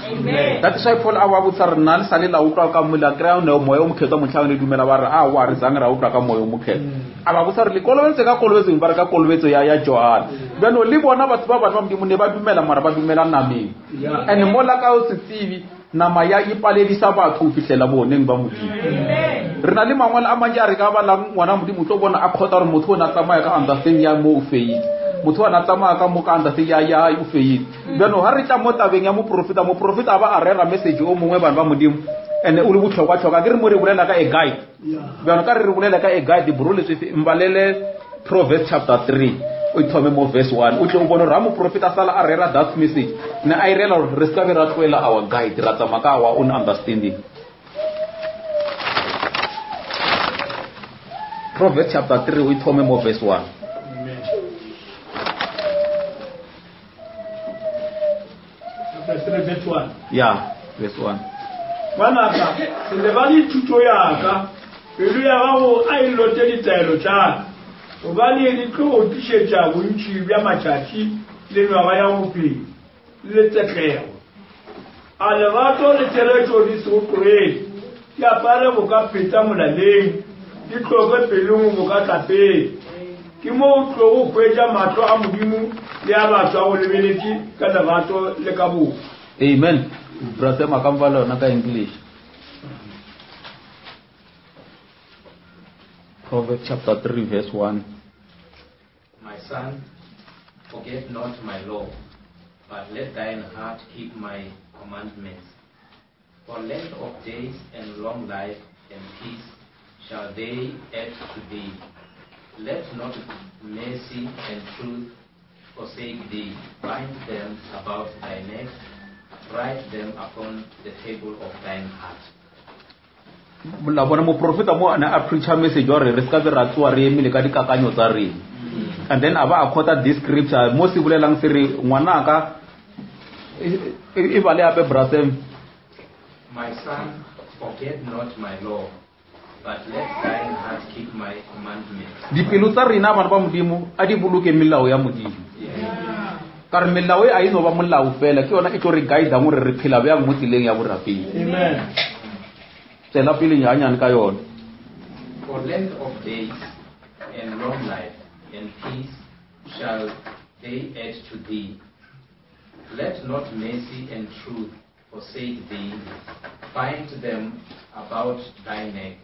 that's why Paul a wa botsa rena le sale la utlwa ka mola ground no moya o mokhetsa motlhang le dumela ba re a wa re zanga ra utlwa ka moya o mokhetsa a ba botsa re le kolobetse ka kolobetse ba re ka kolobetse ya Johan bano le bona batho ba ba modimo ne ba dumela mara ba dumela nameng and mola ka o se tsibi nama ya ipaledisa batho o fitlela boneng ba modimo rena le mangwala a manje a re ka ba la ngwana modimo tlo bona a khota re motho o na tsamaya ka understand ya mo o feile motho a na tsamaya ka mo ka understand ya o feile bano ha re tla mo tabeng ya mo profeta ba a rera message o mongwe bana ba modimo ene o le botlhokwa ke re mo re bolela ka a guide bano ka re bolela ka a guide bro le se mbalele Proverbs chapter 3 o ithome mo verse 1 o tle o bona ra mo profeta sala a rera that message ne a irela re ska be ra tloela our guide ra tsamaka our own understanding. Proverbs chapter 3 o ithome mo verse 1. Verse 1. Yeah, verse 1. Wanaka, le bali thuto yaka, pelo ya gago a ilote ditaelo tša o bane di tlo o tišetša bontši bja matšatši le ngwaga ya bophelo le tsetlego. A lerato le tšheletšo di se go tlogele, di apare go ka pheta molaleng, di tloge pelong go ka tlapeng. Ke mo o tlo go hwetša mahlo a Modimo le a batho a go lebeletše ka lerato le ka botho. Amen. Brother Makambala naka English. Proverbs chapter 3 verse 1. My son, forget not my law, but let thine heart keep my commandments. For length of days and long life and peace shall they add to thee. Let not mercy and truth forsake thee. Bind them about thy neck, write them upon the table of thine heart. La bona mo profeta mo ana a preacher message ore re ska be ra tswa re emile ka dikakanyo tsa rena. And then aba a quote this scripture mo se bolelang se re ngwanaka e bale ape brother. My son, forget not my law, but let thine heart keep my commandments. Dipelo tsa rena bana ba Modimo a di boloke melao ya Modimo. Ka re melao e a ino ba molao fela ke yona e tlo re guide mo re phela bya mo tsileng ya borapedi. Amen. Tsela pele nyanyane ka yona. For length of days and long life and peace shall they add to thee. Let not mercy and truth forsake thee. Bind them about thy neck.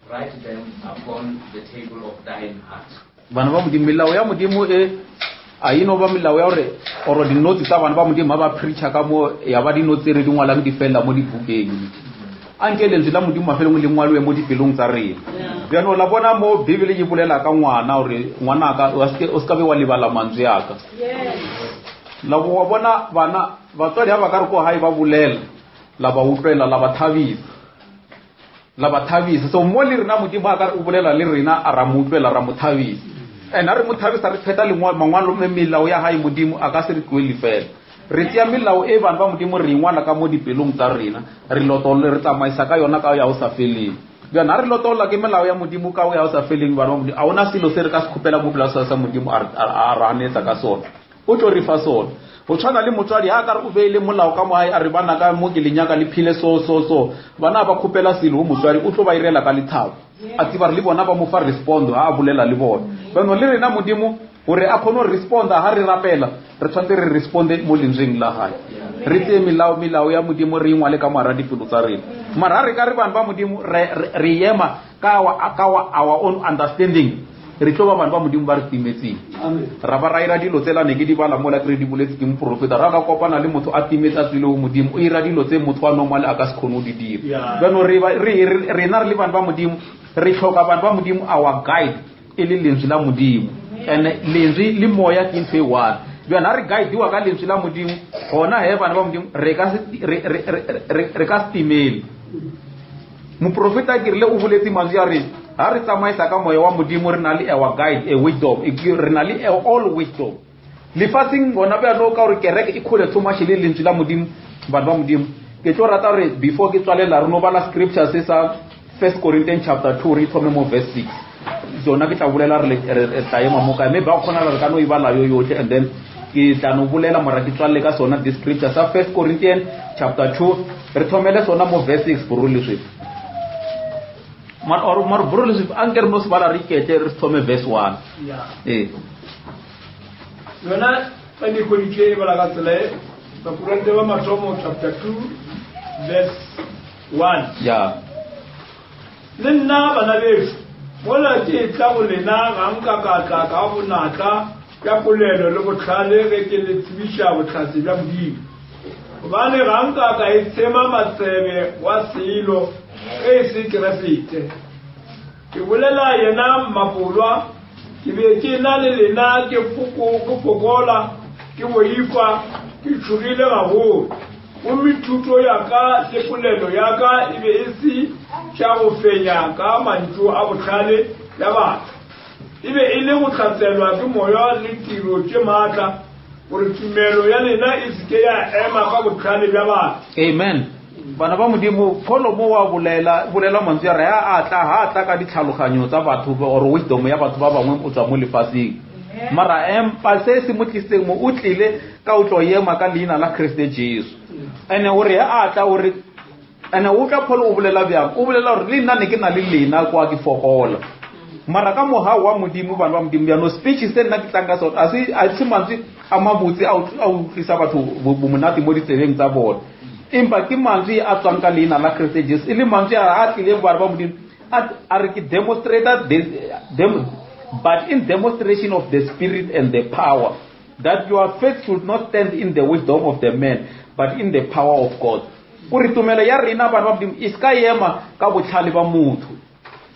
Write them upon the table of thine heart. Bana ba Modimo melao ya Modimo e a ino ba melao ya ore oro di notes tsa bana ba Modimo ba preacher ka mo ya ba di notes re di ngwalang di fela mo dibukeng. Anke le ntsela Modimo mafelong le ngwalwe mo dipelong tsa rena. Bjano la bona mo Bibele e bolela ka ngwana ore ngwana ka o ska be wa lebala mantswe yaka. La bo bona bana batswadi ba ka re ko hae ba bolela la ba utlwela la ba thabisa so mo le rena Modimo a ka re o bolela le rena a ra mo utlwela ra mo thabisa. And are mo thabisa re pheta le mangwalo me melao ya hae Modimo a ka se re tloele fela. Re tia melao e bana ba Modimo re ngwana ka mo dipelong tsa rena re lotole re tsamaisa ka yona ka ya o sa feleng. Bjana re lotola ke melao ya Modimo ka o ya o sa feleng bana ba Modimo a ona selo se re ka se khopela mo plasa sa Modimo a ranetsa ka sona o tlo re fa sona o tshwana le motswadi ha ka re o beile molao ka mo hae a re bana ka mo ke lenyaka le phile so bana ba khopela selo o motswadi o tlo ba irela ka lethabo a tsiba re le bona ba mo fa respond ha a bolela le bona bana le rena Modimo hore a khono responda ha re rapela re tshwantse re responde mo lentsweng la hae re tse melao ya Modimo re ingwa le ka mara dipelo tsa rena mara re ka re bana ba Modimo re yema ka our own understanding re tlo ba bana ba Modimo ba re timetseng ra ba raira dilo tsela ne ke di bala mo la re di boletse ke mprofeta ra ka kopana le motho a timetsa tsile o Modimo o ira dilo tse motho wa normal a ka se khono di dira bano re na re le bana ba Modimo re hloka bana ba Modimo our guide e le lentswe la Modimo and lentswe le moya ke ntse one bjana re guide wa ka lentswe la Modimo gona he bana ba Modimo re ka stimele mo profeta ke rile o boletse manzi ya re ha re tsamaisa ka moya wa Modimo re na le our guide a wisdom re na le all wisdom le fasting gona ba no ka re kereke e khole tso mashile lentswe la Modimo bana ba Modimo ke tlo rata re before ke tswalela re no bala scripture se sa 1 Corinthians chapter 2 re thome mo verse 6 zona ke tla bolela re taema mo ka me ba khona re ka no ibala yo yotlhe and then ke tla no bolela mara ke tswalle ka sona the scripture sa 1 Corinthians chapter 2 re thomele sona mo verse 6 boroleswe mar boroleswe anger mo se bala re kete re thome verse 1 yona pa ni ko dike bala ka tsele ba Korinte ba mathomo chapter 2 verse 1 le nna bana beso mola ke tla go lena ga nka ka bonatla ya polelo le botlhale ge ke le tsibisha botlhatsi bja Modimo gobane ga nka ka e tsema matsebe wa selo e se kerefete ke bolela yena mapolwa ke be ke na le lena ke fokola ke boifa ke tshogile gagolo o methuto ya ka le polelo ya ka e be e se tša go fenya ka mantšu a bohlale ya batho e be e le go tlhatselwa ke moya le tiro tše maatla gore tumelo ya lena e seke ya ema ka bohlale bja batho. Amen. Bana ba modimo pholo mo wa bolela mantswe re a tla ka ditlhaloganyo tsa batho or wisdom ya batho ba bangwe o tswa mo lefaseng mara empa se se motliseng mo o tlile ka o tlo yema ka leina la Kriste Jesu ene hore a tla hore ene o tla pholo o bolela bjang o bolela hore le nna ne ke na le lena kwa ke fokola mara ka moha wa modimo bana ba modimo ya no speech se nna ke tlanga so a se mantswe a mabutse a utlisa batho bomonate mo ditsebeng tsa bona empa ke mantswe a tswang ka leina la Kriste Jesu ile mantswe a tlile bana ba modimo a re ke demonstrated but in demonstration of the Spirit and the power, that your faith should not stand in the wisdom of the man, but in the power of God. Kuri tumela ya rena ba babdim iska yema ka botlhale ba motho.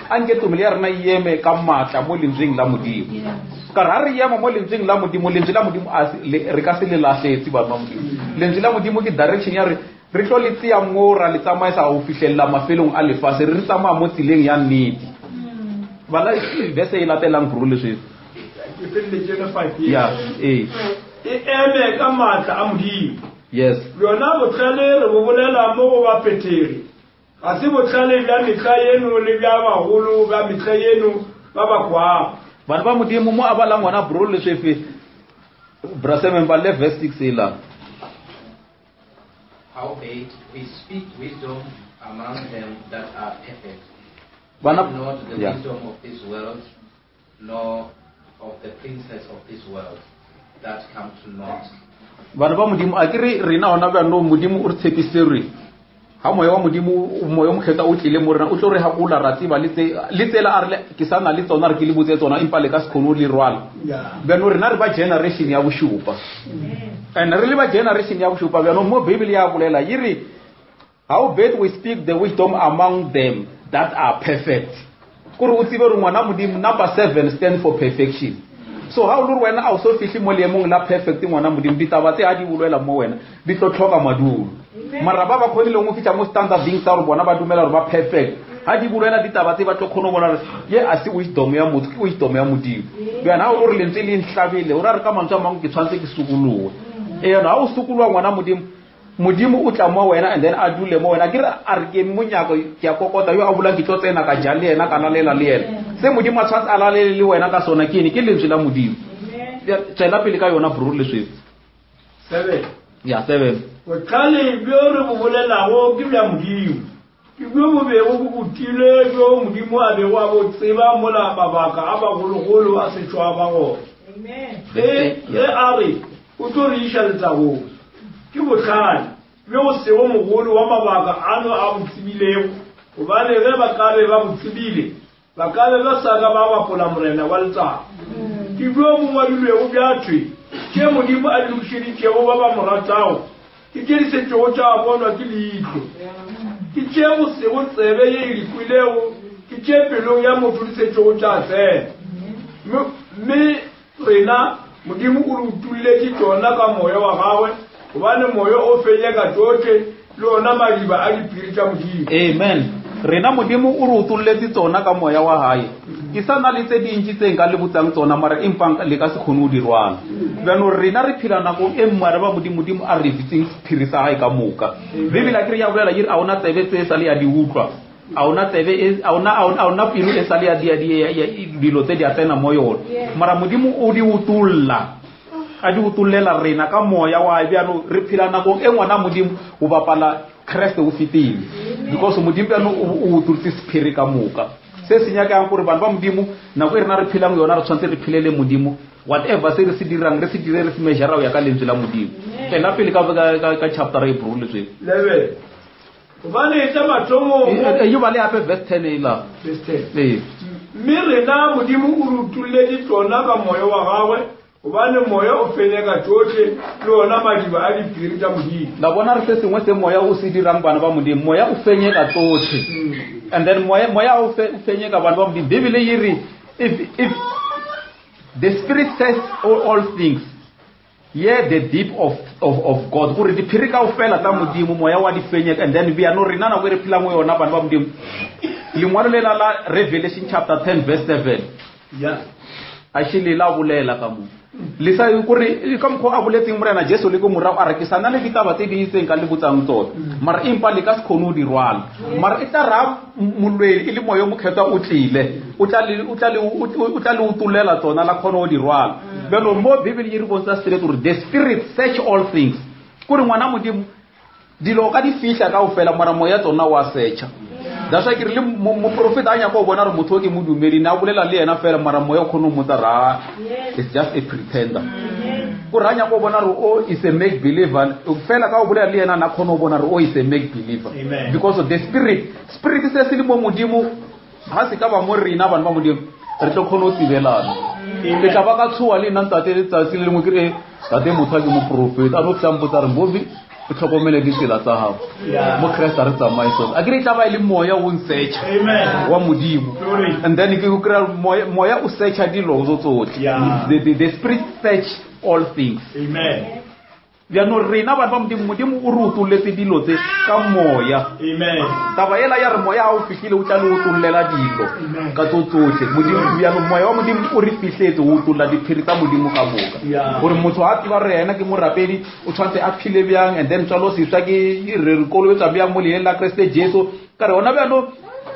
Anke tumela ya rena yeme ka matla mo lentsweng la modimo. Ka ra re yema mo lentsweng la modimo, lentswe la modimo re ka se le lahletse ba modimo. Lentswe la modimo ke direction ya re tlo le tsia mo ra le tsamaisa go fihlella mafelong a lefase re tsamaya mo tsileng ya nnete. Bala bese e latelang brule se ya eme ka matla a modimo. Yes. Yona botlhale re bo bolela mo go ba peteri ga se botlhale bja metlha yeno le bja bagolo ba metlha yeno ba bakwa bana ba modimo mo abala ngwana brule se fe brasemen ba le verse 6 ila howbeit we speak wisdom among them that are perfect, not the wisdom of this world, nor of the princes of this world that come to naught. Bana ba modimo a kere rena ona ba no modimo o re tshepisere ha moya wa modimo moya mo kgeta o tlile mo rena o tlo re ha kula ratiba le tsela a re ke sana le tsona re ke le botse tsona empa le ka sekgono le rwala beno rena re ba generation ya boshupa and re le ba generation ya boshupa beno mo Bible ya bolela yiri how bad we speak the wisdom among them that are perfect. Kuri o tsebe re ngwana modimo number 7 stand for perfection. So how lo wena a o so fihle mo leemong la perfect ngwana modimo ditaba tse a di bolela mo wena di tlo tlhoka madulo mara ba ba khonile mo fitla mo standard ding tsa re bona ba dumela re ba perfect ha di bolela ditaba tse ba tlo khono bona ye a se wisdom ya motho ke wisdom ya modimo bana ha o re lentse le nhlabile o ra re ka mantswe a mang ke tshwantse ke sukuluwe na o sukulwa ngwana modimo o tla mo wena and then a dule mo wena ke re a re ke monyako ke a kokota yo a bula ke tlo tsena ka jale yena kana lela le yena se modimo a tshwantse a lalele le wena ka sona ke ke lentswe la modimo tsela pele ka yona bro le swe 7 ya 7 o tlale bjo re bo bolelago ke bja modimo ke bjo bo be go botile bjo modimo a be wa bo tseba mola mabaka a bagologolo a setšwa ba go a re o tlo re iša letsago ke botlhale bjo go sego mogolo wa mabaka ano a botsibilego gobane ge ba ka be ba botsibile ba ka be ba saka ba bapola morena wa letsago ke bjo bo ngwadilwego bjathwe ke modimo a dilokišeditšego ba ba moratago ke di setšego tša bonwa ke leitlo ke tše go sego tsebe ye e likwilego ke tše pelong ya motho di setšego tša tsena mme rena modimo o re utulletše tšona ka moya wa gagwe gobane moya o fenyeka tsotlhe le ona madiba a dipiri tša modimo. Amen. Rena modimo o re utulletse tsona ka moya wa hae ke sa na le tse dintši tse nka le botsang tsona mara empa le ka se kgone o dirwana bjano rena re phela nako e mmare ba modimo a re vitseng sephiri sa gae ka moka bibele a kere ya bolela yiri a ona tsebe tse e sa le ya di utlwa a ona pelo e sa le ya dilo tse di a tsena mo yona mara modimo o di utulla a di utullela rena ka moya wa bjano re phela nako e ngwana modimo o bapala Kriste o fitile because modimo bjano o utultse sephiri ka moka se se nyaka yang gore bana ba modimo nako e rena re phelang yona re tshwantse re phelele modimo whatever se re se dirang re se dire re se measure o ya ka lentswe la modimo tsena pele ka chapter e bro le tswe 11 gobane tsa mathomo yo ba le hape verse 10 ila verse 10 mme rena modimo o rutulletse tsona ka moya wa gagwe gobane moya o fenyeka tsotlhe le ona madiba a dipiri tša modimo la bona re se sengwe se moya o se dirang bana ba modimo moya o fenyeka tsotlhe and then moya o fenyeka bana ba modimo bibele yiri The Spirit says all things. Yeah, the deep of God. Gore di phirika o fela tsa modimo moya wa di fenyeka, and then we are no renana go re phila mo yona bana ba modimo. Lengwalo le la Revelation chapter 10 verse 7. Yeah. Actually la bolela ka mo. Lisa gore ka mkho a boletseng morena Jesu le go morao a rekisana le ditaba tse di itseng ka le botsang tota. Mara impa le ka se khono di rwala. Mara eta ra molweli ile moyo mo khetsa o tlile. O tla le utulela tsona la khono di rwala. Belo mo Bible re bontsha straight gore the Spirit search all things. Gore ngwana modimo dilo ka di fihla ka o fela mara moya tsona wa search. That's why le mo prophet anya go bona re motho ke modumedi na bolela le ena fela mara moya khono motara. It's just a pretender. Go ranya go bona re o is a make believer. O fela ka o bolela le ena na khono bona re o is a make believer. Because of the spirit is se mo modimo ha se ka ba mo rena bana ba modimo re tlo khono tsibelana. Le ka ba ka tshuwa le nna ntate le tsatsi le mo kire tate motho ke mo prophet a no tsampotsa re Mbhombi o tlhokomele ditsela tsa gago mo Christ re tsamaiso a kire taba ile moya o nsearch wa modimo, and then ke go kry moya o search dilo zo tsotlhe. The Spirit search all things. Amen. Ya no rena ba modimo o re utuletse dilo tse ka moya. Amen. Taba ela ya re moya o fihlile o tla le utulela dilo ka tsotlhe. Modimo ya no moya wa modimo o re fihletse o utulla diphiri tsa modimo ka boka. Gore motho a tla re ena ke morapedi o tshwantse a phile byang, and then tsalo se tsa ke re kolobetsa byang mo le la Kriste Jesu ka re ona bano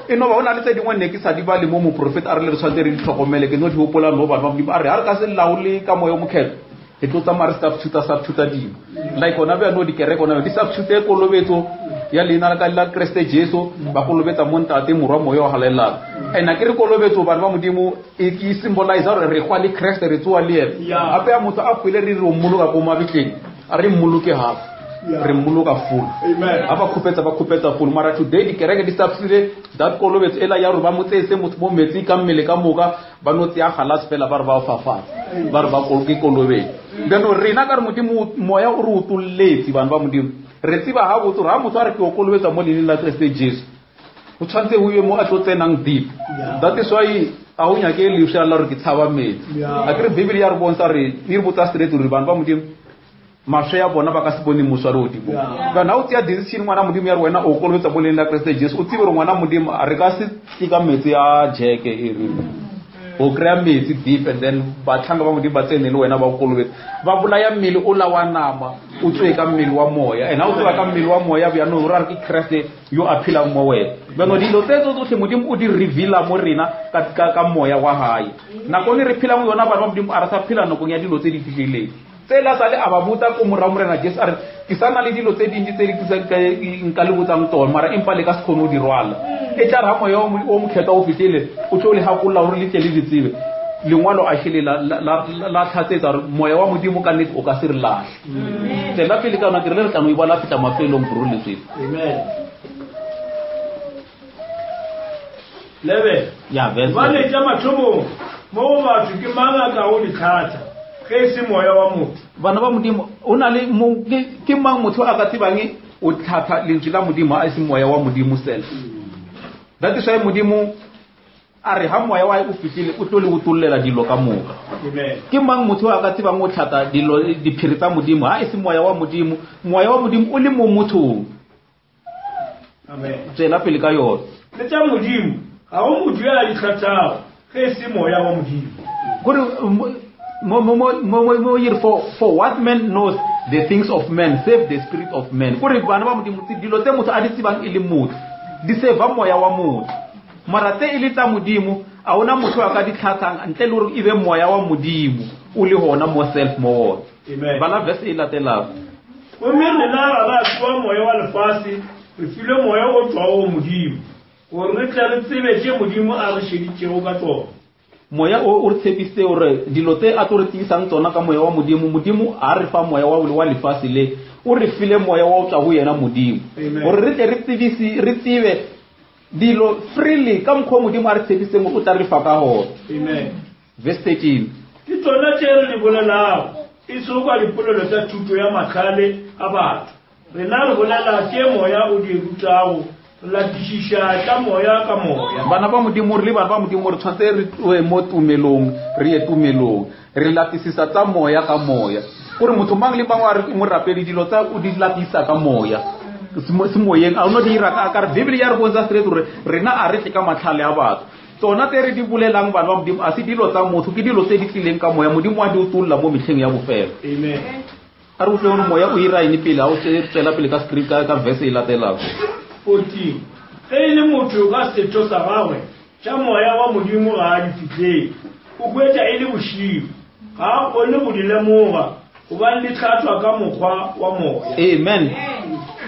eno ba ona le tse dingwe ne ke sa di ba le mo prophet a re le tshwantse re tlhokomele ke no di hopola no ba modimo a re ha re ka se laole ka moya o mokhetho e tlo tsamara substitute dimo like ona be no di kereke ona di substitute kolobetso ya lena ka la Kriste Jesu ba kolobetsa mo ntate morwa moya o halela ena ke re kolobetso bana ba modimo e ke symbolize gore re kwa le Kriste re tswa le ene ape ya motho a pele re mmoloka ko mabitleng a re mmoloke ha re mmoloka full. Amen. Aba khupetsa full mara today di kereke di substitute that kolobetso ela ya re ba motsese motho mo metsi ka mmele ka moka ba no tsia galas fela ba re ba fafatsa ba re ba kolke kolobetso. Beno rena ka re modimo moya o re utulletsi bana ba modimo re tsiba ha botso ra motho a re ke o kolobetsa mo le la Kriste Jesu o tshwantse o ye mo a tsenang deep. That is why a o nyake le usha la re ke tshaba metsi a ke re Bible ya re bontsha re e re botsa straight re bana ba modimo mashe ya bona ba ka se bone moswaro o tipo ba na o tsia decision ngwana modimo ya re wena o kolobetsa mo le la Kriste Jesu o tsibe re ngwana modimo a re ka se tika metsi a jeke e re o krea metsi deep, and then ba tlhanga ba modimo ba tsene le wena ba kolobetsa ba bolaya mmele o la wa nama o tswe ka mmele wa moya ena o tswa ka mmele wa moya bya no ra ke Kriste yo a phela mo wena bano dilo tsetso tsotlhe modimo o di reveala mo rena ka moya wa hae na go ne re phela mo yona ba modimo a re sa phela no go ya dilo tse di fitlileng tsela sale ababuta ko morao morena Jesu a re ke sana le dilo tse dintsi tse di nka le botsang tsona mara empa le ka se khono di rwala e tla ra moya o mo kheta o fitile o tlo le hakolla hore le tle le ditsibe lengwalo a shile la tlhatsetsa moya wa modimo ka nnete o ka se re lahle tsela pele ka na ke re tla mo ibala fita mafelo mburu le tswe. Amen. Lebe ya verse ba le tsa mathomo mo ba ke manga ka o di tlhatsa ke se moya wa motho bana ba modimo o na le ke mang motho a ka tsebang o tlhatha lentswe la modimo a se moya wa modimo self. That is why modimo a re ha moya wa o fitile o tlo le utullela dilo ka moka. Amen. Ke mang motho a ka tsebang o tlhatha dilo diphiri tsa modimo ha se moya wa modimo o le mo mothong. Amen. Tsela pele ka yona le tsa modimo ga o motho ya di tlhatsao ke se moya wa modimo gore for what man knows the things of men save the spirit of men. Gore bana ba modimo dilo tse motho a di tsebang ile motho di save moya wa motho mara tse ile tsa modimo a ona motho a ka di tlhatsang ntle le gore ibe moya wa modimo o le hona mo self mo. Amen. Bana verse e latela o mmele la ra tswa moya wa lefase re file moya o tswa o modimo gore re tla re tsebe tse modimo a re sheditšego ka tsona moya o re tshepise gore dilo tse a tlo re tisang tsona ka moya wa modimo a re fa moya wa lefase le o re file moya wa o tswa go yena modimo gore re tle re tsebe dilo freely ka mokgwa modimo a re tshepise mo o tla re fa ka hona. Amen. Verse 13 ke tsona tse re di bolelago e soka dipolelo tsa thuto ya matlhale a batho rena re bolela ke moya o di rutago la tishisha ka moya ka moya. Bana ba modimo re le bana ba modimo re tshwantse re tloe mo tumelong re ye tumelong re latisisa tsa moya ka moya gore motho mang le bangwe a re mo rapedi dilo tsa o di latisa ka moya se moyeng a no dira ka re Bibele ya re bontsha straight gore rena a re tle ka matlhale a batho tsona tse re di bolelang bana ba modimo a se dilo tsa motho ke dilo tse di tlileng ka moya modimo a di utulla mo metlheng ya bofelo. Amen. a re utlwe gore moya o ira ene pele a o tsela pele ka script ka verse e latelang 14 le motho ka setho sa gagwe tša moya wa modimo ga a di fitlhele o kwetša e le bošimo ga a kgone go di lemoga gobane di tlhatlhwa ka mokgwa wa moya. Amen.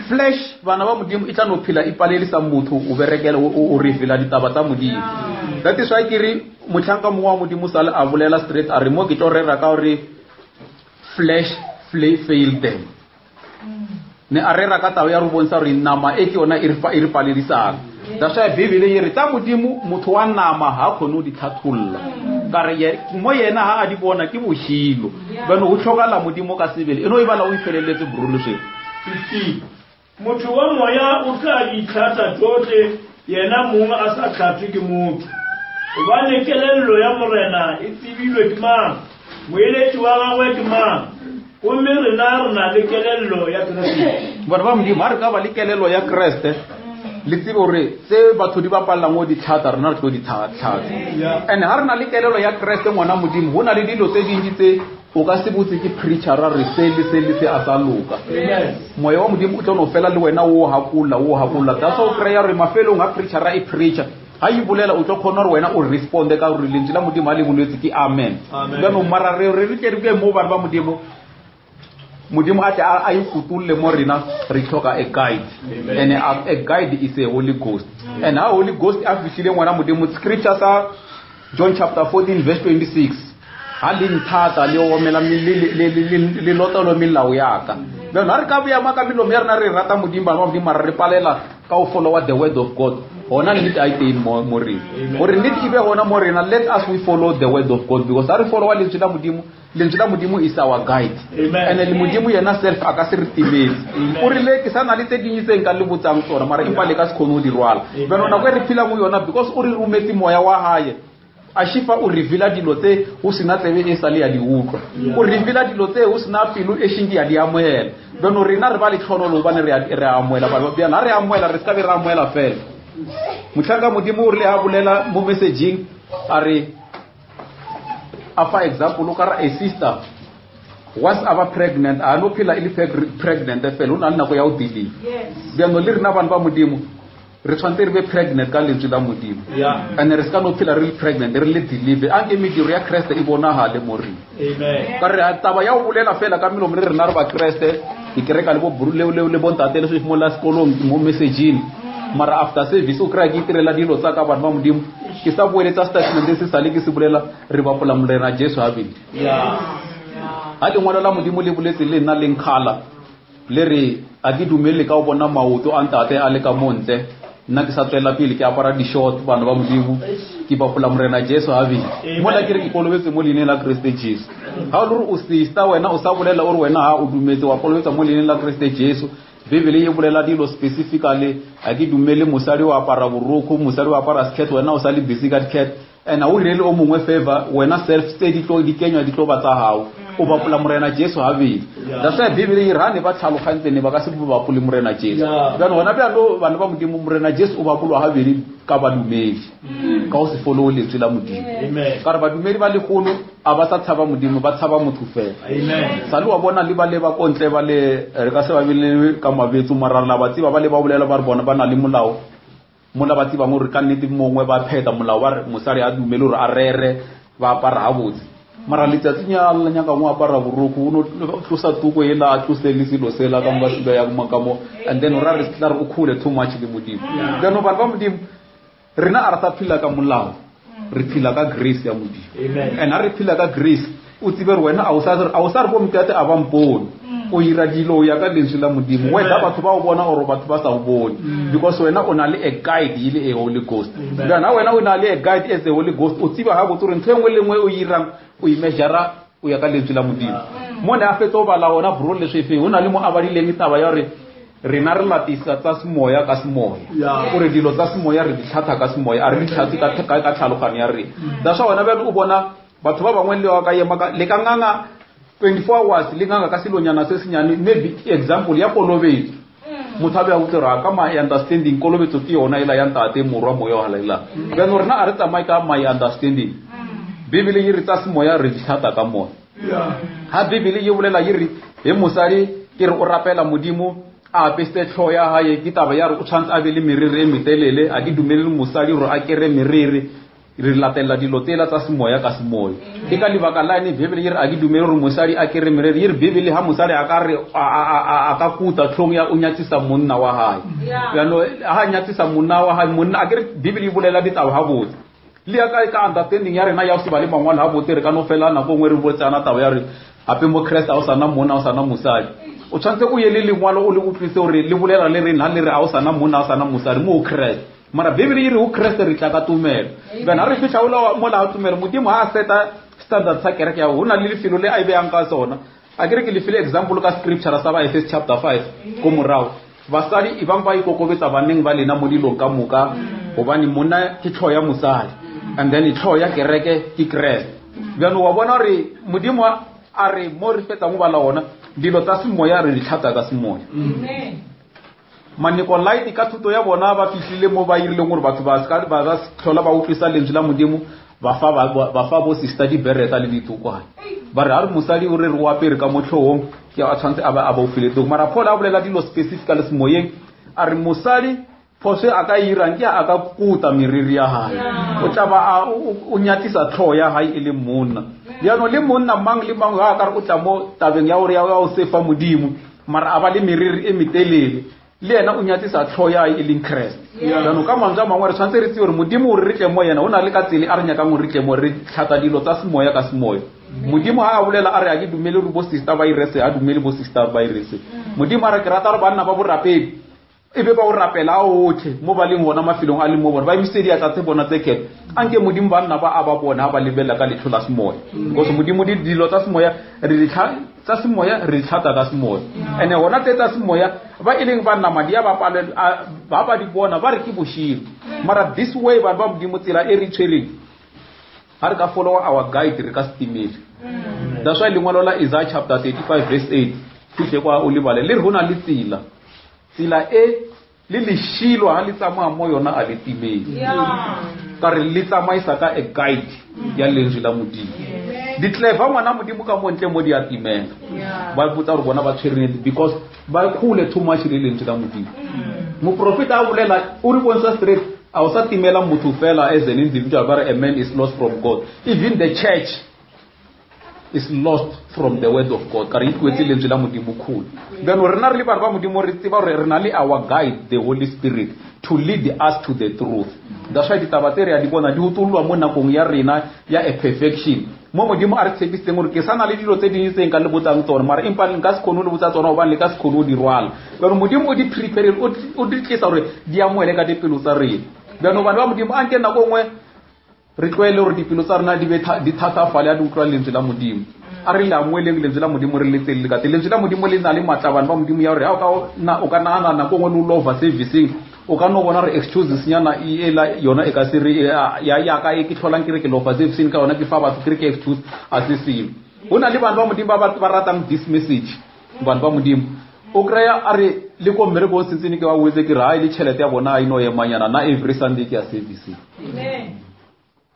Flesh bana ba modimo e tla no phela e palelisa motho o berekela o reveala ditaba tsa modimo. That is why ke re motlhanka mo wa modimo sale a bolela straight a re mo ke tlo rera ka gore flesh failed them. Ne a rera ka taba ya re bontsha gore nama e ke yona e re palelisang. That's why Bibele e re tsa modimo motho wa nama ha khone o di thatholla ka re mo yena ha a di bona ke boshilo bana o tlhokala modimo ka sebele eno e bala o ifeleletse brolo se 15 motho wa moya o tla itlhatsa tsotlhe yena mongwe a sa tlhatswe ke motho gobane kelello ya morena e tsibilwe ke mang moeletsi wa gagwe ke mang gomme rena re na le kelello ya Kreste. Bana ba modimo ha re ka ba le kelello ya Kreste le tsebe gore tse batho di bapalang go di thata rena re tlo di thata and ha re na le kelelo ya Kreste ngwana modimo go na le dilo tse dintsi tse o ka se botse ke preacher ra re se a sa loka. Moya wa modimo o tlo no fela le wena wo hakula that's how prayer re mafelong a preacher ra e preacher ha e bolela o tlo khona re wena o responde ka gore lentswe la modimo a le boletse ke amen bana mara re ke mo bana ba modimo modimo a ikutulle mo rena re tlhoka a guide. And a guide is a Holy Ghost and how Holy Ghost a fihlile ngwana modimo scripture sa John chapter 14 verse 26 ha le nthata le omela le lotolo melao yaka bana re ka bya maka melo me rena re rata modimo ba modimo re palela ka o follow the word of God ona le dit I think more gore ndit ibe hona mo rena let us we follow the word of God because ari follow le tsela modimo lentswe modimo is our guide. And le modimo yena self aka se ritimetse o rile ke sana le tse dinyitseng ka le botsang tsora mara impa le ka se khono di rwala bana na go re phila mo yona because o re rumetse moya wa haye a shifa o reveala dilo tse o sina tsebe e sale ya di utlwa o reveala dilo tse o sina pelo e shingi ya di amohela bana rena re ba le tlhonolo bane re amohela ba bana re amohela re ska be re amohela fela motlhaka modimo o rile a bolela mo messaging are for example look at a sister once ever pregnant a no phela ile pregnant fela o na le nako ya o dili bja no le rena bana ba modimo re tshwantse re be pregnant ka lentswe la modimo and re ska no phela re pregnant re le deliver a ke mediro ya Kriste e bonagale mo re ka re taba ya o bolela fela ka melo re rena re ba Kriste ke kereka le bo le bontate le se mo la sekolong mo messaging mara after service o kra ke itirela dilo tsa ka bana ba modimo ke sa boeletsa statement se sale ke se bolela re ba pola morena Jesu a bile a le ngwana la modimo le boletse le nna le nkhala le re a di dumele ka o bona maoto a ntate a le ka monte nna ke sa tswela pele ke apara di short bana ba modimo ke ba pola morena Jesu a bile mo la ke re ke kolobetse mo leineng la Kriste Jesu ha o re o sister wena o sa bolela o re wena ha o dumetse wa kolobetsa mo leineng la Kriste Jesu Bibele e bolela dilo specifically a ke dumele mosadi wa apara boroko mosadi wa apara skirt wena o sa le busy ka skirt and a o really o mongwe favor wena self steady tlo di kenywa di tlo batsa hao o ba pola morena Jesu ha bile that's why Bibele e rane ba tlhalogantse ne ba ka se ba pole morena Jesu bana bona bja lo bana ba modimo morena Jesu o ba polwa ha bile ka ba dumedi ka o se follow le tsela modimo ka re ba dumedi ba le kholo a ba sa tshaba modimo ba tshaba motho fela sale wa bona le ba le ba kontle ba le re ka se ba bile ka mabetso marala ba tsiba ba le ba bolela ba re bona ba na le molao mola ba tsiba mo re ka nnete mongwe ba pheta molao wa mosadi a dumele re a rere ba apara ha botse mara le tsatsinya alla nyaka mo apara boroko uno tlosa tuko ela a tlose le silo sela ka mo ba ya makamo and then ra re tla re o khule too much le modimo then ba ba modimo rena a rata phila ka molao re phila ka grace ya modimo and a re phila ka grace o tsebe wena a o sa re bo mtate a ba mpone o ira dilo ya ka lentswe la modimo wena batho ba o bona or batho ba sa o bone because wena o na le a guide ile a Holy Ghost bana wena o na le a guide as a Holy Ghost o tsiba ha go tsore ntwe le ngwe o irang o imejara o ya ka lentswe la modimo mo ne a fetso ba la ona bro le shefe o na le mo abadileng taba ya re rena re latisa tsa semoya ka semoya gore dilo tsa semoya re di tlhatha ka semoya a re di tlhatse ka tlhalogano ya rena that's why wena ba o bona batho ba bangwe le wa ka yema ka le ka nganga 24 hours le nganga ka silonyana se senyane maybe example ya kolobedi motho a be a utlwera ka my understanding kolobetso ke yona ela ya ntate morwa moya wa halela bjano rena a re tsamaye ka my understanding bibele e re tsa semoya re di tlhatha ka moya ha bibele e bolela e re he mosadi ke re o rapela modimo a peste tlho ya hae ke taba ya re o tshwantse a be le meriri e metelele a di dumelele mosadi gore a kere meriri re latela dilo tela tsa semoya ka semoya ke ka lebaka la ene bibele e re a di dumele gore mosadi a kere meriri e re bibele ha mosadi a ka re a ka kuta tlhong ya o nyatsisa monna wa hae yano ha nyatsisa monna wa hae monna a kere bibele e bolela ditaba ha botse le ya ka understanding ya rena ya se ba le mangwana ha botse re ka no fela na go ngwe re botsana taba ya re ape mo Christ a o sana monna o sana mosadi o tshwantse o ye le lengwalo o le utlwise gore le bolela le rena le re a o sana monna o sana mosadi mo Christ mara bibele e re o Christ re tla ka tumelo bana re fitla o mo la tumelo modimo ha seta standard sa kereke ya ona le lefelo le a ibe yang ka sona a kere ke le file example ka scripture sa ba Efesians chapter 5 go morao basadi ibang ba ikokobetsa baneng ba lena mo dilong ka moka gobane monna ke tlho ya mosadi and then tlho ya kereke ke Christ bjano wa bona re modimo a re mo re fetsa mo bala ona dilo tsa semoya re di tlhatha ka semoya amen Manikolite ka thuto ya bona ba fihlile mo ba irile gore batho ba ska ba ga tlhola ba utlwisa lentswe la modimo ba fa bo sister di bereta le ditokwane ba re a re mosadi o re re wa pere ka motlhong ke a tshwantse a ba ofile tog mara Paul a bolela dilo specifically semoyeng a re mosadi phose a ka irang ke a ka kuta meriri ya hae o tla ba o nyatisa tlho ya hae le monna ya no le monna mang le mang ga ka re o tla mo tabeng ya gore ya o sefa modimo mara a ba le meriri e metelele le yena o nyatisa tlho ya hae le Christ ya no ka mangja mangwe re tshwantse re tse gore modimo o re tle mo yena o na le ka tsele a re nyaka mo re tle mo re tlhata dilo tsa semoya ka semoya modimo ha a bolela a re a ke dumele re bo sister ba irese a dumele bo sister ba irese modimo a re ke rata re banna ba bo rapedi ebe ba o rapela otlhe mo ba leng gona mafelong a le mo bona ba emisedi ya tsa bona tse kete anke modimo ba nna ba a ba bona ba lebela ka letho la semoya because modimo di dilo tsa semoya re di tsa semoya re tlhata ka semoya ene gona tsa semoya ba ileng ba nna madi ba palela ba di bona ba re ke boshiro mara this way ba modimo tsela e re tshweleng ha re ka follow our guide re ka stimele that's why lengwalo la Isaiah chapter 35 verse 8 fihle kwa o lebale le rona le tsela e le leshilo ha le tsamaya mo yona a le timele ka re le tsamaisa ka a guide ya lentswe la modimo di clever ngwana modimo ka montle mo di a timela ba botsa re bona ba tshwereng because ba khule too much le lentswe la modimo mo prophet a bolela o re bontsha straight a o sa timela motho fela as an individual but a man is lost from God even the church is lost from the word of God ka re ikwetse lentswe la modimo khulu then rena re le ba modimo re tseba re rena le our guide the Holy Spirit to lead us to the truth that's why ditabatere ya di bona di utulwa mo nakong ya rena ya a perfection mo modimo a re tshepise gore ke sana le dilo tse di tseng ka le botsang tsona mara empa le ka se khone le botsa tsona o ba le ka se khone o di rwala pero modimo o di prepare o di tlisa gore di amoele ka dipelo tsa rena bjano bana ba modimo a nke nako ngwe re tloele gore dipelo tsa rena di thatafale a di utlwa lentswe la modimo a re le amoeleng lentswe la modimo re le tselle ka lentswe la modimo le na le matlabane ba modimo ya gore o ka nagana nako ngwe le o lova servicing o ka no bona re excuses nyana e la yona e ka se re ya ka e ke tlholang ke re ke lova servicing ka yona ke fa batho ke excuse a se simo bona le bana ba modimo ba ratang this message bana ba modimo o kreya a re le ko mmere go setsene ke wa wetse ke re ha ile tšhelete ya bona a ino ye manyana na every Sunday ke ya servicing amen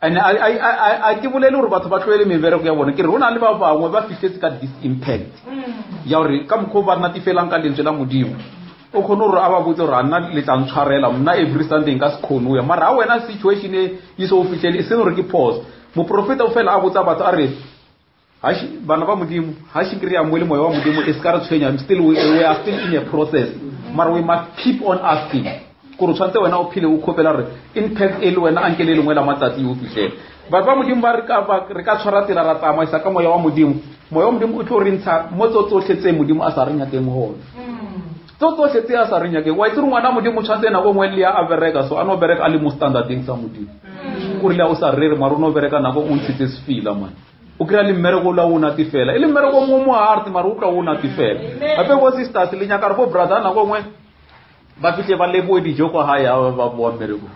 and I ke bolele gore batho ba tloele mebereko ya bona ke re rona le ba bangwe ba fihletse ka this impact ya gore ka mokgwa ba natifelang ka lentswe la modimo o khone gore a ba botse gore a nna le tla ntshwarela mna every Sunday nka se khone ya mara a wena situation e so fihlele e se gore ke pause mo profeta o fela a botsa batho a re hashi bana ba modimo ha shi kry-a mo le moya wa modimo e se ka re tshwenya we are still in a process mara we must keep on asking kore tshwantse wena o phile o khopela re impact e le wena anke le lengwe la matsatsi o fihlele ba ba modimo ba re ka tshwara tela ra tsamaisa ka moya wa modimo o tlo re ntsha mo tsotlhe tse modimo a sa re nyakeng hona tsotlhe tse a sa re nyakeng wa itse ngwana modimo tshwantse nako ngwe le ya a bereka so a no bereka a le mo standarding sa modimo kore le o sa rere mara o no bereka nako o ntshitse sefila man o kry-a le mmereko la o natefela e le mmereko mo arte mara o tla o natefela gape bo sisters le nyaka re bo brother nako ngwe ba fihle ba leboe dijo kwa hae ba boa mmereko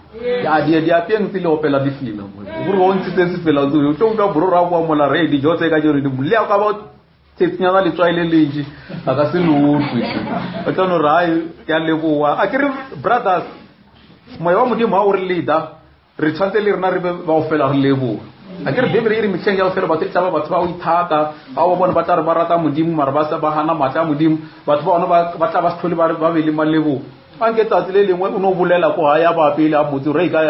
ya di apeng tse le opela difila gore go ntse se fela zo o tlo bro ra boa mola re dijo tse ka jore di le ka ba tsetsenya le tswaile lenji aka se lotwe o tsano rai ya leboa a kere brothers moya wa modimo ha o re leader re tshwantse le rena re ba o fela re leboa a kere bebele iri mitsheng ya o fela batho tsa batho ba o ithata ha o bona ba tla re ba rata modimo mara ba sa ba hana matla modimo batho ba ona ba tla ba se thole ba be le malebo a nke tsatsi le lengwe o no bolela ko ha ya ba pele a motse re ka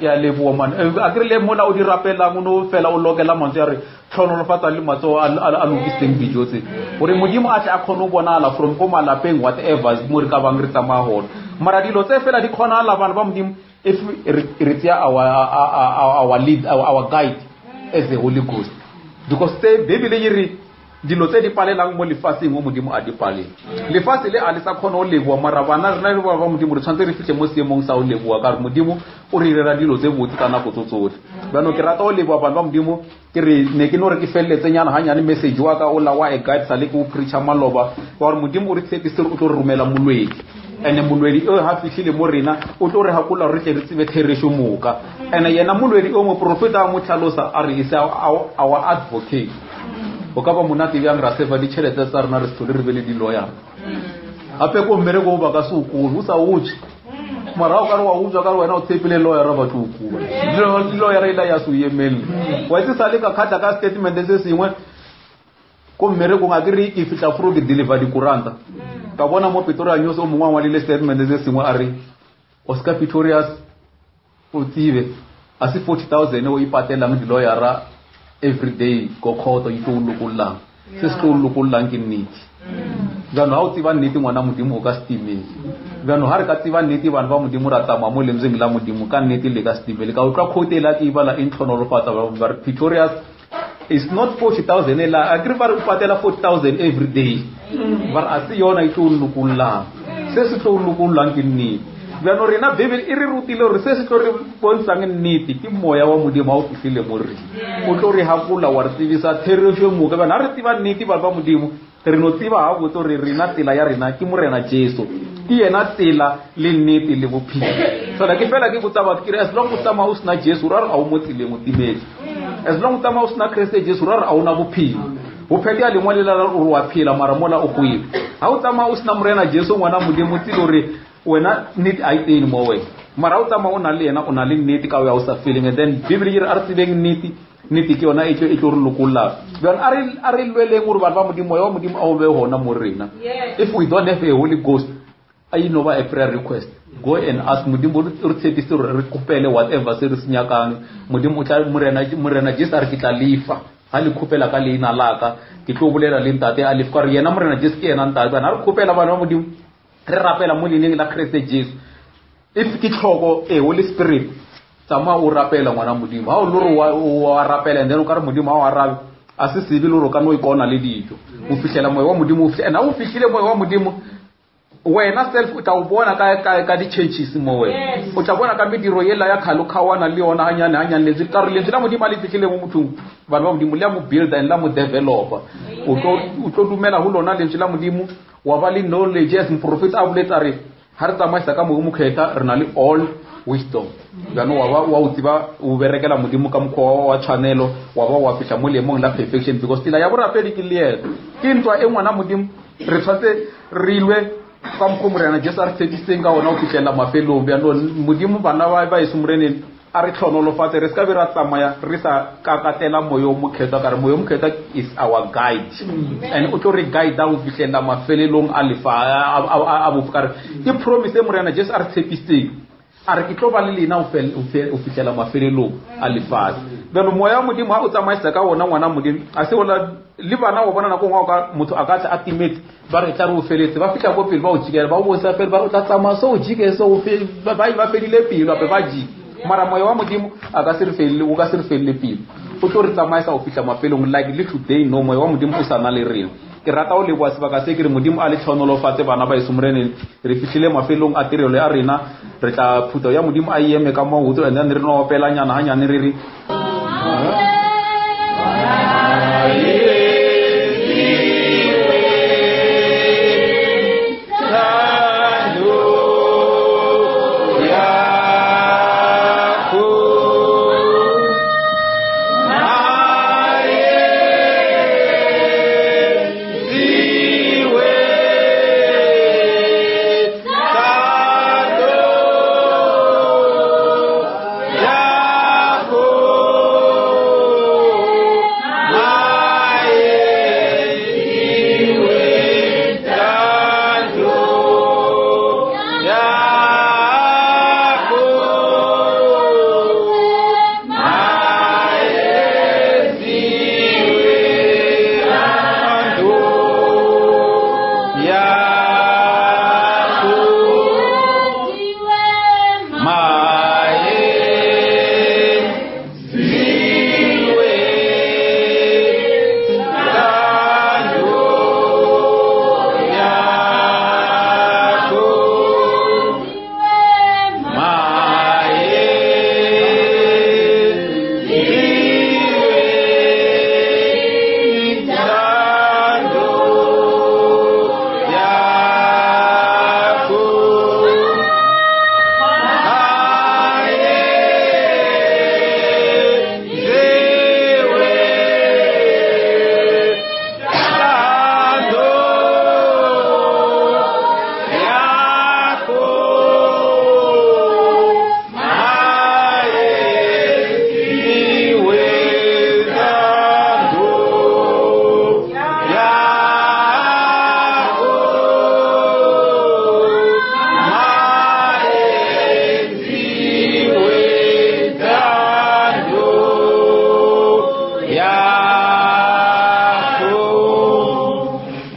ya leboa man a kere le mona o di rapelang o no fela o lokela mantse ya re tlhono lo fatsa le matso a lokiseng dijo tse gore modimo a tla khona o bonala from ko malapeng whatever mo re ka bang re tsamaya hona mara dilo tse fela di khona la bana ba modimo if re tsia our lead our guide as the Holy Ghost because the Bible yiri dilo tse di palelang mo lefaseng mo modimo a di pale lefase le a le sa khona o leboa mara bana re ba modimo re tshwantse re fitlhe mo seemong sa o leboa ka re modimo o re rera dilo tse botse ka nako tsotlhe bano ke rata o leboa bana ba modimo ke re ne ke no re ke felletse nyana hanyane message wa ka o la wa e guide sa le ko preacher maloba wa re modimo o re tshepise o tlo romela molwedi ene molwedi o ha fihlile mo rena o tlo re hakula re tle re tsebe theresho moka ene yena molwedi o mo profeta mo tlhalosa a re isa our advocate o ka ba monate bjang ra seva ditšhelete tsa rena re se thole re be le di-lawyer gape ko mmereko o ba ka se o kole o sa utse mara o ka re wa utswa ka re wena o tshepile lawyer batho o kuba lawyer e la ya se o emelele wa itse sa le ka kgatla ka statement se sengwe ko mmereko ga ke re ke fitlha fro ke deliver dikuranta ka bona mo Pretoria news o mongwe wa le statement se sengwe a re Oscar Pretorius o tsibe a se 40,000 o ipatelang di-lawyera every day go court you to lokulang se se to lokulang ke nnete jano ha o tsiba nnete ngwana modimo o ka stimela jano ha re ka tsiba nnete bana ba modimo ra tsama mo lemzeng la modimo ka nnete le ka stimela ka o tla khotela ke ibala intlhonolofatsa ba Pretorius is not 40,000 la agree ba re patela 40,000 every day but asi yona ito lokulang se se to lokulang ke nnete jano rena Bible e re rutile re se se tlo re bontshang nnete ke moya wa modimo ha o fihlile mo re o tlo re hakula wa re tsebisa theresho mo ka bana re tsiba nnete ba modimo re no tsiba ha go tlo re rena tsela ya rena ke morena Jesu ke yena tsela le nnete le bophelo so la ke fela ke botsa ba ke as long o tsama o sna Jesu ra a o motsile mo timetse as long o tsama o sna Christ Jesu ra a ona bophelo o phedi a lengwe la o wa phela mara mola o kuile ha o tsama o sna morena Jesu ngwana modimo tsilo re wena need I teng mo we mara o tsama o na le yena o na le nnete ka o sa feeling and then Bible ire a re tsebeng nnete ke yona e tlo re lokolla then are lweleng gore ba modimo ya modimo a o be hona mo rena if we don't have a Holy Ghost I know a prayer request go and ask modimo re tshepise re kopele whatever se re senyakang modimo o tla morena Jesus a re kitla lifa ha le kopela ka leina laka ke tlo bolela le ntate a lifa re yena morena Jesus ke yena ntate bana re kopela bana modimo re rapela mo lineng la Christ Jesu if ke tlhoko Holy Spirit tsama o rapela ngwana modimo ha o loro wa rapela and then o ka re modimo ha o arabe a se sibi loro ka no ikona le dijo o fihlela moya wa modimo o fihlela o fihlile moya wa modimo wena self o tla o bona ka di changes mo wena o tla bona ka mediro yela ya khalo khawana le yona hanyane le tse ka re le tla modimo le fihlile mo mothong ba modimo le mo build and la mo developer o tlo dumela ho lona le tla modimo wa ba le knowledge as prophet a boletsa re ha re tsamaisa ka mo mokhetha re na le all wisdom jano wa utsiba o berekela modimo ka mokgwa wa channel wa fihla mo lemong la perfection because tila ya borapedi ke le ke ntwa e ngwana modimo re tshwatse rilwe ka mkhomorena Jesu a re tshepitseng ka ona o fihlela mafelong jano modimo bana ba isumreneng a re tlhonolofatse re ska be ra tsamaya re sa kakatela moyo mokhetha ka re moyo mokhetha is our guide and o tlo re guide o fihlela mafelelong a lefa a bofukare ke promise morena Jesu a re tshepiseng a re ke tlo ba le lena o fihlela mafelelong a lefa beno moya modimo ha o tsamaisa ka ona ngwana modimo a se ona le bana o bona nako ngwa ka motho a ka tla atimate ba re tla re o feletse ba fihla go pele ba o jikela ba o bosa pele ba o tla tsamaya so o jike so o fe ba fedile pelo ba ji mara moya wa modimo a ka se re felle o ka se re felle pelo o tlo re tsamaisa o fihla mafelong like le today no moya wa modimo o sana le rena ke rata o le bua sebaka se ke re modimo a le tlhonolofatse bana ba isumreneng re fihlile mafelong a tirelo ya rena re tla phuta ya modimo a eme ka mo utlo and then re no opela nyana hanyane re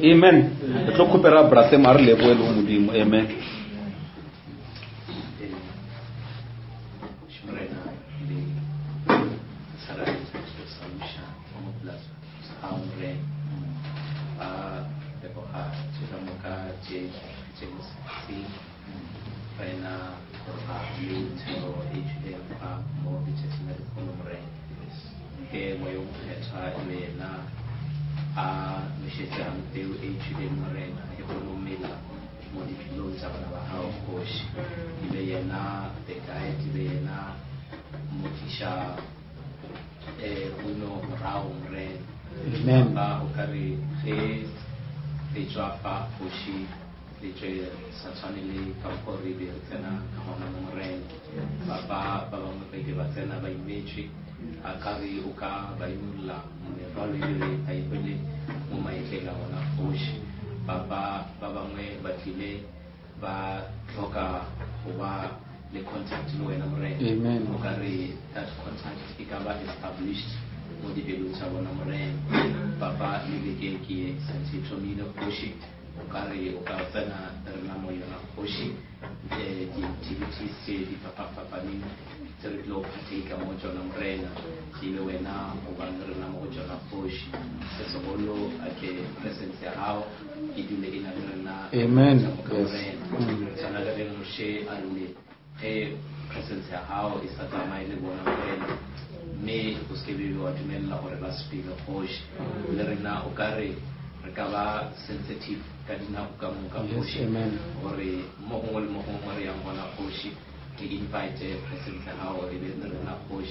Amen. Re tlo khopera brate mare le boelo modimo. Amen. Akari uka baimula mnevalile aibele mumaikela wana koshi baba mwe batile ba toka uba the contact no ena mre. Amen. Ukari that contact ikaba established modi belu sabona mre baba nileke kie sensito nino koshi ukari ukafana renamo yona koshi the activities di papa nino lo patika mojo na mrena ile wena ubandre na mojo na push sasa bolo ake presence ya hao idule ina na amen sana gade mushe alule presence ya hao isata maile bona mrena me uskibibi watumela hore baspilo push lerina ukare rekaba sensitive kadina ukamuka push hore mohongol ya ngona push to invite President Hao or the push.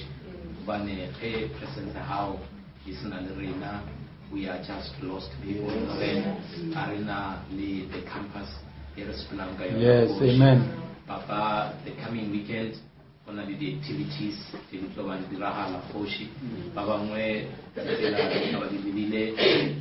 Bane President Hao is in arena. We are just lost people. Arena the campus. Yes, amen. Papa, the coming weekend, one of the activities, the diploma and the Rahala Poshi. Papa Mwe,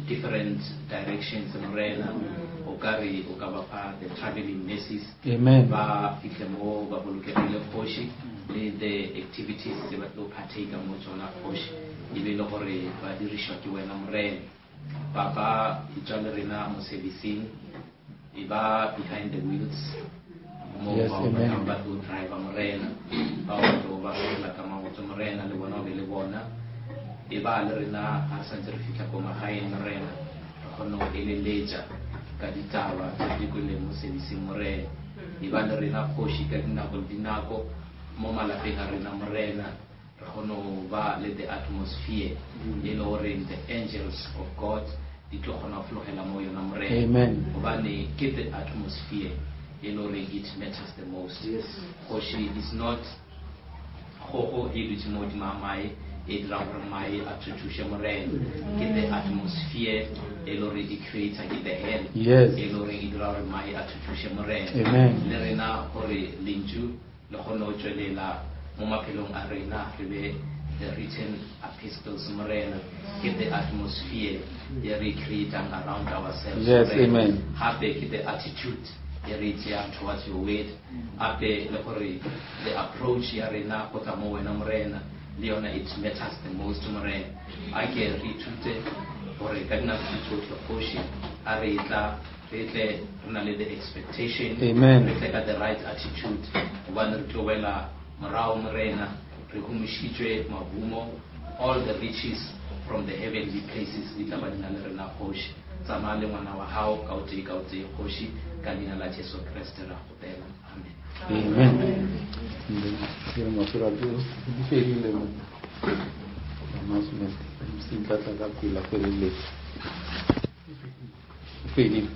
different directions in arena. Okari Okabapa, the traveling nurses. Amen. Ba Fikemo, Babulukabila Poshi, the activities they will partake of Mojona Poshi, Ibilore, Badirisha Kiwenamre, Baba, Ijalerina Mosevisin, Iba behind the wheels, Amen. Batu drive Amorena, Bawa Lakamoto Morena, the one of Levona, Iba Lerina, Asantrifica Comahai Morena, Hono Eleja. Kaditawa tikule musevisi more ibanda rena koshi kadina goldinako moma la pega rena morena hono va le the atmosphere yelore the angels of God ditlohona flohela moyo na more. Amen. Obane keep the atmosphere yelore it matters the most. Yes. Koshi is not ho hidu modi mamai Mai attribution get the atmosphere, Elori the creator get the head, yes, Elori my attribution amen. Lerena Hori Linju, Lohono Jolela, Momapelong Arena, the written epistles Morena, get the atmosphere, the recreating around ourselves. Yes, amen. Have they get the attitude. Towards your weight, the approach Yarena Potamo and Amrena, Leona, it matters the most to Marine. I can retweet or a Gagna to Poshi, Areta, the expectation, amen. Reflect the right attitude, one to Wella, Marao Marena, Rehumishije, Mabumo, all the riches from the heavenly places, Litabana Poshi. Samale wanawa hao kauti koshi kanina la Yesu Kristo la kutela. Amen. Amen. Ndio masura tu diferile mo. Announcement simple ta kapila pelele. Fini.